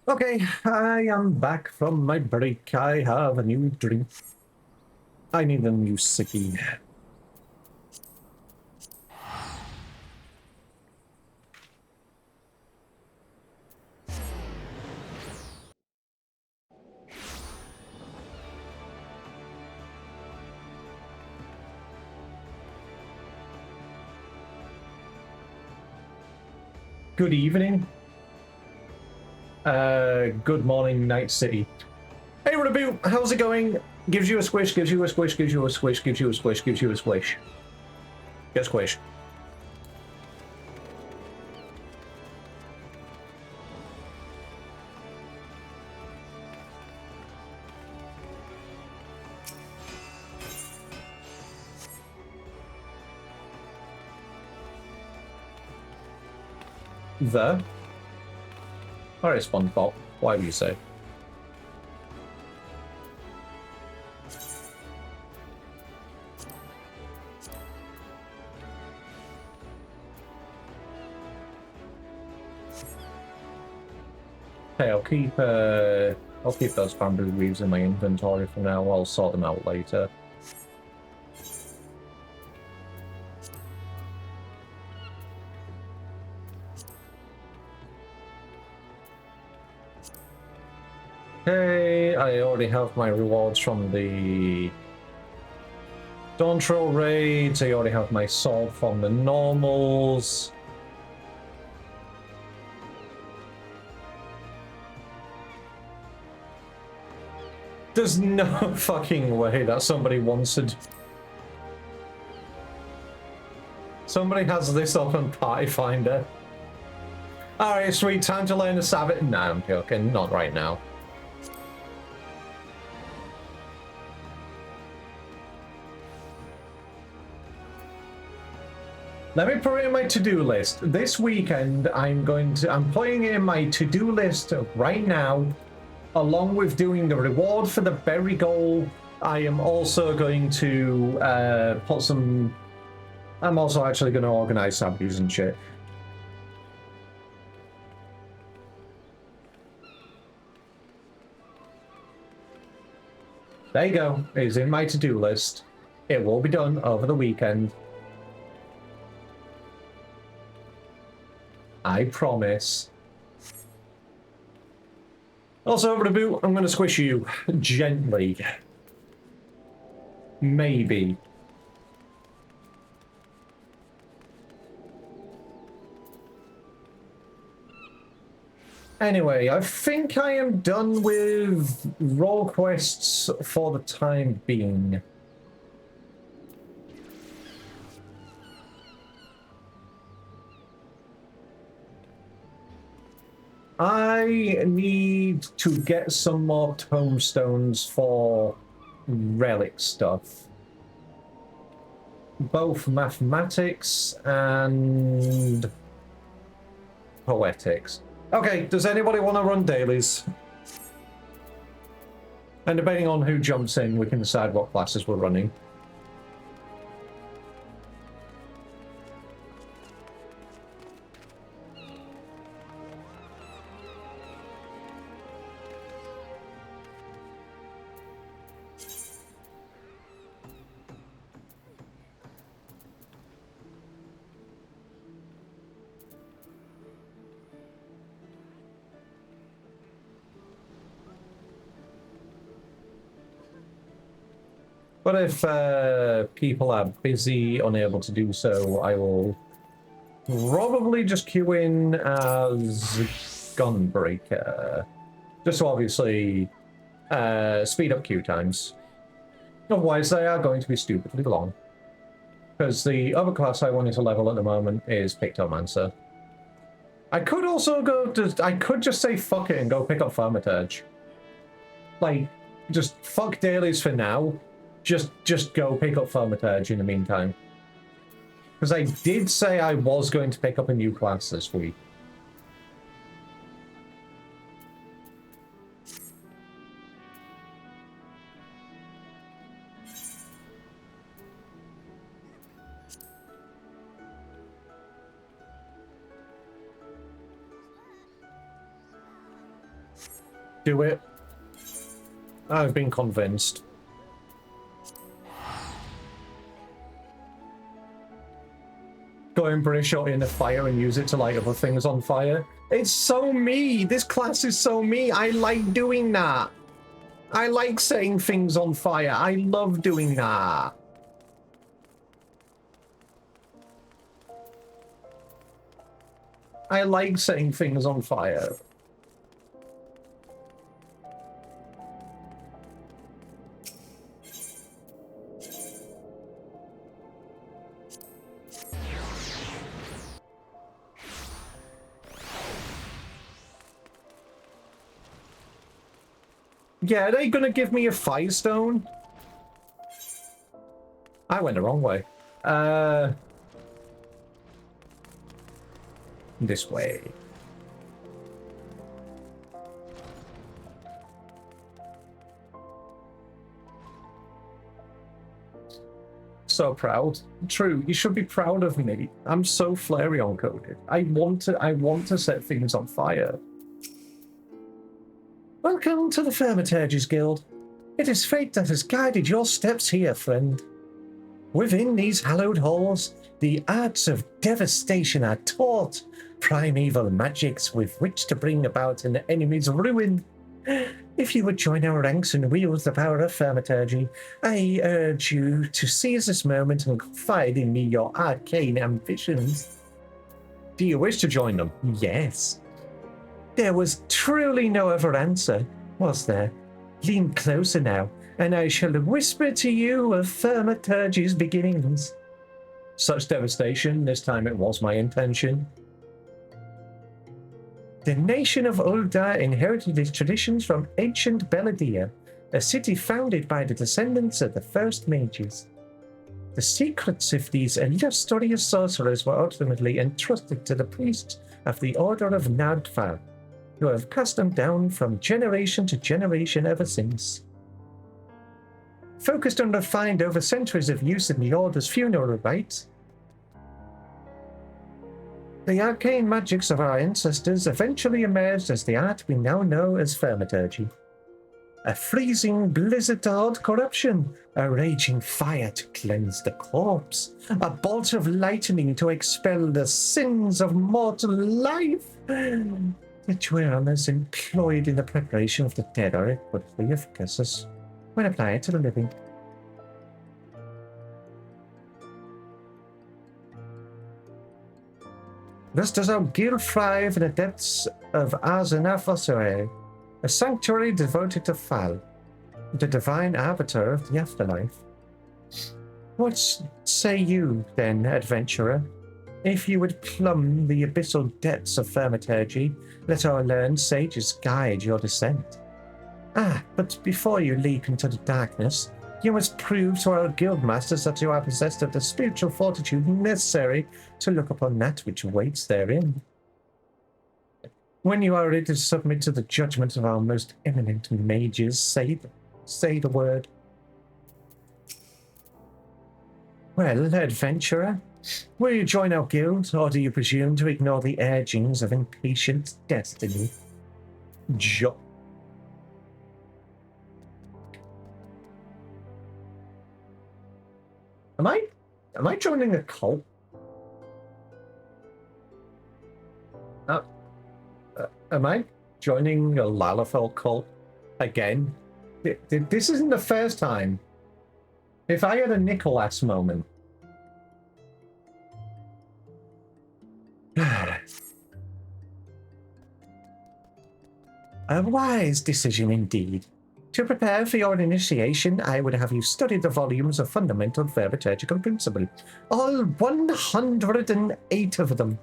Okay, I am back from my break. I have a new drink. I need a new sippy. Good evening. Good morning, Night City. Hey, Reboot, how's it going? Gives you a squish, gives you a squish, gives you a squish, gives you a squish, gives you a squish. Get squish. The? Alright, SpongeBob. Why would you say? Hey, I'll keep those bamboo leaves in my inventory for now. I'll sort them out later. Okay, I already have my rewards from the Dawn Trail raids. I already have my sword from the normals. There's no fucking way that somebody wants to... Somebody has this up on Party Finder. Alright, sweet, time to learn the Savage. Nah, I'm joking, not right now. Let me put it in my to-do list. This weekend, I'm putting it in my to-do list right now, along with doing the reward for the berry goal. I am also going to I'm also actually going to organize samples and shit. There you go. It is in my to-do list. It will be done over the weekend. I promise. Also, Reboot, I'm going to squish you gently. Maybe. Anyway, I think I am done with role quests for the time being. I need to get some more tombstones for relic stuff. Both mathematics and poetics. Okay, does anybody want to run dailies? And depending on who jumps in, we can decide what classes we're running. But if people are busy, unable to do so, I will probably just queue in as Gunbreaker. Just to obviously speed up queue times. Otherwise, they are going to be stupidly long. Because the other class I wanted to level at the moment is Pictomancer. I could also I could just say fuck it and go pick up Thaumaturge. Like, just fuck dailies for now. Just go pick up Thaumaturge in the meantime. Because I did say I was going to pick up a new class this week. Do it. I've been convinced. Go and bring a shot in a fire and use it to light other things on fire. It's so me. This class is so me. I like doing that. I like setting things on fire. I love doing that. I like setting things on fire. Yeah, are they gonna give me a firestone? I went the wrong way. This way. So proud. True, you should be proud of me. I'm so Flareon coded. I want to set things on fire. Welcome to the Thaumaturges Guild. It is fate that has guided your steps here, friend. Within these hallowed halls, the arts of devastation are taught, primeval magics with which to bring about an enemy's ruin. If you would join our ranks and wield the power of thaumaturgy, I urge you to seize this moment and confide in me your arcane ambitions. Do you wish to join them? Yes. There was truly no other answer, was there? Lean closer now, and I shall whisper to you of thaumaturgy's beginnings. Such devastation, this time it was my intention. The nation of Uldar inherited its traditions from ancient Beladia, a city founded by the descendants of the first mages. The secrets of these illustrious sorcerers were ultimately entrusted to the priests of the Order of Nardvar, who have passed them down from generation to generation ever since. Focused and refined over centuries of use in the Order's funeral rites, the arcane magics of our ancestors eventually emerged as the art we now know as thaumaturgy. A freezing blizzard to halt corruption, a raging fire to cleanse the corpse, a bolt of lightning to expel the sins of mortal life. The Dweonas employed in the preparation of the dead are equally efficacious when applied to the living. Thus does our guild thrive in the depths of Azanafosere, a sanctuary devoted to Fal, the divine arbiter of the afterlife. What say you, then, adventurer? If you would plumb the abyssal depths of thaumaturgy, let our learned sages guide your descent. But before you leap into the darkness, you must prove to our guildmasters that you are possessed of the spiritual fortitude necessary to look upon that which waits therein. When you are ready to submit to the judgment of our most eminent mages, say the word. Well, adventurer, will you join our guild, or do you presume to ignore the urgings of impatient destiny? Am I joining a cult? Am I joining a Lalafell cult again? This isn't the first time. If I had a Nicholas moment. A wise decision indeed. To prepare for your initiation, I would have you study the volumes of fundamental thaumaturgical principle, all 108 of them.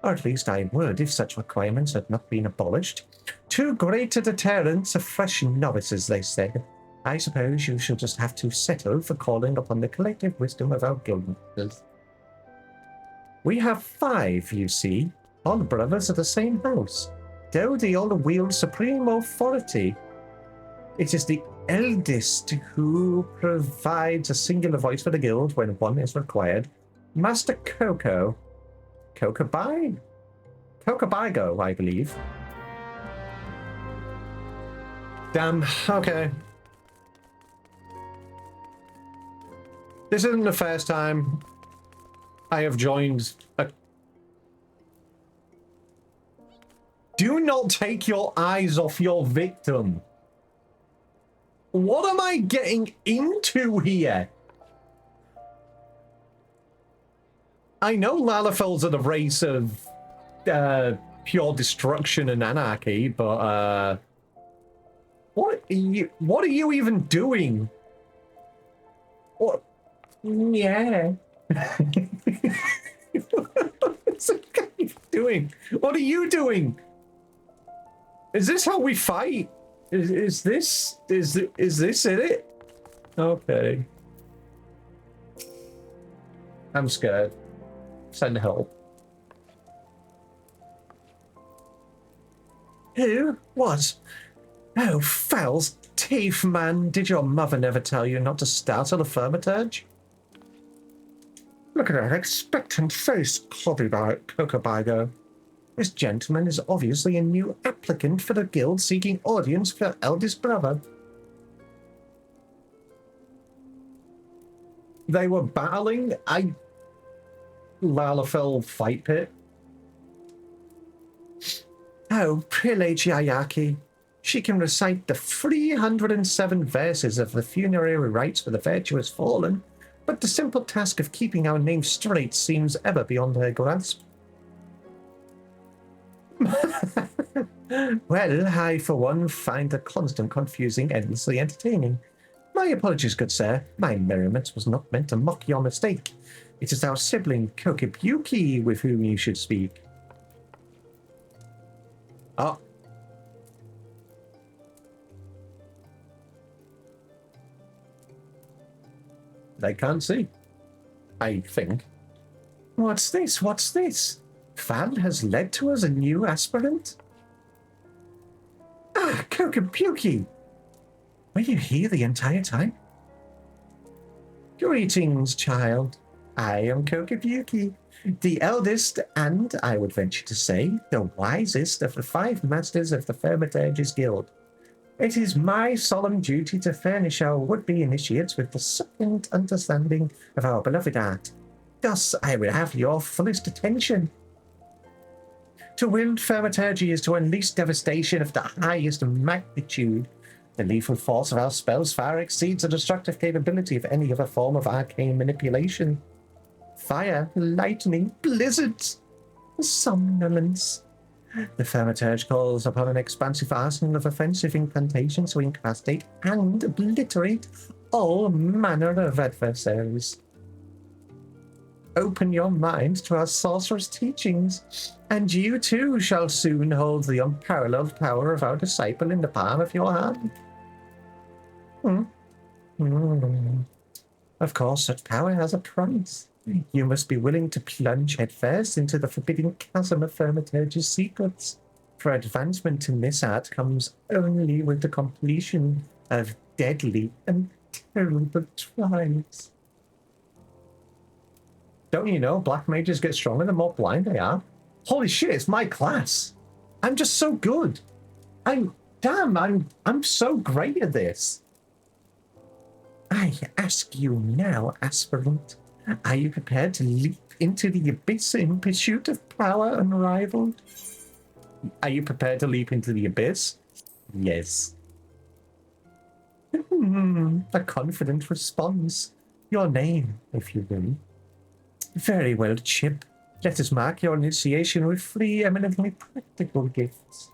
Or at least I would if such requirements had not been abolished. Too great a deterrent to fresh novices, they said. I suppose you shall just have to settle for calling upon the collective wisdom of our guildmasters. We have 5, you see, all brothers of the same house, though they all wield supreme authority. It is the eldest who provides a singular voice for the guild when one is required. Master Kokobigo, I believe. Damn, okay. This isn't the first time I have joined a... Do not take your eyes off your victim. What am I getting into here? I know Lalafells are the race of pure destruction and anarchy, but what are you even doing? What? Yeah. What's the guy doing? What are you doing? Is this how we fight? Is this it? Okay. I'm scared. Send help. Who? What? Oh, fowls teeth, man. Did your mother never tell you not to start on a Hermitage? Look at that expectant face, Cocobigo. This gentleman is obviously a new applicant for the guild seeking audience for eldest brother. They were battling Lalafell fight pit. Oh, Prelate Yayaki. She can recite the 307 verses of the funerary rites for the virtuous fallen, but the simple task of keeping our name straight seems ever beyond her grasp. Well, I, for one, find the constant confusing endlessly entertaining. My apologies, good sir. My merriment was not meant to mock your mistake. It is our sibling, Kokibuki, with whom you should speak. Oh. They can't see. I think. What's this? What's this? Val has led to us a new aspirant? Ah, Kokibuki! Were you here the entire time? Greetings, child. I am Kokibuki, the eldest and, I would venture to say, the wisest of the 5 masters of the Hermitage's Guild. It is my solemn duty to furnish our would-be initiates with the succulent understanding of our beloved art. Thus, I will have your fullest attention. To wield Hermitage is to unleash devastation of the highest magnitude. The lethal force of our spells far exceeds the destructive capability of any other form of arcane manipulation. Fire, lightning, blizzards, somnolence. The Hermitage calls upon an expansive arsenal of offensive incantations to incapacitate and obliterate all manner of adversaries. Open your mind to our sorcerer's teachings, and you too shall soon hold the unparalleled power of our disciple in the palm of your hand. Of course, such power has a price. You must be willing to plunge headfirst into the forbidding chasm of Hermitage's secrets. For advancement in this art comes only with the completion of deadly and terrible trials. Don't you know, black mages get stronger the more blind they are? Holy shit, it's my class. I'm just so good. I'm so great at this. I ask you now, aspirant, are you prepared to leap into the abyss in pursuit of power unrivaled? Are you prepared to leap into the abyss? Yes. A confident response. Your name, if you will. Very well, Chip. Let us mark your initiation with 3 eminently practical gifts.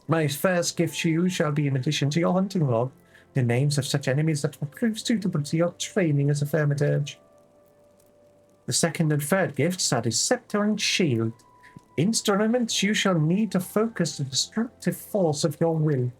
My first gift to you shall be in addition to your hunting log, the names of such enemies that will prove suitable to your training as a Hermitage. The second and third gifts are the scepter and shield, instruments you shall need to focus the destructive force of your will.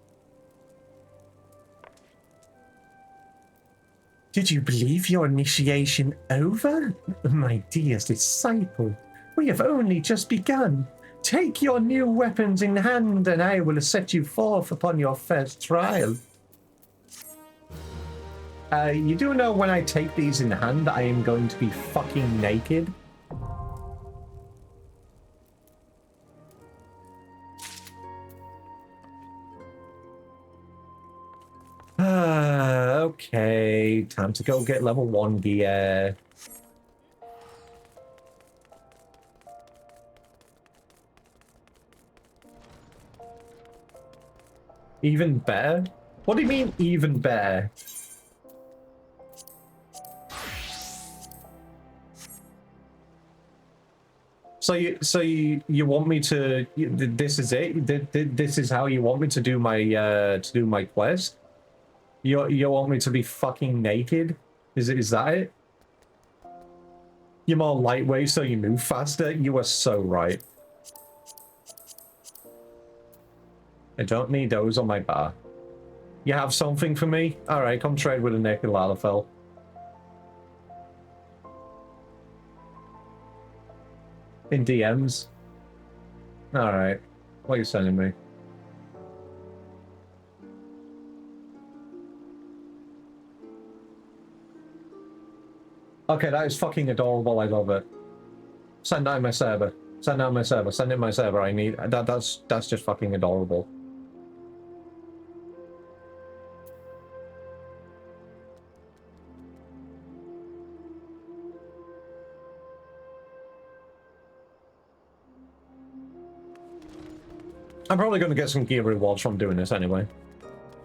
Did you believe your initiation over? My dear disciple, we have only just begun. Take your new weapons in hand and I will set you forth upon your first trial. You do know when I take these in hand, I am going to be fucking naked. Okay, time to go get level 1 gear. Even better? What do you mean, even better? So you want me to? This is it. This is how you want me to do my quest? You want me to be fucking naked? Is that it? You're more lightweight, so you move faster. You are so right. I don't need those on my bar. You have something for me? All right, come trade with a naked Lalafell. In DMs. All right, what are you sending me? Okay, that is fucking adorable. I love it. Send out my server. Send out my server. Send in my server. I need that. That's just fucking adorable. I'm probably going to get some gear rewards from doing this anyway.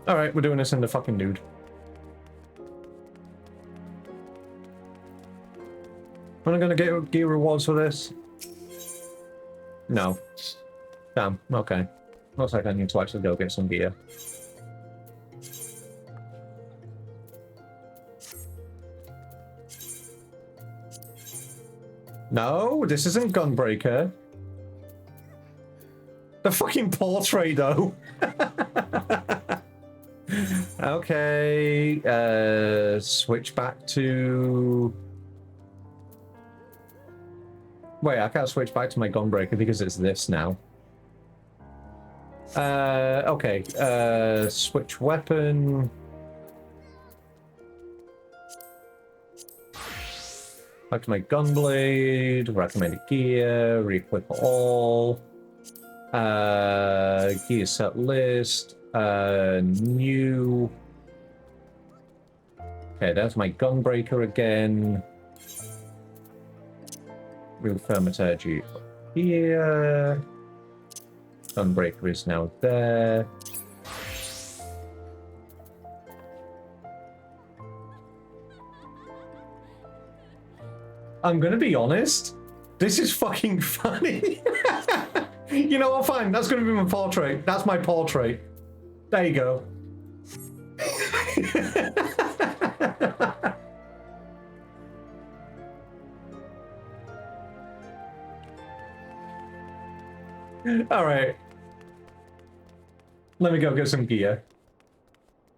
Alright, we're doing this in the fucking nude. Am I going to get gear rewards for this? No. Damn, okay. Looks like I need to actually go get some gear. No, this isn't Gunbreaker. The fucking portrait, though. Okay, switch back to... Wait, I can't switch back to my Gunbreaker because it's this now. Okay, switch weapon. Back to my Gunblade, recommended gear, re-equip all. Gear set list, new. Okay, that's my Gunbreaker again. Real Thaumaturgy here. Gunbreaker is now there. I'm gonna be honest, this is fucking funny. You know what, fine, that's gonna be my portrait. That's my portrait. There you go. Alright. Let me go get some gear.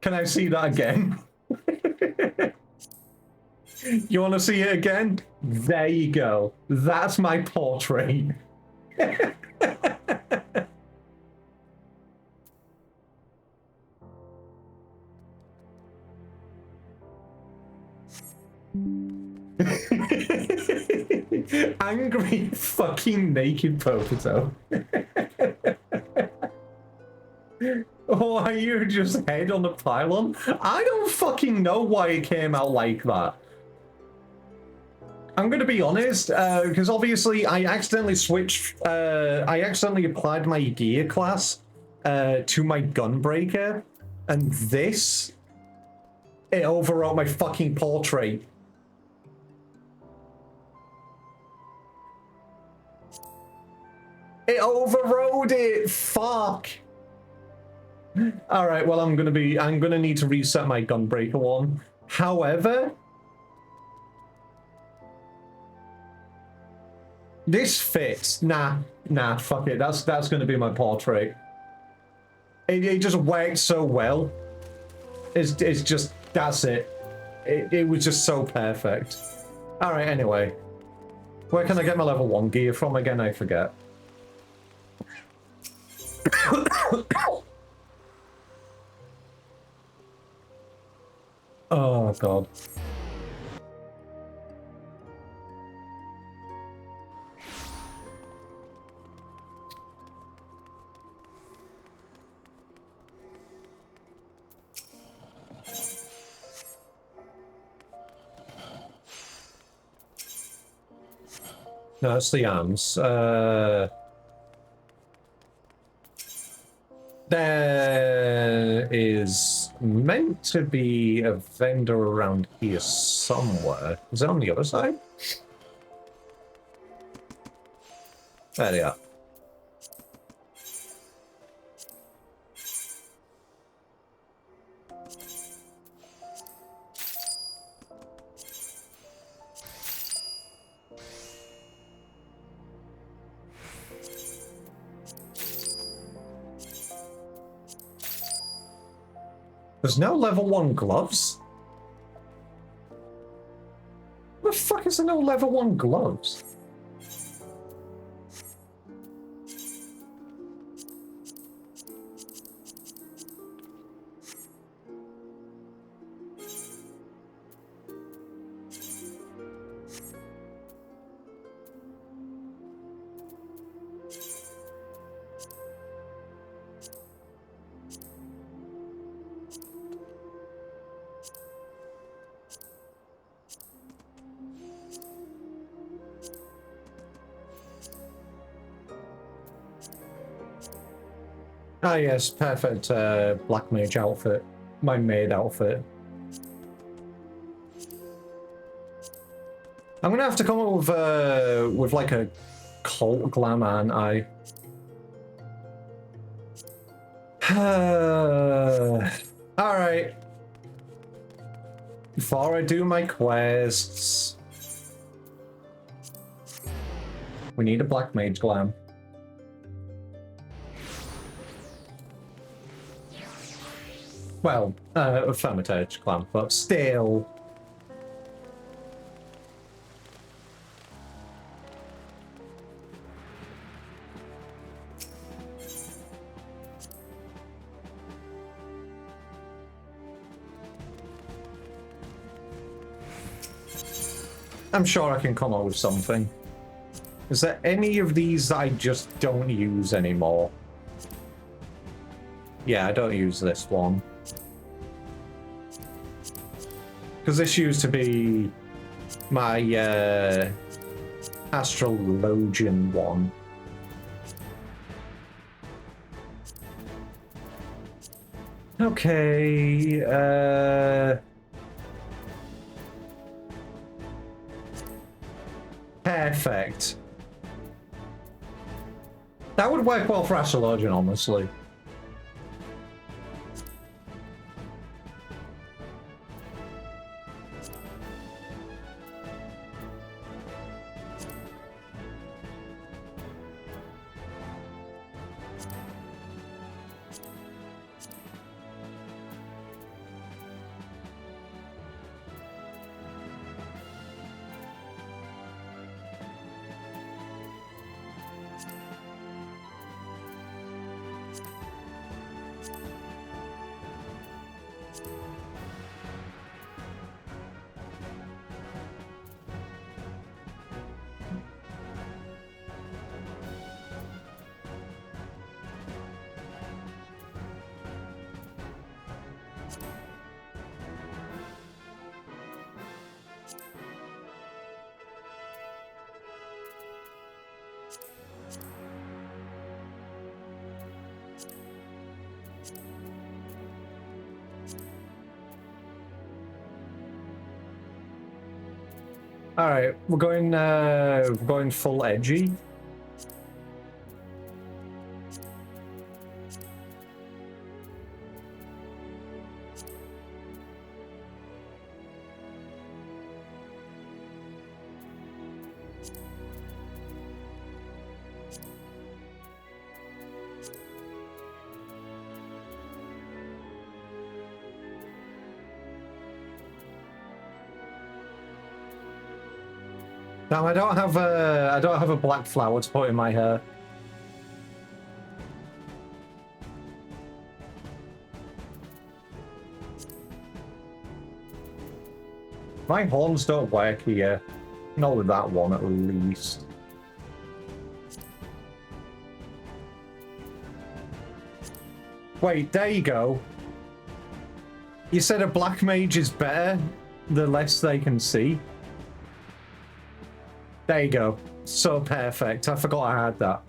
Can I see that again? You want to see it again? There you go. That's my portrait. Angry fucking naked potato. Why are you just head on the pylon? I don't fucking know why it came out like that. I'm gonna be honest, because obviously I accidentally switched, I accidentally applied my gear class to my Gunbreaker, and this, it overwrote my fucking portrait. It overrode it! Fuck! Alright, well I'm gonna need to reset my Gunbreaker one. However, this fits. Nah, fuck it. That's gonna be my portrait. It just worked so well. It's just, that's it. It was just so perfect. Alright, anyway. Where can I get my level 1 gear from again? I forget. Oh, God. No, it's the arms. There is meant to be a vendor around here somewhere. Is it on the other side? There they are. There's no level 1 gloves? What the fuck is there no level 1 gloves? Ah yes, perfect black mage outfit. My maid outfit. I'm gonna have to come up with like a cult glam, aren't I? Alright. Before I do my quests, we need a black mage glam. Well, a Fermitage glam, but still. I'm sure I can come up with something. Is there any of these that I just don't use anymore? Yeah, I don't use this one. Because this used to be my Astrologian one. Okay, perfect. That would work well for Astrologian, honestly. All right, we're going full edgy. Now I don't have a black flower to put in my hair. My horns don't work here. Not with that one, at least. Wait, there you go. You said a black mage is better the less they can see. There you go. So perfect. I forgot I had that.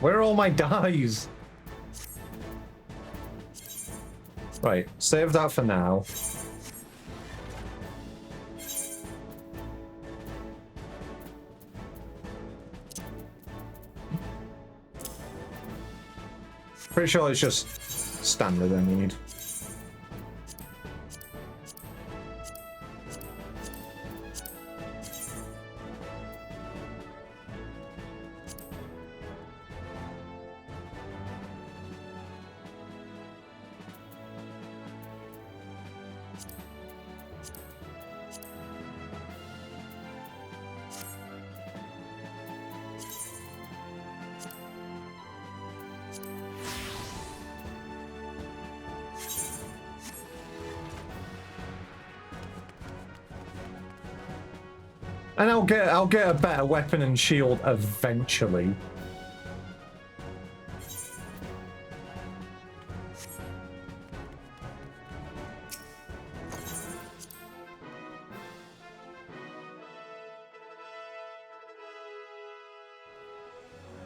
Where are all my dies? Right, save that for now. Pretty sure it's just standard I need. And I'll get a better weapon and shield eventually.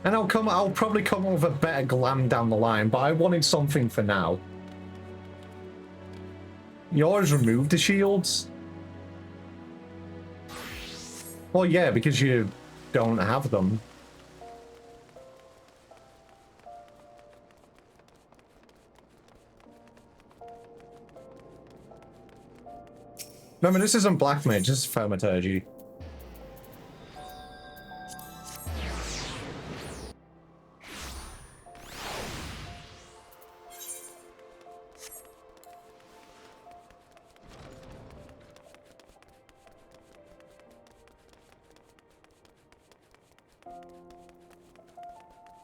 And I'll probably come up with a better glam down the line, but I wanted something for now. Yours removed the shields? Well, yeah, because you don't have them. Remember, this isn't black mage, this is thaumaturgy.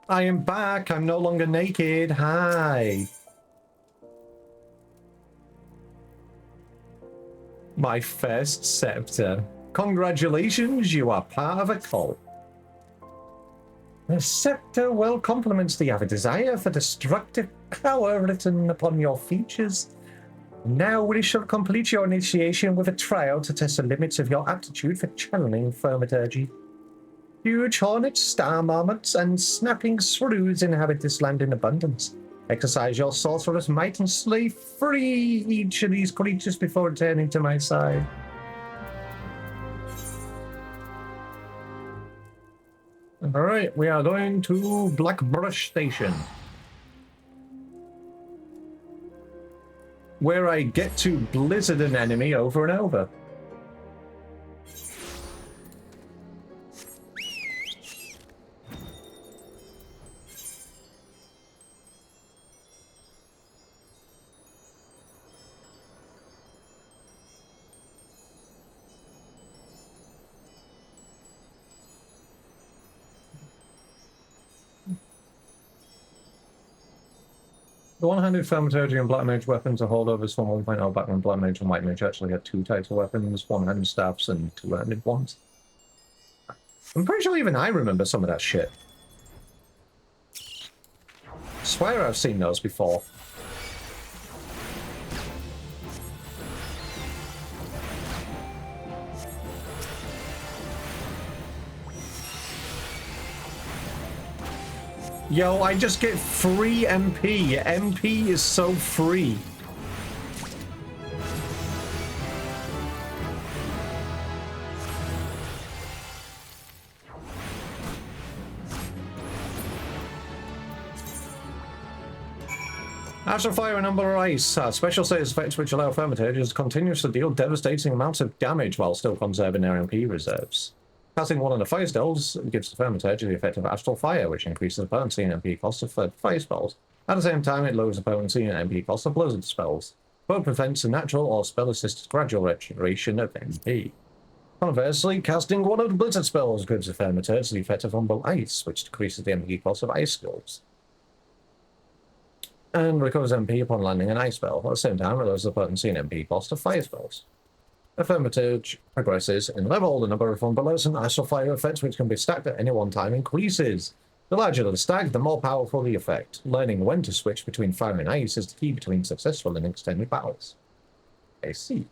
I am back. I'm no longer naked. Hi. My first scepter. Congratulations, you are part of a cult. The scepter well complements the avid desire for destructive power written upon your features. Now we shall complete your initiation with a trial to test the limits of your aptitude for channeling thaumaturgy. Huge hornets, star marmots, and snapping shrews inhabit this land in abundance. Exercise your sorcerer's might and slay free each of these creatures before returning to my side. Alright, we are going to Blackbrush Station, where I get to blizzard an enemy over and over. The one-handed thaumaturgy and black mage weapons are holdovers from 1.0 back when black mage and white mage actually had two types of weapons, one-handed staffs and two-handed ones. I'm pretty sure even I remember some of that shit. I swear I've seen those before. Yo, I just get free MP. MP is so free. Astral Fire and Umber Ice special status effects which allow thaumaturges continuously deal devastating amounts of damage while still conserving their MP reserves. Casting one of the fire spells gives the thaumaturge the effect of Astral Fire, which increases the potency and MP cost of fire spells. At the same time, it lowers the potency and MP cost of blizzard spells. Both prevents the natural or spell-assisted gradual regeneration of MP. Conversely, casting one of the blizzard spells gives the thaumaturge the effect of Umber Ice, which decreases the MP cost of ice skills. and recovers MP upon landing an ice spell. At the same time, it lowers the potency and MP cost of fire spells. Affirmative progresses in level. The number of unpleasant ice or fire effects which can be stacked at any one time increases. The larger the stack, the more powerful the effect. Learning when to switch between fire and ice is the key between successful and extended battles. I see.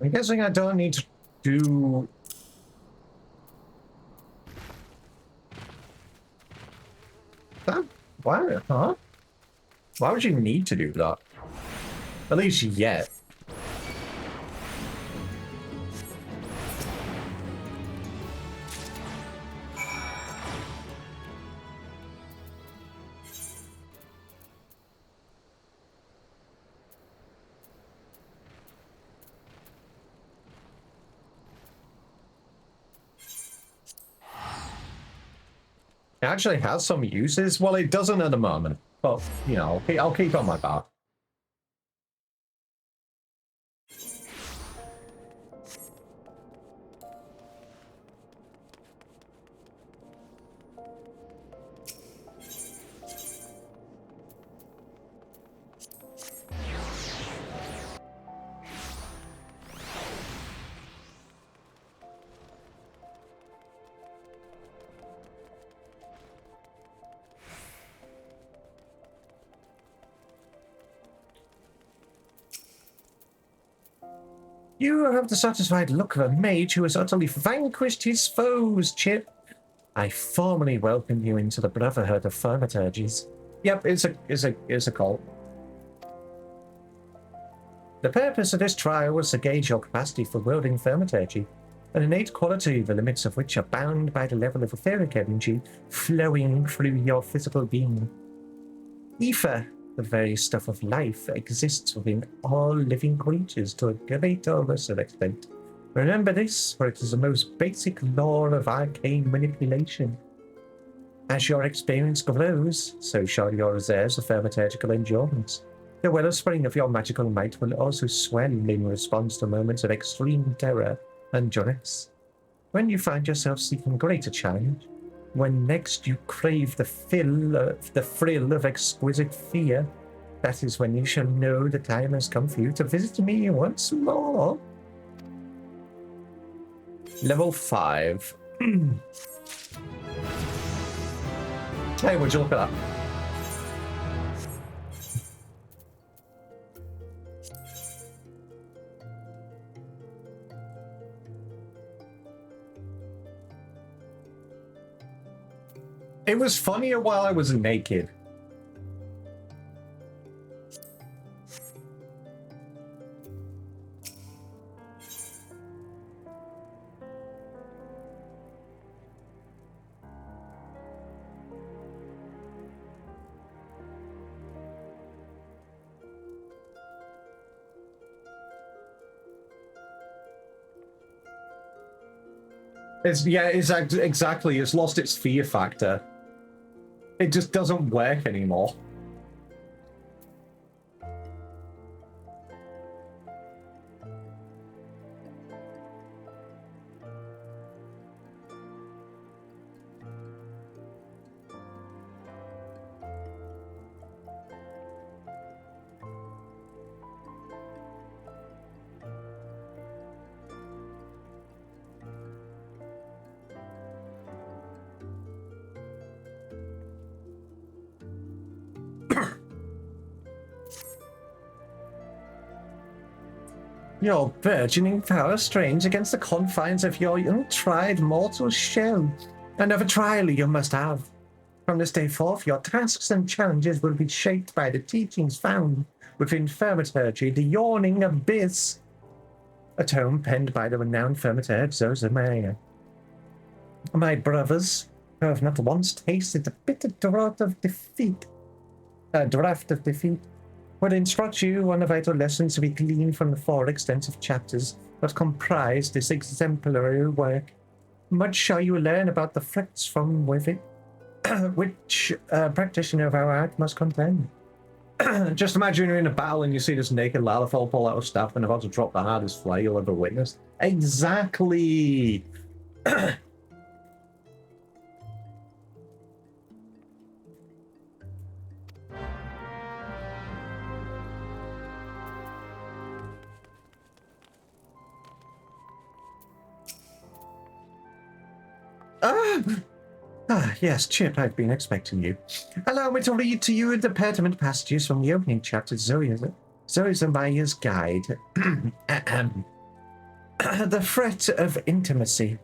I'm guessing I don't need to do... that? Why? Huh? Why would you need to do that? At least yet. It actually has some uses. Well, it doesn't at the moment, but, you know, I'll keep on my back. You have the satisfied look of a mage who has utterly vanquished his foes, Chip. I formally welcome you into the Brotherhood of Thaumaturges. Yep, it's a cult. The purpose of this trial was to gauge your capacity for wielding thaumaturgy, an innate quality the limits of which are bound by the level of etheric energy flowing through your physical being. Ether, the very stuff of life, exists within all living creatures to a great or lesser extent. Remember this, for it is the most basic law of arcane manipulation. As your experience grows, so shall your reserves of thaumaturgical endurance. The wellspring of your magical might will also swell in response to moments of extreme terror and duress. When you find yourself seeking greater challenge, when next you crave the thrill of exquisite fear, that is when you shall know the time has come for you to visit me once more. Level 5. Hey, would you look at that? It was funnier while I was naked. Exactly. It's lost its fear factor. It just doesn't work anymore. Your burgeoning power strains against the confines of your untried mortal shell. Another trial you must have. From this day forth, your tasks and challenges will be shaped by the teachings found within Thaumaturgy, the yawning abyss. A tome penned by the renowned Thaumaturge Zozamaya. My brothers, who have not once tasted the bitter draught of defeat, would instruct you on the vital lessons to be gleaned from the 4 extensive chapters that comprise this exemplary work. Much shall you learn about the threats from within, which a practitioner of our art must contend. Just imagine you're in a battle and you see this naked Lalafell pull out a staff and about to drop the hardest fly you'll ever witness. Exactly! Yes, Chip, I've been expecting you. Allow me to read to you the pertinent passages from the opening chapter, Zoe's Amaya's Guide. The threat of intimacy.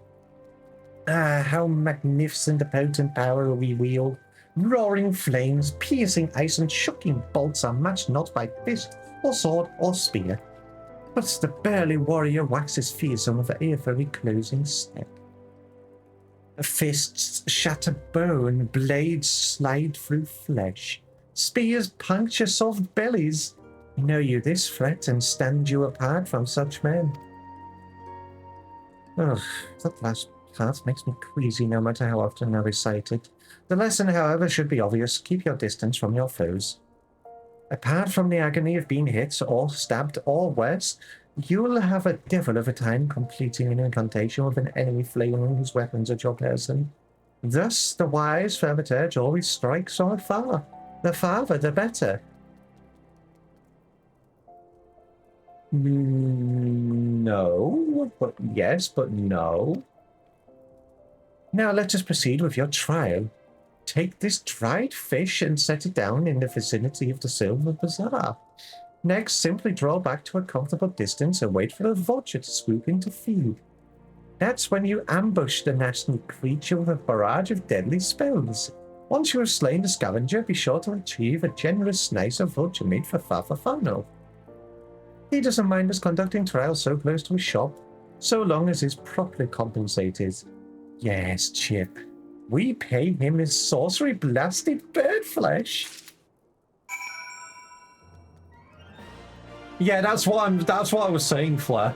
How magnificent the potent power we wield. Roaring flames, piercing ice, and shocking bolts are matched not by fist, or sword, or spear. But the burly warrior waxes fearsome with every closing step. Fists shatter bone, blades slide through flesh, spears puncture soft bellies. Know you this threat and stand you apart from such men. Ugh, that last part makes me queasy no matter how often I recite it. The lesson, however, should be obvious. Keep your distance from your foes. Apart from the agony of being hit or stabbed or worse, you'll have a devil of a time completing an incantation with an enemy flailing his weapons at your person. Thus, the wise Thaumaturge always strikes from afar. The farther, the better. No, but yes, but no. Now let us proceed with your trial. Take this dried fish and set it down in the vicinity of the Silver Bazaar. Next, simply draw back to a comfortable distance and wait for a vulture to swoop in to feed. That's when you ambush the nasty creature with a barrage of deadly spells. Once you have slain the scavenger, be sure to retrieve a generous slice of vulture meat for Farfafano. He doesn't mind us conducting trials so close to his shop, so long as he's properly compensated. Yes, Chip. We pay him his sorcery-blasted bird flesh. Yeah, that's what I was saying, Flair.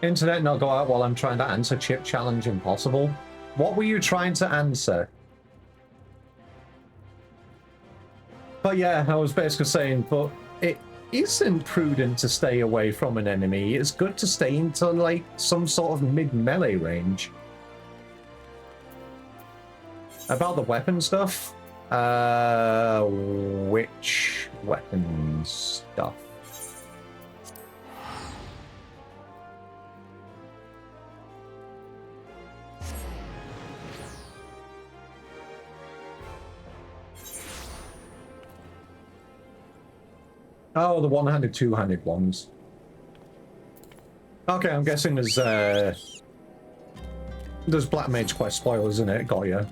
Internet not go out while I'm trying to answer Chip Challenge Impossible. What were you trying to answer? But yeah, I was basically saying, but it isn't prudent to stay away from an enemy. It's good to stay into, like, some sort of mid-melee range. About the weapon stuff? Which weapon stuff? Oh, the one-handed, two-handed ones. Okay, I'm guessing there's Black Mage quest spoilers in it, got ya.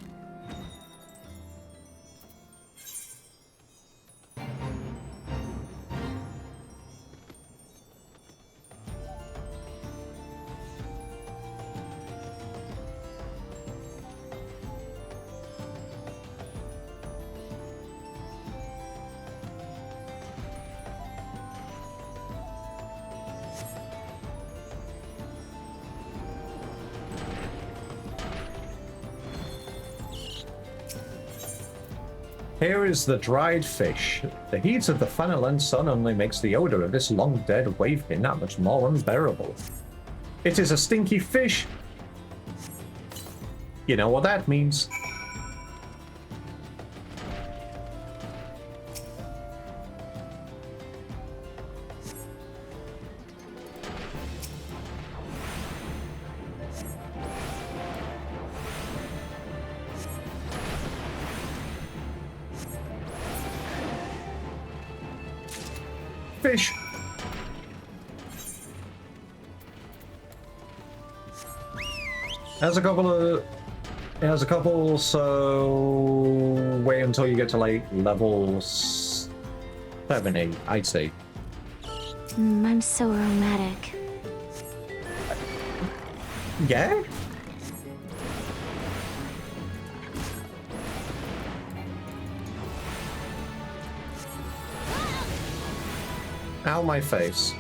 Here is the dried fish. The heat of the Fanalan sun only makes the odor of this long-dead wavefin that much more unbearable. It is a stinky fish. You know what that means. Fish. There's a couple, so wait until you get to like level 70, I'd say. I'm so romantic. Yeah? Ow, my face.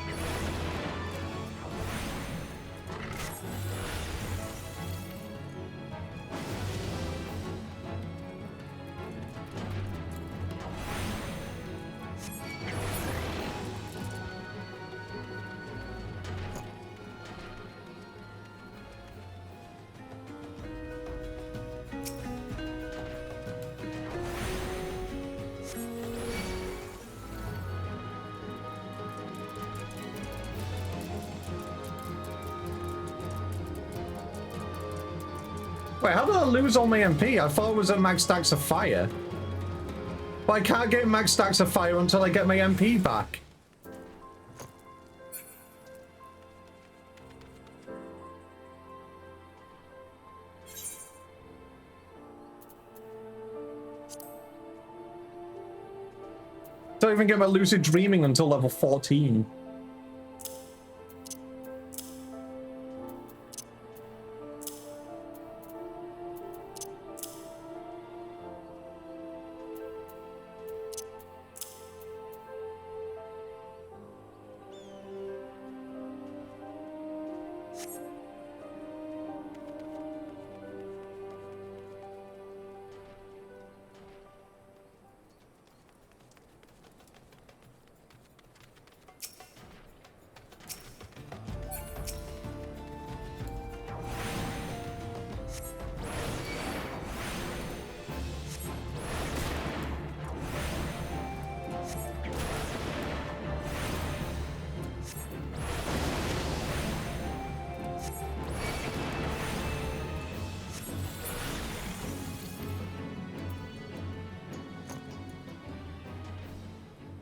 Wait, how did I lose all my MP? I thought it was at max stacks of fire. But I can't get max stacks of fire until I get my MP back. Don't even get my lucid dreaming until level 14.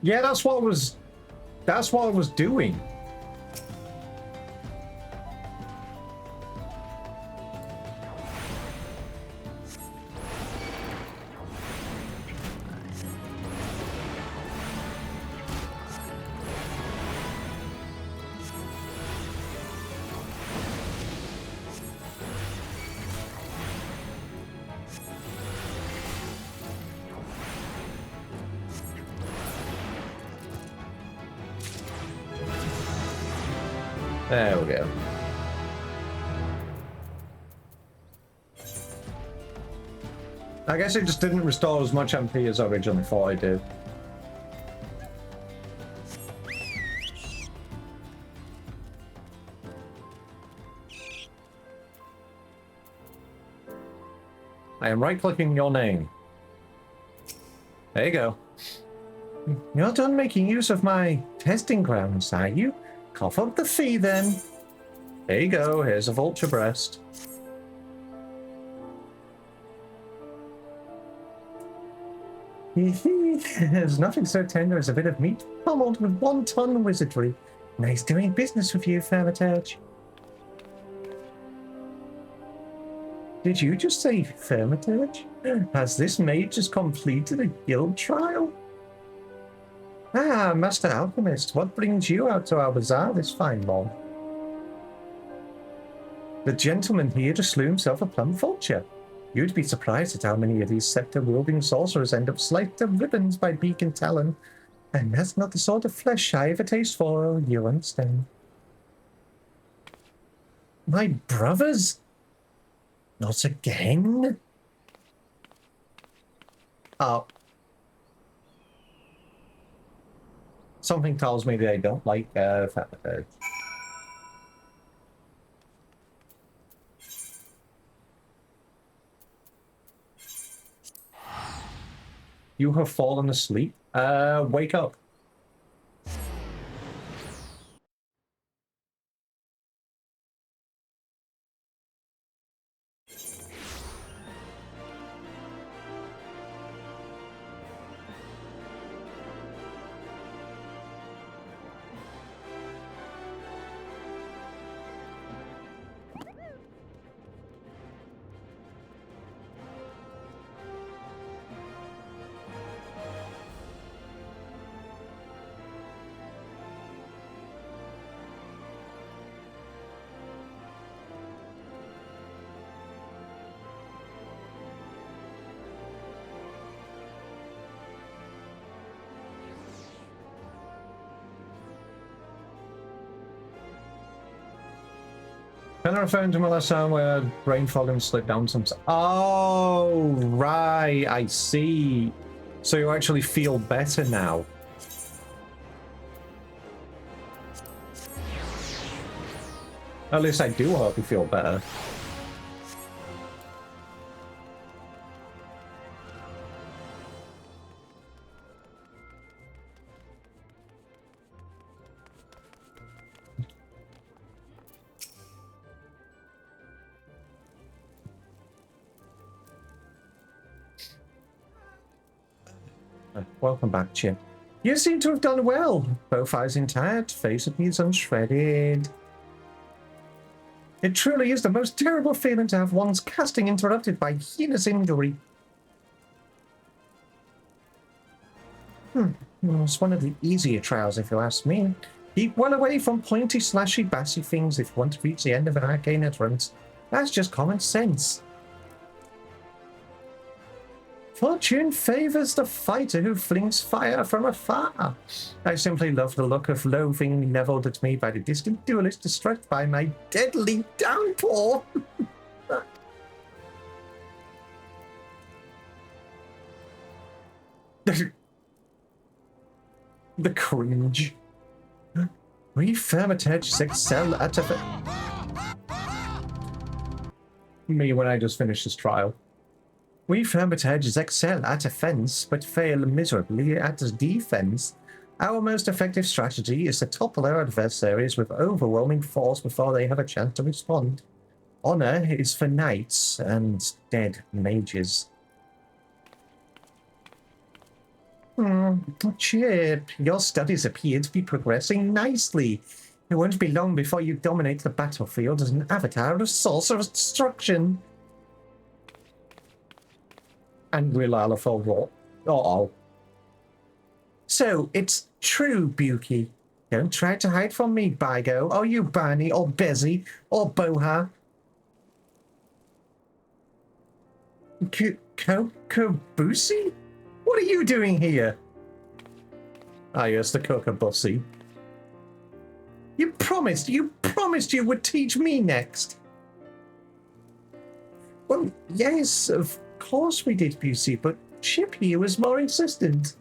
Yeah, that's what I was doing. There we go. I guess it just didn't restore as much MP as I originally thought it did. I am right-clicking your name. There you go. You're done making use of my testing grounds, are you? Cough up the fee, then. There you go. Here's a vulture breast. There's nothing so tender as a bit of meat pummeled with 1 ton wizardry. Nice doing business with you, Hermitage. Did you just say Hermitage? Has this maid just completed a guild trial? Ah, Master Alchemist, what brings you out to our bazaar this fine morning? The gentleman here just slew himself a plum vulture. You'd be surprised at how many of these scepter-wielding sorcerers end up sliced to ribbons by beak and talon. And that's not the sort of flesh I have a taste for, you understand. My brothers? Not again? Oh. Something tells me they don't like Thaumaturge. You have fallen asleep. Wake up. Can I refer to my last time where rainfall and slip down some... Oh, right, I see. So you actually feel better now. At least I do hope you feel better. Welcome back, Chip. You seem to have done well. Both eyes intact, face appears unshredded. It truly is the most terrible feeling to have one's casting interrupted by heinous injury. It's one of the easier trials, if you ask me. Keep well away from pointy, slashy, bassy things if you want to reach the end of an arcane utterance. That's just common sense. Fortune favors the fighter who flings fire from afar. I simply love the look of loathing leveled at me by the distant duelist distressed by my deadly downpour. The cringe. We Thaumaturges excel at me when I just finished this trial. We Thaumaturges excel at offense, but fail miserably at defense. Our most effective strategy is to topple our adversaries with overwhelming force before they have a chance to respond. Honor is for knights and dead mages. Chip, your studies appear to be progressing nicely. It won't be long before you dominate the battlefield as an avatar of sorcerous destruction. And Willala for what? Uh-oh. So, it's true, Buki. Don't try to hide from me, Bigo, or you Barney, or Bezzy, or Boha. Kokobusi? What are you doing here? Ah, yes, the Kokobusi. You promised you would teach me next. Well, yes, of course we did, Busey, but Chip here was more insistent.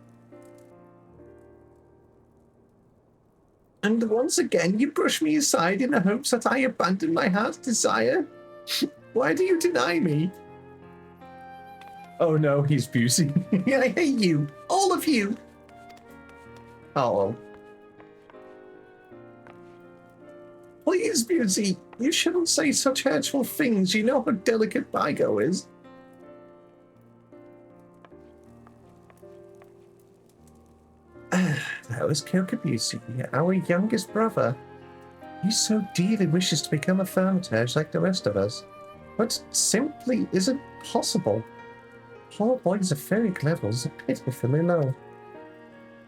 And once again, you brush me aside in the hopes that I abandon my heart's desire. Why do you deny me? Oh no, he's Busey. I hate you, all of you. Oh. Please, Busey, you shouldn't say such hurtful things. You know how delicate Bigo is. That was Kokobusi, our youngest brother. He so dearly wishes to become a Thaumaturge like the rest of us, but simply isn't possible. Poor boys of fairy levels are pitifully low.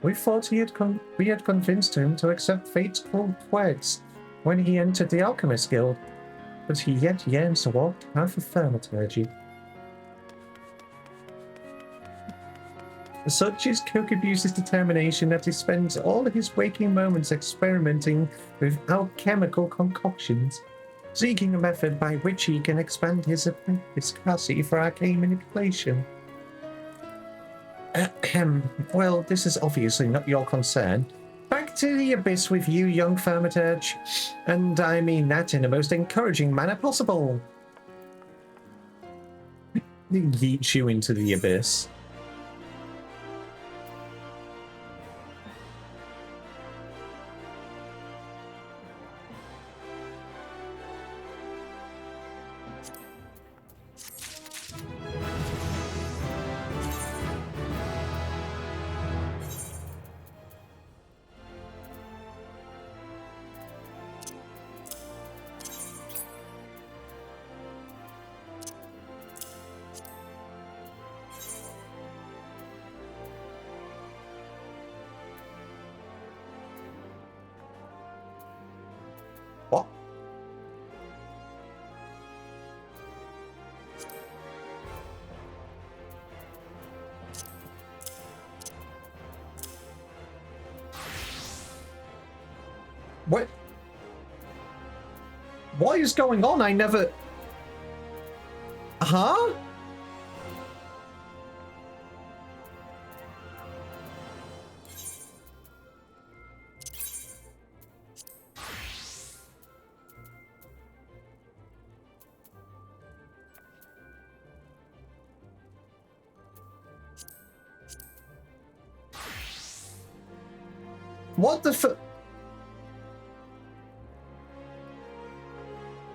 We thought we had convinced him to accept fate's cruel twigs when he entered the Alchemist Guild, but he yet yearns to walk the path of Thaumaturgy. Such is Kokobusi's determination that he spends all his waking moments experimenting with alchemical concoctions, seeking a method by which he can expand his capacity for arcane manipulation. Well, this is obviously not your concern. to the abyss with you, young Thaumaturge. And I mean that in the most encouraging manner possible. Yeet you into the abyss. What? What? What is going on? I never... Huh? What the f...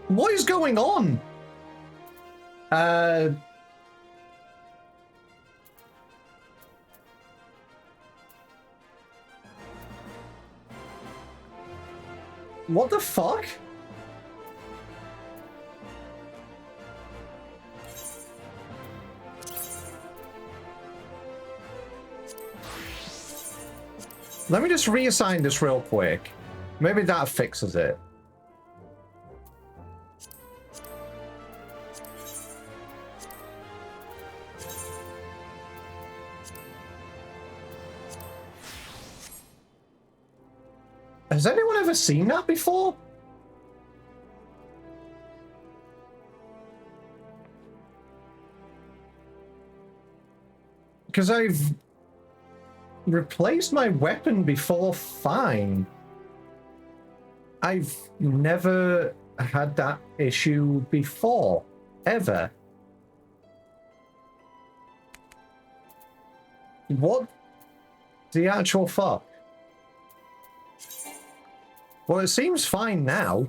What is going on? What the fuck? Let me just reassign this real quick. Maybe that fixes it. Has anyone ever seen that before? Because I've replaced my weapon before fine. I've never had that issue before, ever. What the actual fuck? Well, it seems fine now.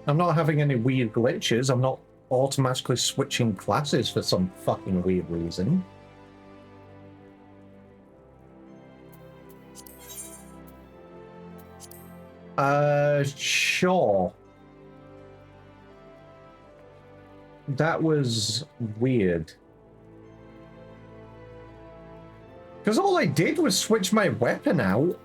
I'm not having any weird glitches. I'm not automatically switching classes for some fucking weird reason. Sure. That was weird. Because all I did was switch my weapon out.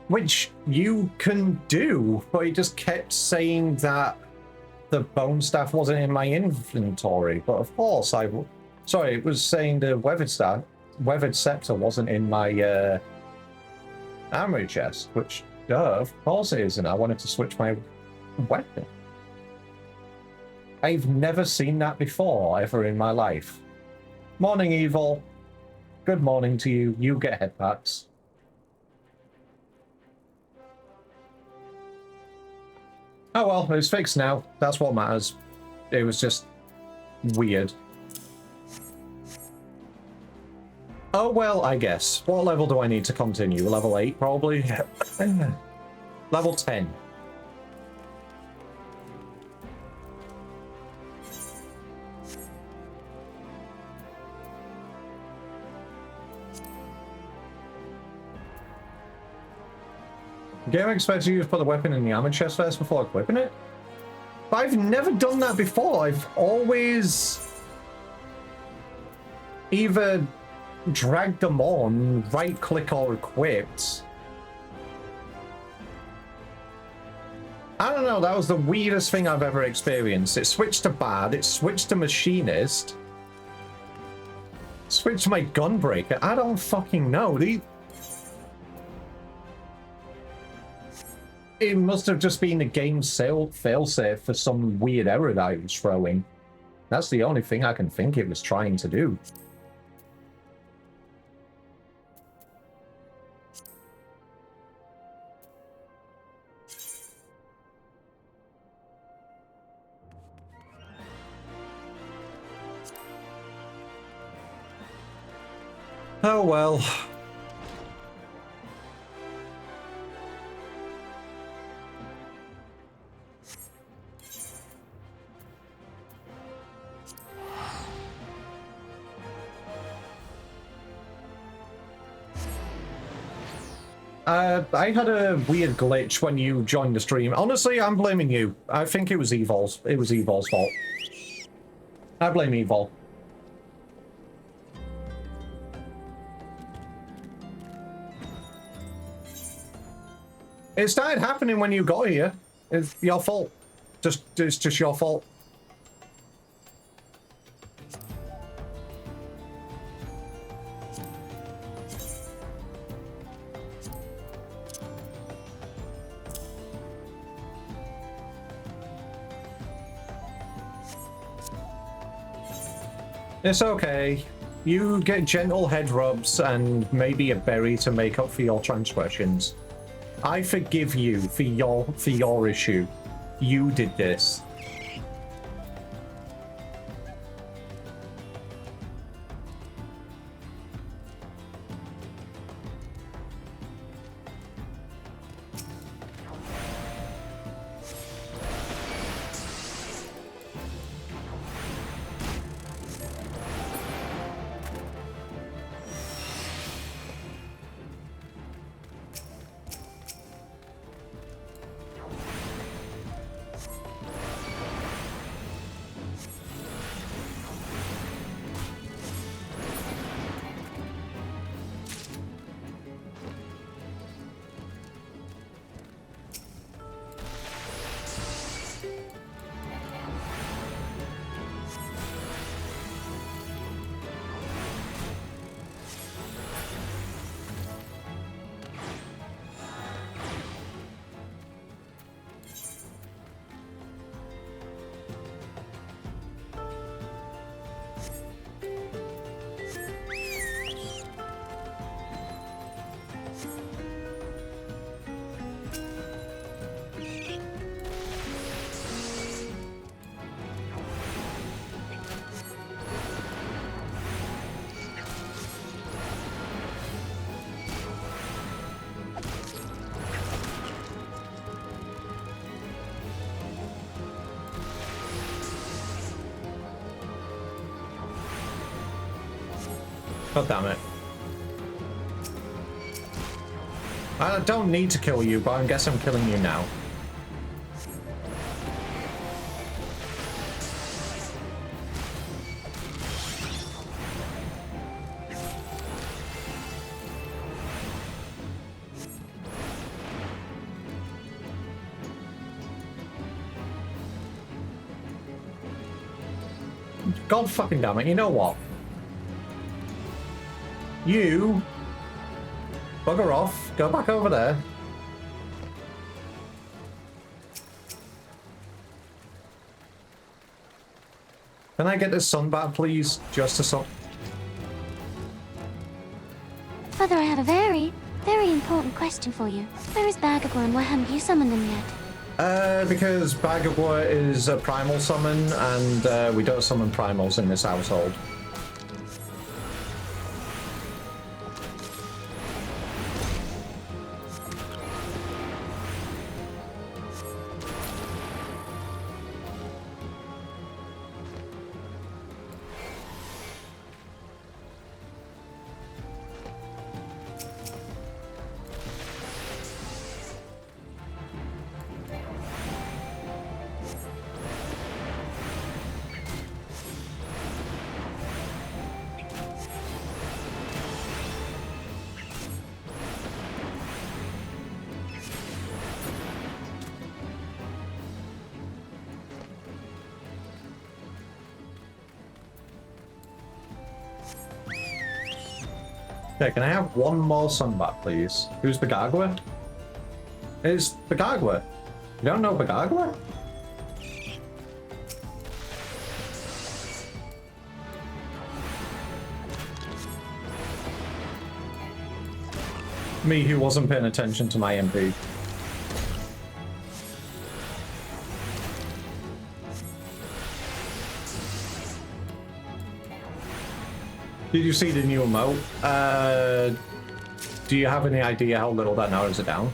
Which you can do, but it just kept saying that the bone staff wasn't in my inventory. But of course I... Sorry, it was saying the weathered scepter wasn't in my armory chest, which, of course it isn't. I wanted to switch my weapon. I've never seen that before, ever in my life. Morning, Evil. Good morning to you. You get head pats. Oh well, it's fixed now. That's what matters. It was just weird. Oh well, I guess. What level do I need to continue? Level 8, probably? Level 10. Game expects you to put the weapon in the armor chest first before equipping it? But I've never done that before. I've always either dragged them on, right click or equipped. I don't know, that was the weirdest thing I've ever experienced. It switched to bad, it switched to machinist, switched to my gunbreaker. I don't fucking know. It must have just been a game failsafe for some weird error that I was throwing. That's the only thing I can think it was trying to do. Oh well. I had a weird glitch when you joined the stream. Honestly, I'm blaming you. I think it was Evol's. It was Evol's fault. I blame Evol. It started happening when you got here. It's your fault. It's just your fault. It's okay. You get gentle head rubs and maybe a berry to make up for your transgressions. I forgive you for your issue. You did this. God damn it. I don't need to kill you, but I guess I'm killing you now. God fucking damn it, you know what? You bugger off, go back over there. Can I get this sun back, please? Just a sun. Father, I have a very, very important question for you. Where is Bagagwa and why haven't you summoned them yet? Because Bagagwa is a primal summon, and we don't summon primals in this household. Okay, can I have one more sunbat, please? Who's the Gargoyle? It's Bagagua. You don't know Bagagua? Me who wasn't paying attention to my MP. Did you see the new emote? Do you have any idea how little that narrows it down?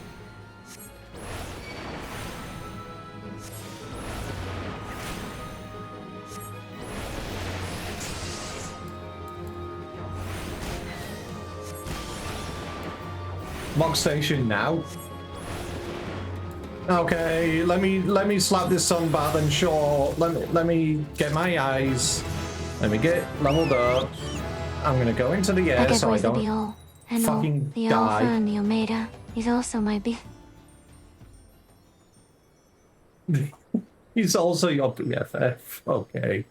Mog station now. Okay, let me slap this sun bath and sure. Let me get my eyes. Let me get leveled up. I'm gonna go into the air so I don't fucking the die. Alpha and the Omega is also my He's also your BFF. Okay.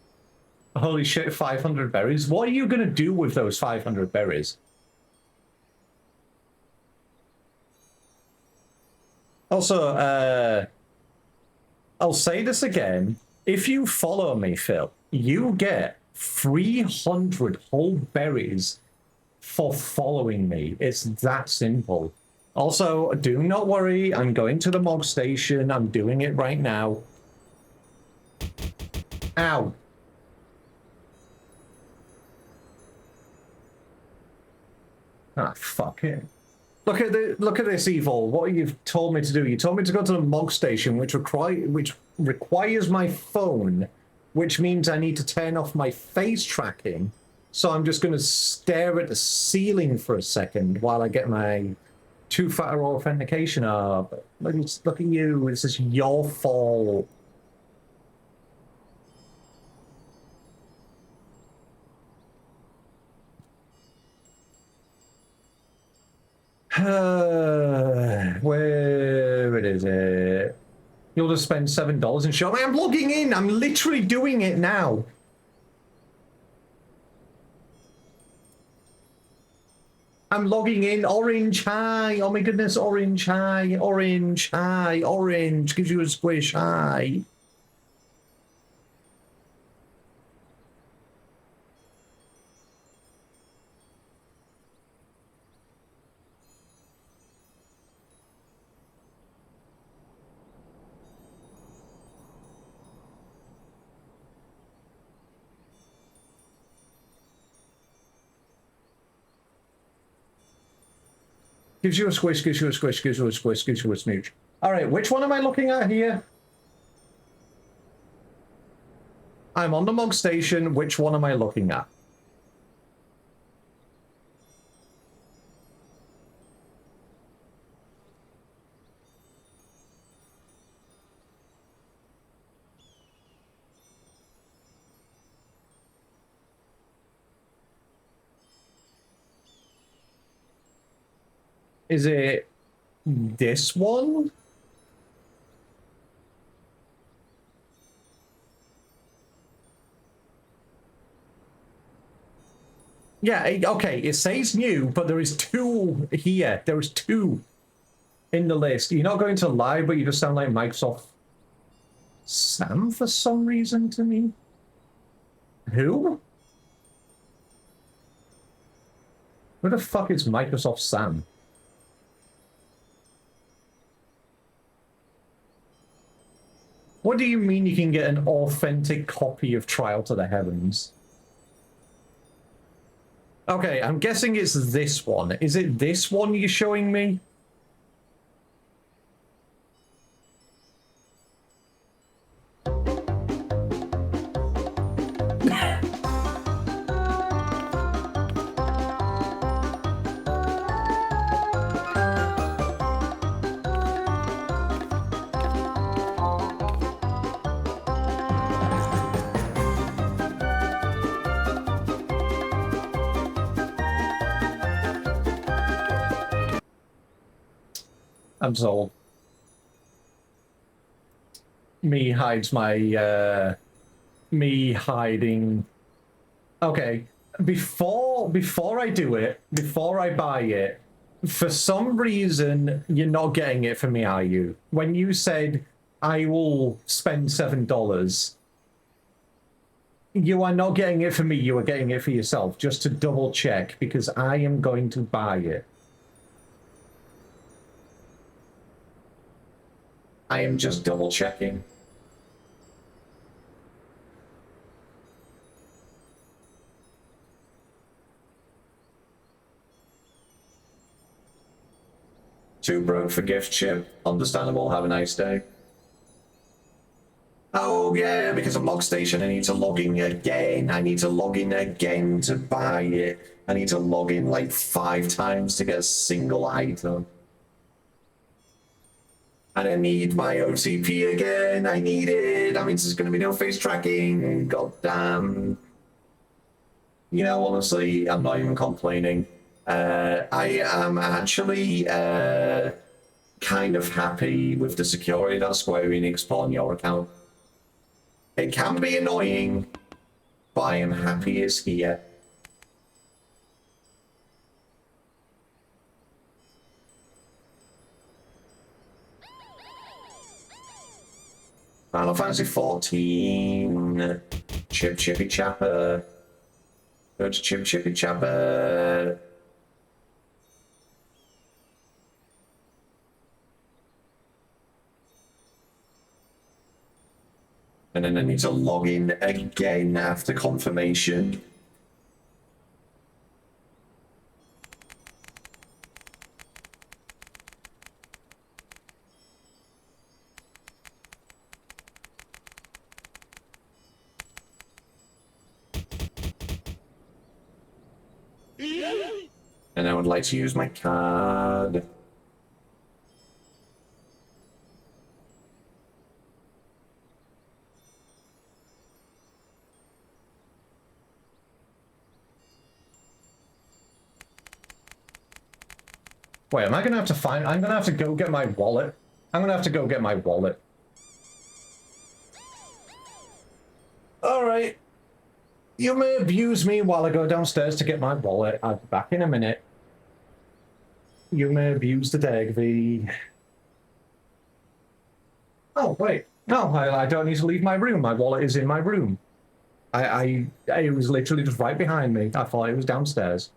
Holy shit, 500 berries. What are you gonna do with those 500 berries? Also, I'll say this again. If you follow me, Phil, you get 300 whole berries for following me. It's that simple. Also, do not worry. I'm going to the Mog Station. I'm doing it right now. Ow. Ah, fuck it. Look at this, Evil. What you've told me to do. You told me to go to the Mog Station, which requires my phone, which means I need to turn off my face tracking. So I'm just going to stare at the ceiling for a second while I get my two-factor authentication up. Look at you. This is your fault. Where is it? You'll just spend $7 in shop. I'm logging in. I'm literally doing it now. I'm logging in. Orange, hi. Oh my goodness, orange, hi. Orange, hi. Orange gives you a squish, hi. Gives you a squish, gives you a squish, gives you a squish, gives you a smooch. All right, which one am I looking at here? I'm on the Mog Station. Which one am I looking at? Is it this one? Yeah, okay, it says new, but there is two here. There is two in the list. You're not going to lie, but you just sound like Microsoft Sam for some reason to me. Who? Who the fuck is Microsoft Sam? What do you mean you can get an authentic copy of Trial to the Heavens? Okay, I'm guessing it's this one. Is it this one you're showing me? I'm sold. Me hides my, me hiding. Okay, before I do it, before I buy it, For some reason, you're not getting it for me, are you? When you said, I will spend $7, you are not getting it for me, you are getting it for yourself, just to double check, because I am going to buy it. I am just double checking. Too broke for gift ship. Understandable, have a nice day. Oh yeah, because of log station I need to log in again. I need to log in again to buy it. I need to log in like 5 times to get a single item. And I need my OTP again. I need it. That means there's going to be no face tracking. God damn. You know, honestly, I'm not even complaining. I am actually kind of happy with the security that Square Enix put on your account. It can be annoying, but I am happy it's here. Final Fantasy 14. Chip Chippy Chapper. Go to Chip Chippy Chapper. And then I need to log in again after confirmation. And I would like to use my card. Wait, am I gonna have to find... I'm gonna have to go get my wallet. I'm gonna have to go get my wallet. Alright. You may abuse me while I go downstairs to get my wallet. I'll be back in a minute. You may abuse the dag, V. Oh, wait. No, I don't need to leave my room. My wallet is in my room. It was literally just right behind me. I thought it was downstairs.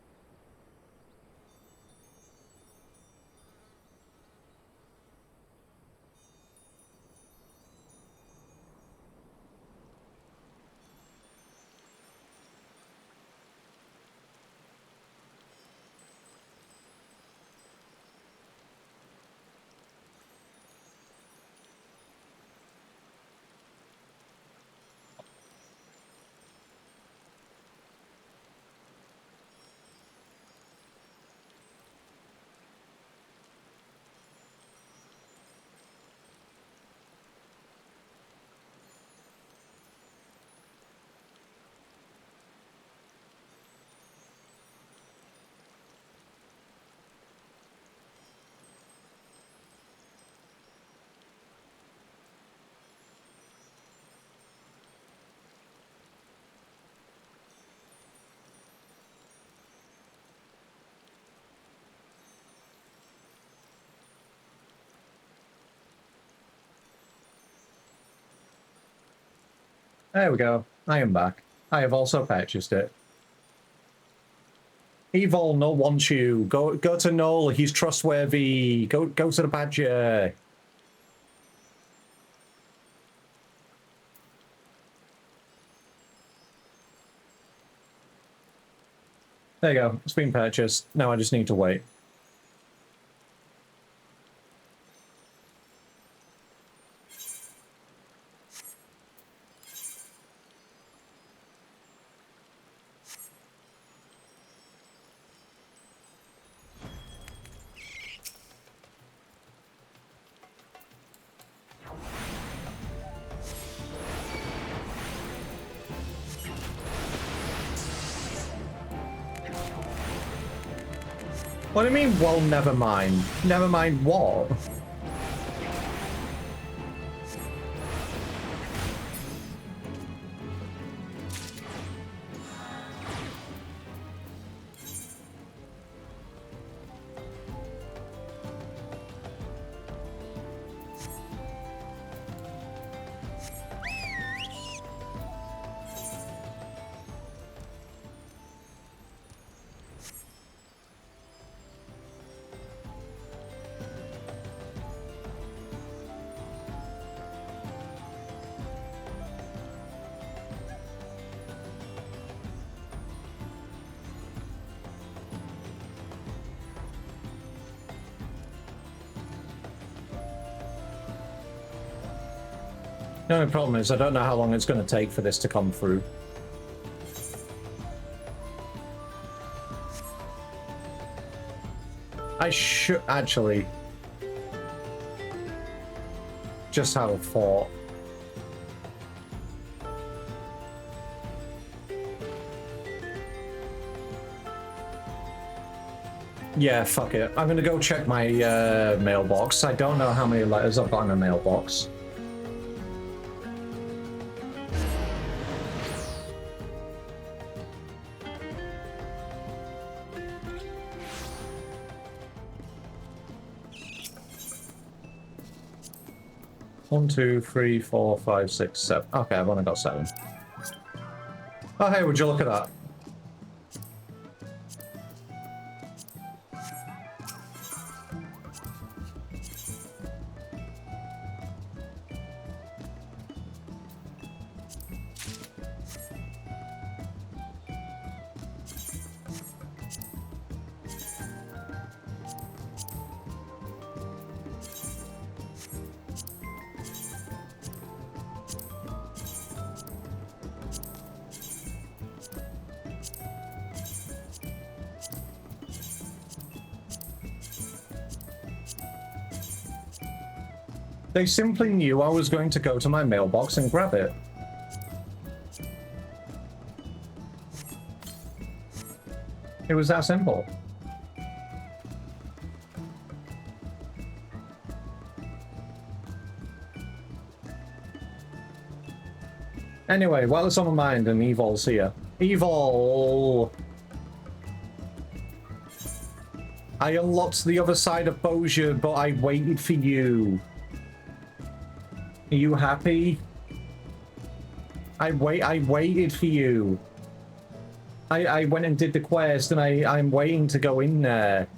There we go. I am back. I have also purchased it. Evil, no wants you. Go to Null. He's trustworthy. Go to the Badger. There you go. It's been purchased. Now I just need to wait. What do you mean, well, never mind? Never mind what? The only problem is I don't know how long it's going to take for this to come through. I should actually just have a thought. Yeah, fuck it. I'm gonna go check my mailbox. I don't know how many letters I've got in my mailbox. One, two, three, 4, 5, 6, 7. Okay, I've only got 7. Oh, hey, would you look at that? They simply knew I was going to go to my mailbox and grab it. It was that simple. Anyway, while it's on my mind and Evol's here. Evol! I unlocked the other side of Bozier, but I waited for you. Are you happy? I waited for you. I went and did the quest and I'm waiting to go in there.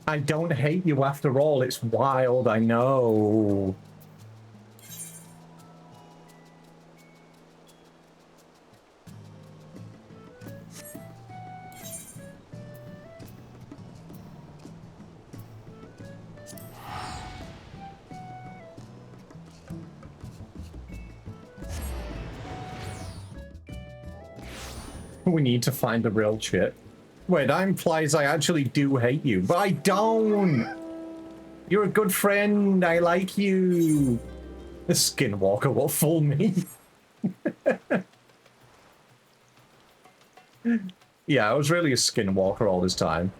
I don't hate you after all. It's wild, I know. We need to find the real shit. Wait, that implies I actually do hate you, but I don't! You're a good friend, I like you! The skinwalker will fool me. Yeah, I was really a skinwalker all this time.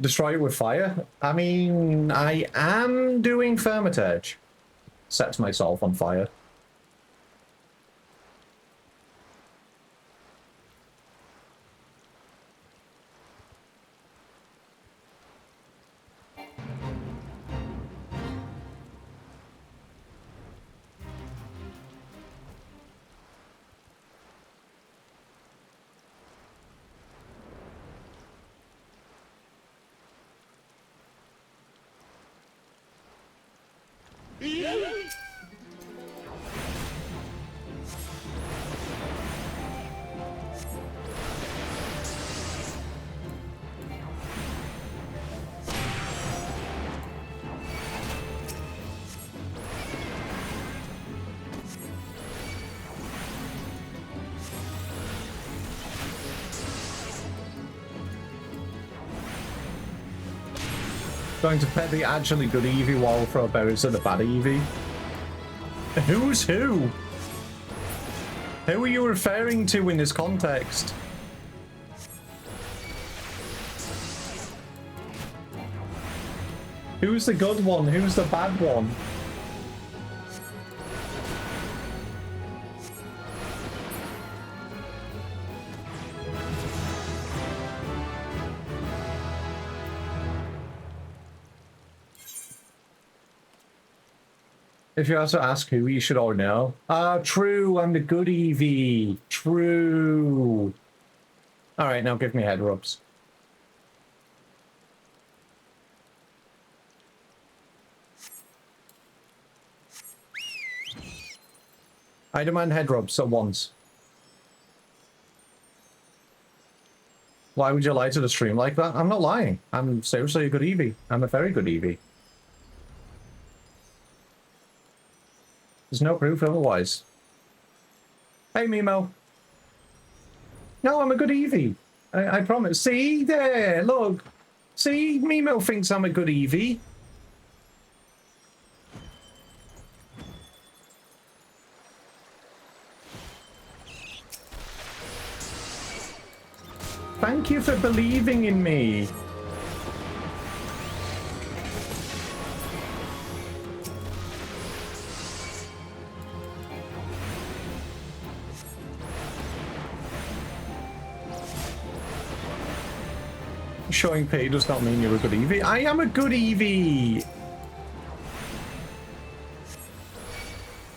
Destroy it with fire? I mean, I am doing Thermitage. Sets myself on fire. Going to pet the actually good Eevee while throw berries at the bad Eevee. Who's who? Who are you referring to in this context? Who's the good one? Who's the bad one? If you also ask who, you should all know. True, I'm the good Eevee. True. Alright, now give me head rubs. I demand head rubs at once. Why would you lie to the stream like that? I'm not lying. I'm seriously a good Eevee. I'm a very good Eevee. There's no proof otherwise. Hey, Mimo. No, I'm a good Eevee. I promise. See there, look. See, Mimo thinks I'm a good Eevee. Thank you for believing in me. Showing pay does not mean you're a good Eevee. I am a good Eevee.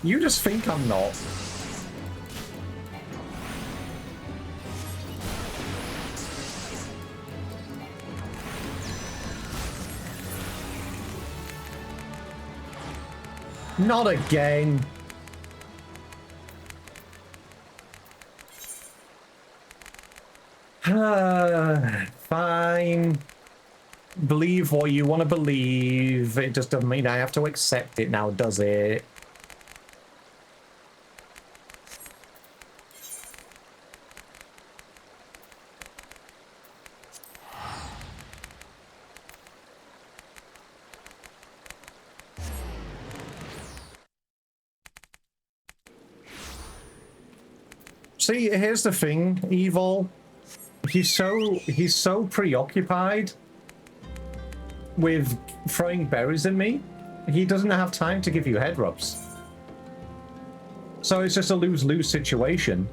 You just think I'm not. Not again. Fine. Believe what you want to believe. It just doesn't mean I have to accept it now, does it? See, here's the thing, Evil. He's so preoccupied with throwing berries at me, he doesn't have time to give you head rubs. So it's just a lose-lose situation.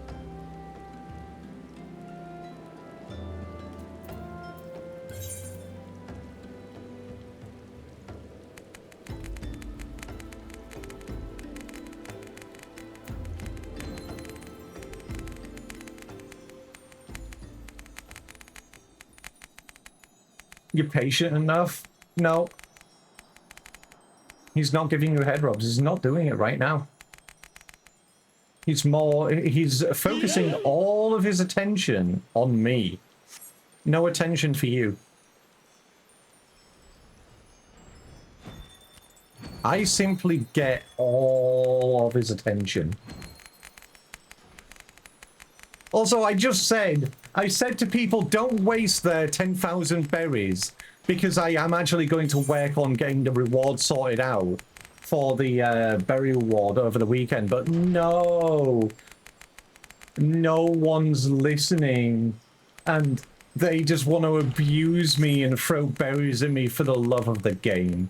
You're patient enough? No. He's not giving you head rubs. He's not doing it right now. He's focusing all of his attention on me. No attention for you. I simply get all of his attention. Also, I said to people, don't waste their 10,000 berries, because I am actually going to work on getting the reward sorted out for the berry reward over the weekend, but no one's listening, and they just want to abuse me and throw berries at me for the love of the game.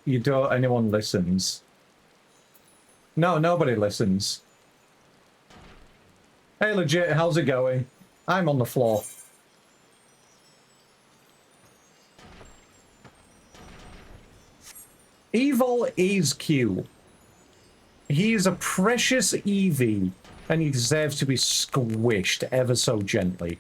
You don't, anyone listens. No, nobody listens. Hey, legit, how's it going? I'm on the floor. Evil is cute. He is a precious Eevee, and he deserves to be squished ever so gently.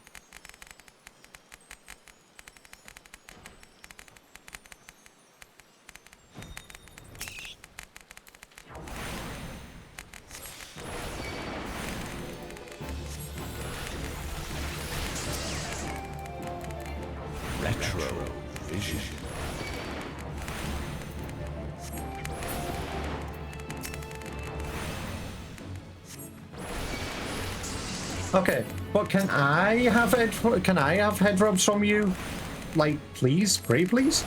Okay, but can I have head rubs from you? Like, please? Pretty please?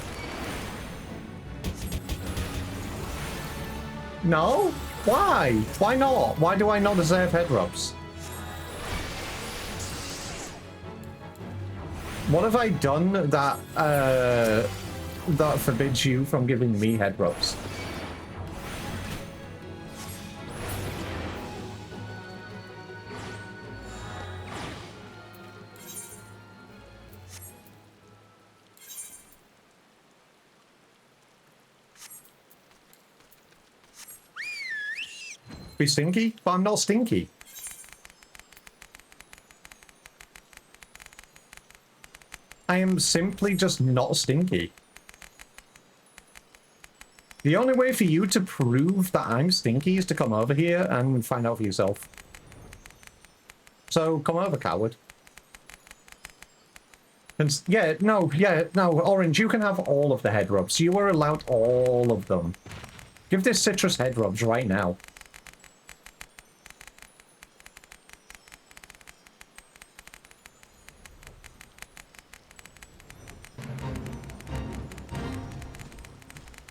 No? Why? Why not? Why do I not deserve head rubs? What have I done that that forbids you from giving me head rubs? Be stinky? But I'm not stinky. I am simply just not stinky. The only way for you to prove that I'm stinky is to come over here and find out for yourself. So, come over, coward. And yeah, no, Orange, you can have all of the head rubs. You are allowed all of them. Give this Citrus head rubs right now.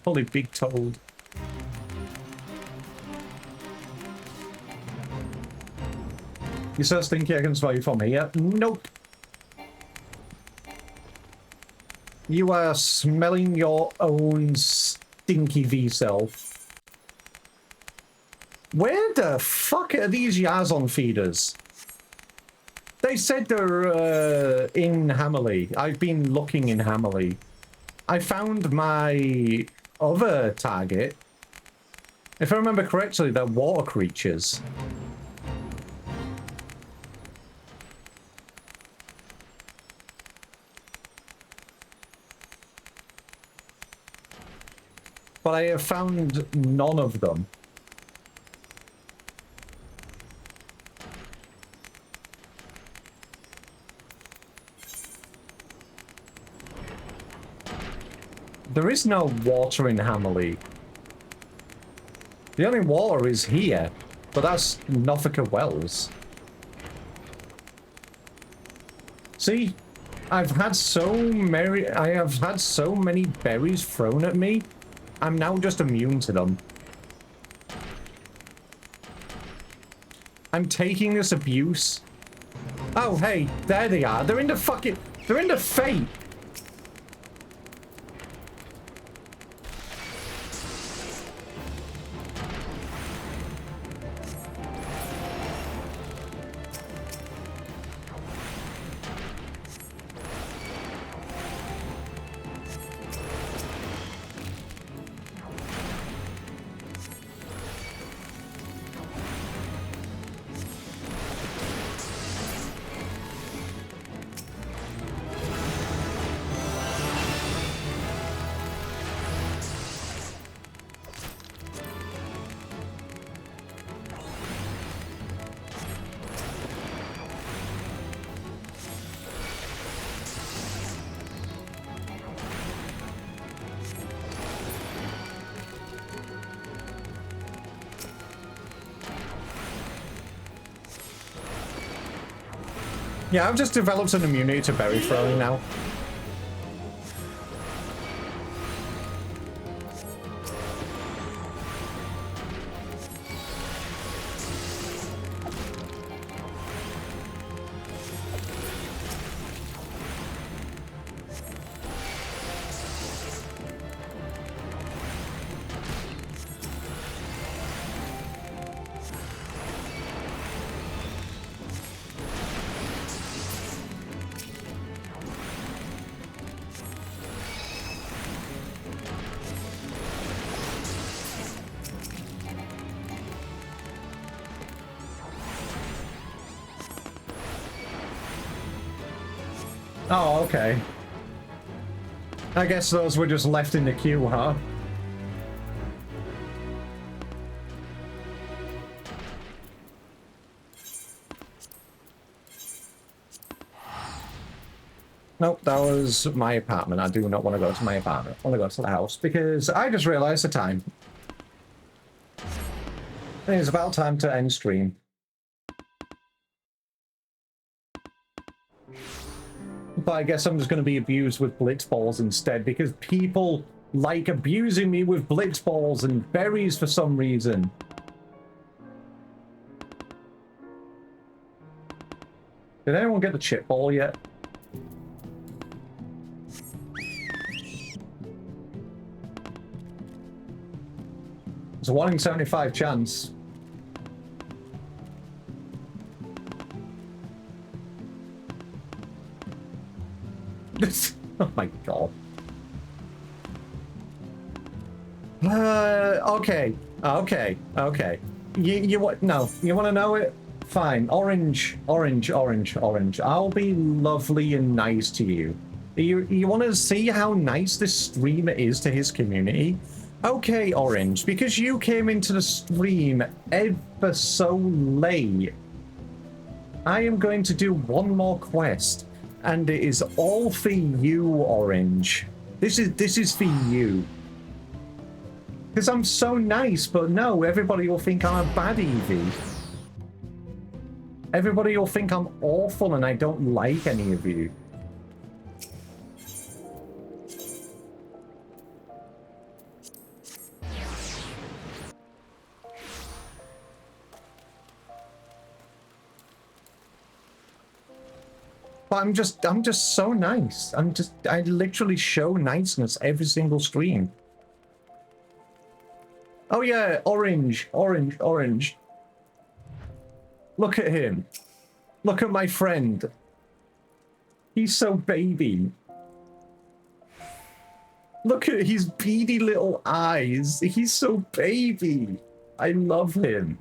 Holy big toad. You're so stinky I can smell you from here. Nope. You are smelling your own stinky V-self. Where the fuck are these Yazon feeders? They said they're in Hammerley. I've been looking in Hammerley. I found my other target. If I remember correctly, they're water creatures. But I have found none of them. There is no water in Hammerley. The only water is here, but that's Nothica Wells. See, I have had so many berries thrown at me. I'm now just immune to them. I'm taking this abuse. Oh, hey, there they are. They're in the fate. Yeah, I've just developed an immunity to berry throwing now. Oh, okay. I guess those were just left in the queue, huh? Nope, that was my apartment. I do not want to go to my apartment. I want to go to the house because I just realized the time. It is about time to end stream. But I guess I'm just going to be abused with blitzballs instead because people like abusing me with blitzballs and berries for some reason. Did anyone get the chip ball yet? It's a 1 in 75 chance. Oh my god. Okay. Okay. You what? No. You want to know it? Fine. Orange. I'll be lovely and nice to you. You want to see how nice this streamer is to his community? Okay, Orange, because you came into the stream ever so late, I am going to do one more quest, and it is all for you, Orange. This is for you. Because I'm so nice, but no, everybody will think I'm a bad Eevee. Everybody will think I'm awful and I don't like any of you. But I'm just so nice. I literally show niceness every single stream. Oh yeah, Orange. Look at him. Look at my friend. He's so baby. Look at his beady little eyes. He's so baby. I love him.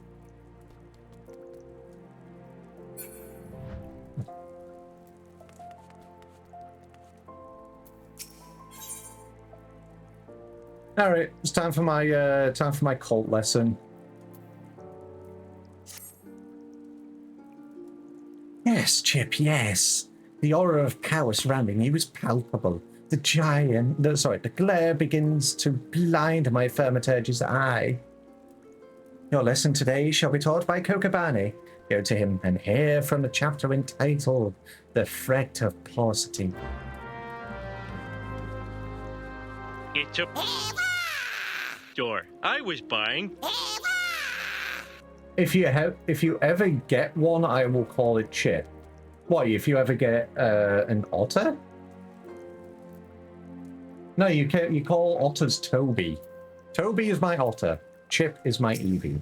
All right, it's time for my cult lesson. Yes, Chip, yes. The aura of power surrounding you is palpable. The glare begins to blind my thaumaturge's eye. Your lesson today shall be taught by Kokobane. Go to him and hear from the chapter entitled The Threat of Paucity. It's a store I was buying. If you ever get one, I will call it Chip. What, if you ever get an otter? No, you call otters Toby. Toby is my otter. Chip is my Eevee.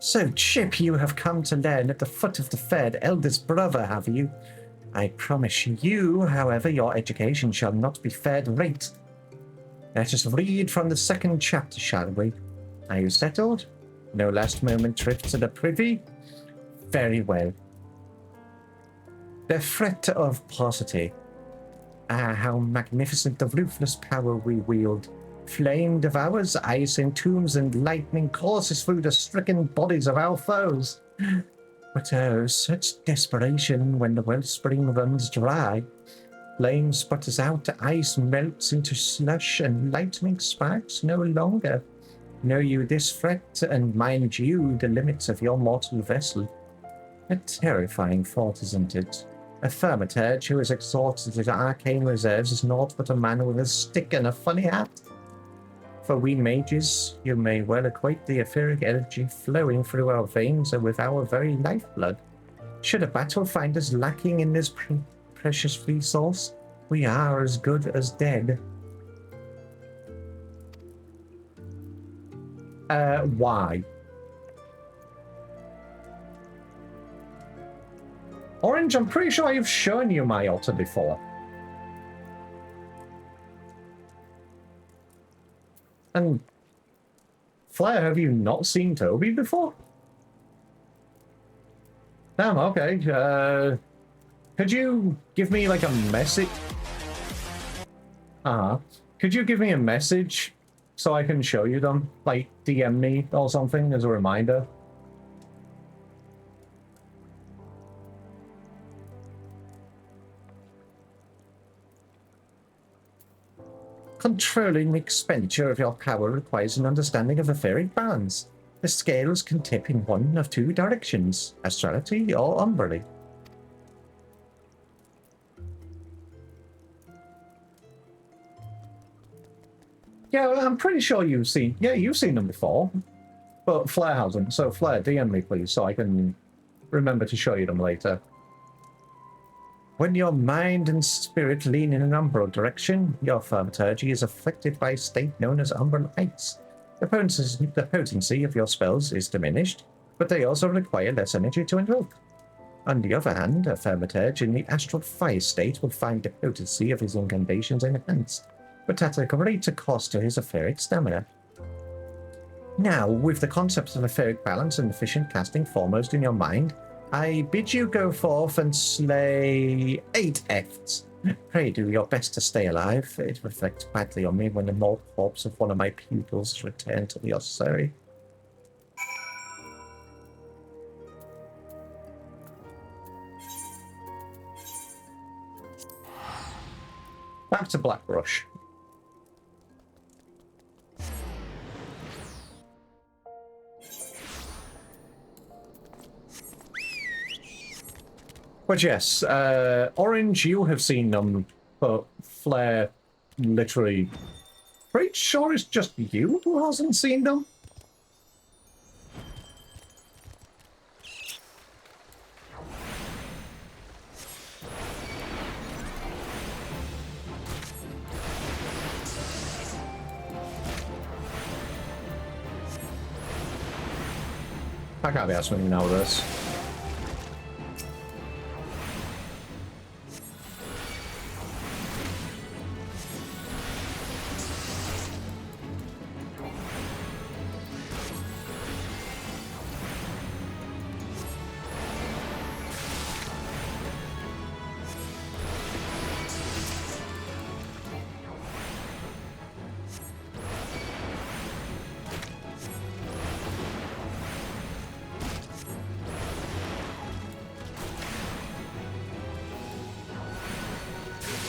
So, Chip, you have come to learn at the foot of the fed eldest brother, have you? I promise you, however, your education shall not be fed rate. Let us read from the second chapter, shall we? Are you settled? No last moment trip to the privy? Very well. The threat of paucity. Ah, how magnificent the ruthless power we wield. Flame devours, ice entombs, and lightning courses through the stricken bodies of our foes. But oh, such desperation when the wellspring runs dry. Flame sputters out, ice melts into slush, and lightning sparks no longer. Know you this threat, and mind you the limits of your mortal vessel. A terrifying thought, isn't it? A thaumaturge who is exhausted with arcane reserves is naught but a man with a stick and a funny hat. For we mages, you may well equate the etheric energy flowing through our veins with our very lifeblood. Should a battle find us lacking in this precious resource, we are as good as dead. Why? Orange, I'm pretty sure I've shown you my otter before. And Flair, have you not seen Toby before? Damn, okay. Could you give me like a message? Could you give me a message so I can show you them? Like DM me or something as a reminder? Controlling the expenditure of your power requires an understanding of etheric balance. The scales can tip in one of two directions, astrality or umbrally. Yeah, I'm pretty sure you've seen them before. But Flair hasn't, so Flair, DM me please, so I can remember to show you them later. When your mind and spirit lean in an umbral direction, your thaumaturgy is afflicted by a state known as umbral ice. The potency of your spells is diminished, but they also require less energy to invoke. On the other hand, a thaumaturge in the astral fire state will find the potency of his incantations enhanced, but at a greater cost to his etheric stamina. Now, with the concepts of etheric balance and efficient casting foremost in your mind, I bid you go forth and slay 8 efts. Pray do your best to stay alive. It reflects badly on me when the mortal corpse of one of my pupils is returned to the ossuary. Back to Blackbrush. But yes, Orange, you have seen them, but Flare, literally, pretty sure it's just you who hasn't seen them. I can't be asking you now with this.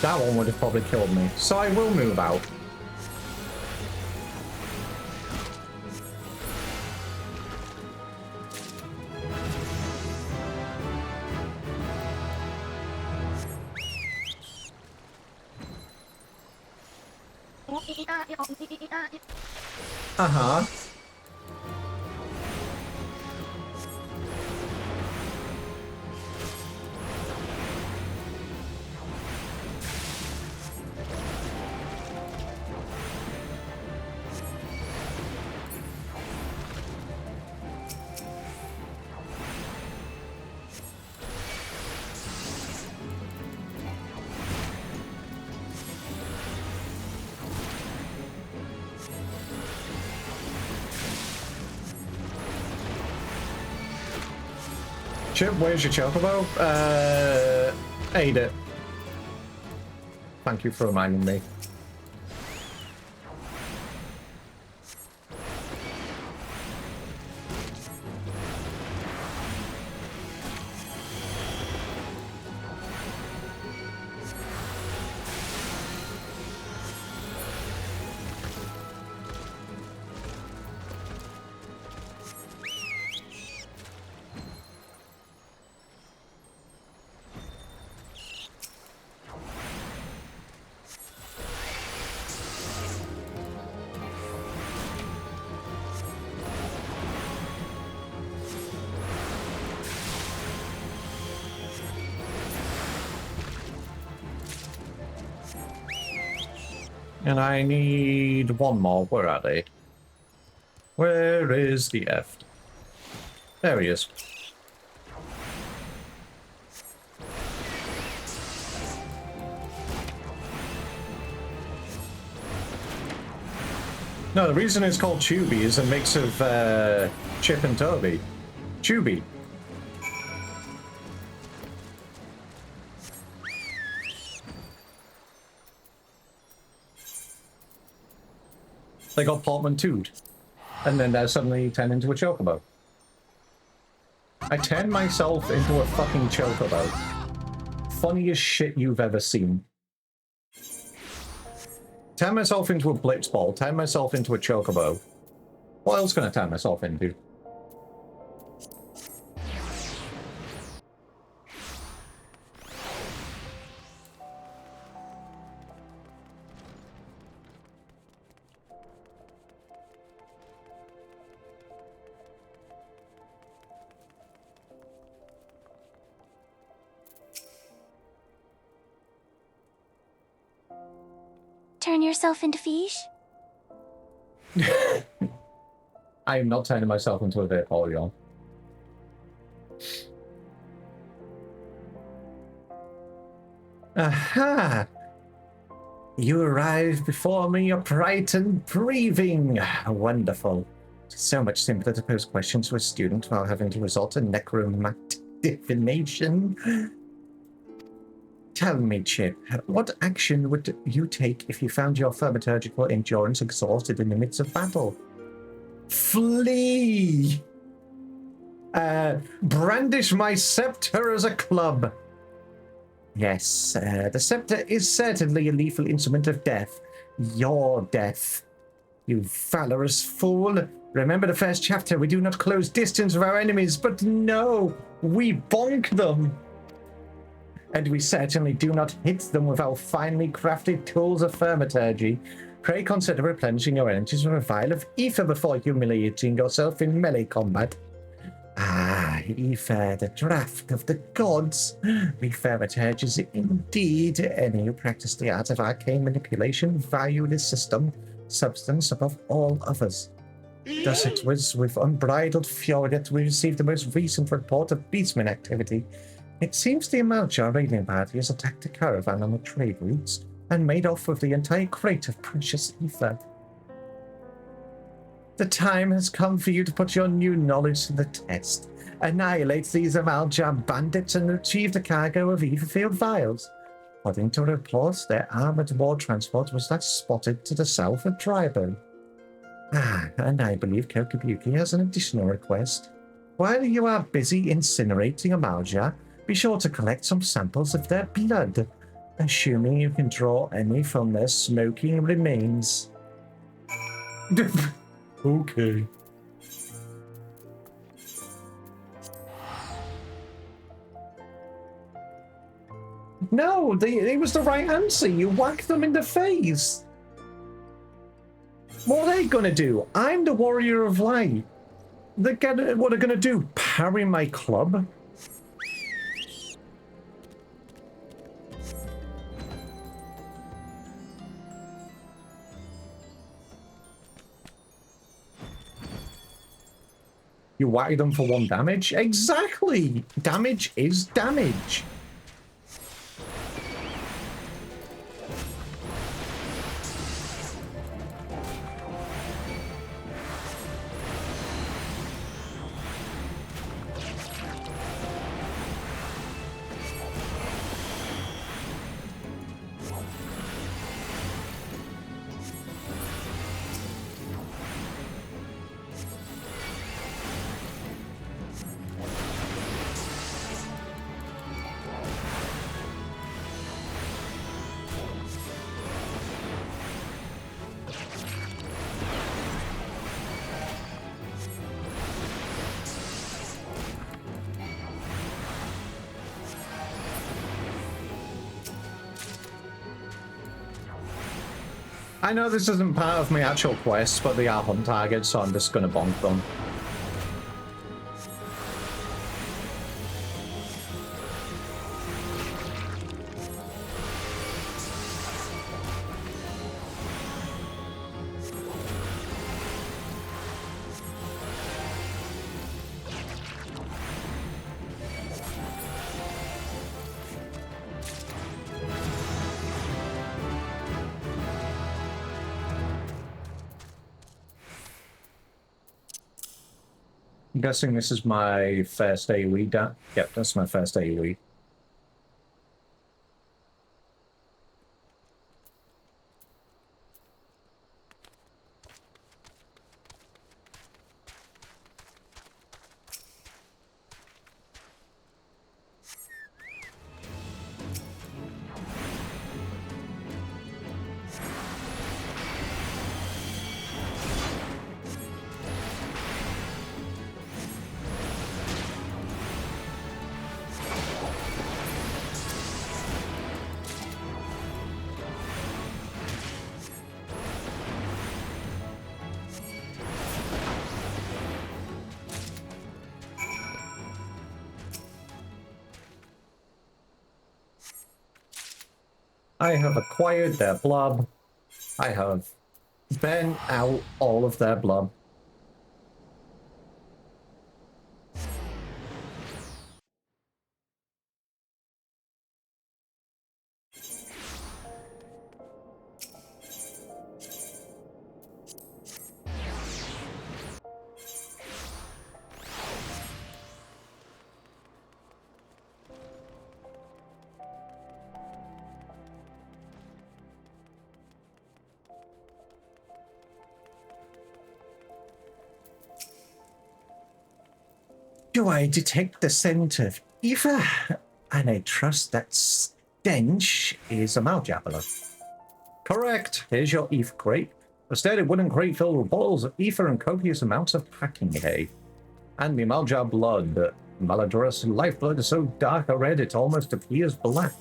That one would have probably killed me, so I will move out. Uh-huh. Chip, where's your chocobo? Ate it. Thank you for reminding me. And I need one more. Where are they? Where is the F? There he is. No, the reason it's called Chubby is a mix of Chip and Toby. Chubby. They got portmanteaued. And then they suddenly turn into a chocobo. I turned myself into a fucking chocobo. Funniest shit you've ever seen. Turn myself into a blitzball, turn myself into a chocobo. What else can I turn myself into? yourself into fish? I am not turning myself into a Vaporeon. Aha! You arrived before me upright and breathing. Wonderful. So much simpler to pose questions to a student while having to resort to necromantic divination. Tell me, Chip, what action would you take if you found your thaumaturgical endurance exhausted in the midst of battle? Flee! Brandish my scepter as a club. Yes, the scepter is certainly a lethal instrument of death. Your death. You valorous fool. Remember the first chapter, we do not close distance with our enemies, but no, we bonk them. And we certainly do not hit them with our finely crafted tools of thaumaturgy. Pray consider replenishing your energies with a vial of ether before humiliating yourself in melee combat. Ah, ether, the draft of the gods. We thaumaturges indeed. Any who practice the art of arcane manipulation value this substance above all others. Thus it was with unbridled fury that we received the most recent report of beastman activity. It seems the Amalja raiding party has attacked a caravan on the trade routes and made off with the entire crate of precious ether. The time has come for you to put your new knowledge to the test. Annihilate these Amalja bandits and retrieve the cargo of ether-filled vials. According to reports, their armored war transport was last spotted to the south of Dryburn. Ah, and I believe Kokabuki has an additional request. While you are busy incinerating Amalja, be sure to collect some samples of their blood, assuming you can draw any from their smoking remains. Okay. No, it was the right answer. You whack them in the face. What are they gonna do? I'm the warrior of light. What are they gonna do? Parry my club? You whack them for 1 damage? Exactly! Damage is damage. I know this isn't part of my actual quest, but they are hunt targets, so I'm just gonna bonk them. I'm guessing this is my first AoE. Yep, that's my first AoE. I have acquired their blob. I have burnt out all of their blood. Do I detect the scent of ether? And I trust that stench is a Maljabbler. Correct. Here's your ether crate. A sturdy wooden crate filled with bottles of ether and copious amounts of packing hay. And the Maljab blood. Maladorous lifeblood is so dark a red it almost appears black.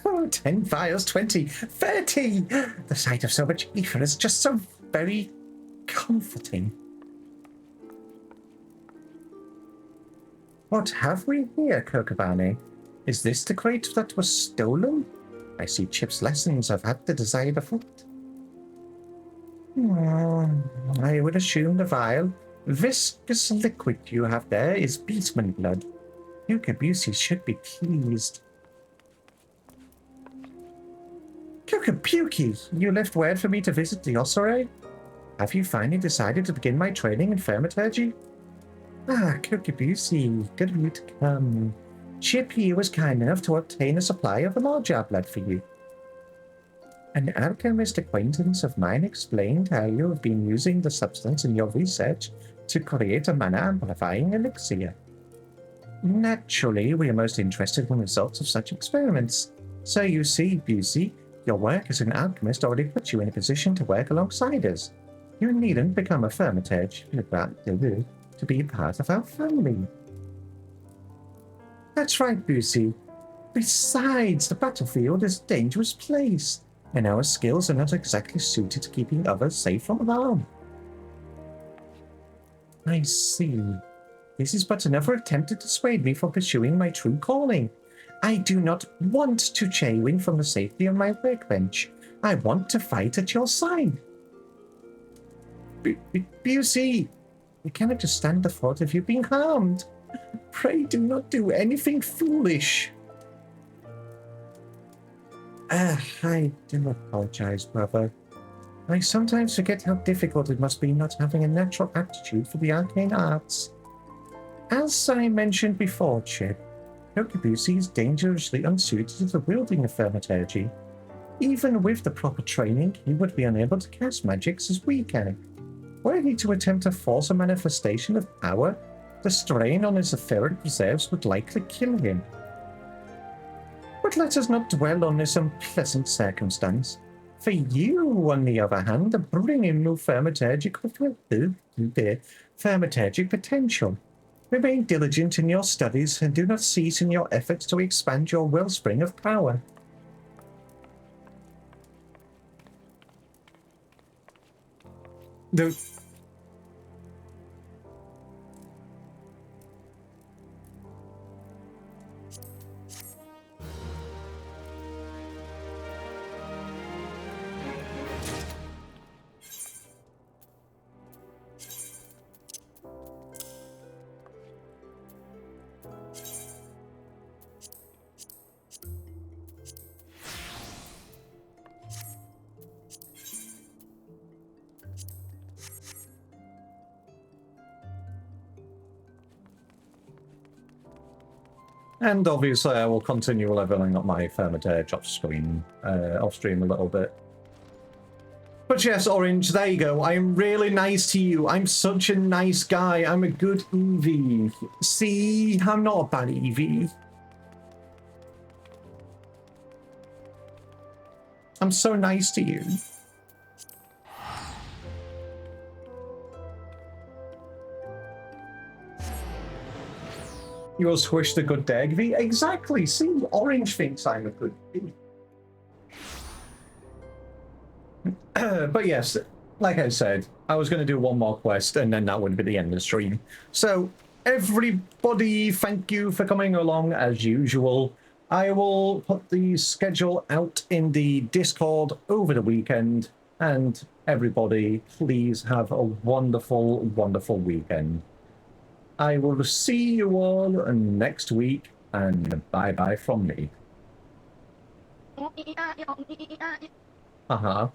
Oh, 10 vials, 20, 30! The sight of so much ether is just so very comforting. What have we here, Kokobane? Is this the crate that was stolen? I see Chip's lessons have had the desired effect. I would assume the vile, viscous liquid you have there is beastman blood. Kokobushi should be pleased. Kokobuki, you left word for me to visit the ossuary? Have you finally decided to begin my training in thaumaturgy? Ah, Kokobushi, good of you to come. Chip here was kind enough to obtain a supply of the Maljab blood for you. An alchemist acquaintance of mine explained how you have been using the substance in your research to create a mana-amplifying elixir. Naturally, we are most interested in the results of such experiments. So you see, Busey, your work as an alchemist already puts you in a position to work alongside us. You needn't become a thaumaturge to be part of our family. That's right, Busey. Besides, the battlefield is a dangerous place, and our skills are not exactly suited to keeping others safe from harm. I see. This is but another attempt to dissuade me from pursuing my true calling. I do not want to chaywin from the safety of my workbench. I want to fight at your side. Busey, I cannot just stand the thought of you being harmed. Pray do not do anything foolish. I do apologize, brother. I sometimes forget how difficult it must be not having a natural aptitude for the arcane arts. As I mentioned before, Chip, Kokobushi is dangerously unsuited to the wielding of thaumaturgy. Even with the proper training, he would be unable to cast magics as we can. Were he to attempt to force a manifestation of power, the strain on his etheric reserves would likely kill him. But let us not dwell on this unpleasant circumstance. For you, on the other hand, are bringing new thaumaturgic potential. Remain diligent in your studies and do not cease in your efforts to expand your wellspring of power. And obviously I will continue leveling up my thaumaturge off stream a little bit. But yes, Orange, there you go. I'm really nice to you. I'm such a nice guy. I'm a good Eevee. See, I'm not a bad Eevee. I'm so nice to you. You'll squish the good Dagby? Exactly. See, Orange thinks I'm a good Eevee. But yes, like I said, I was going to do one more quest and then that would be the end of the stream. So, everybody, thank you for coming along as usual. I will put the schedule out in the Discord over the weekend, and everybody, please have a wonderful, wonderful weekend. I will see you all next week, and bye-bye from me. Uh-huh.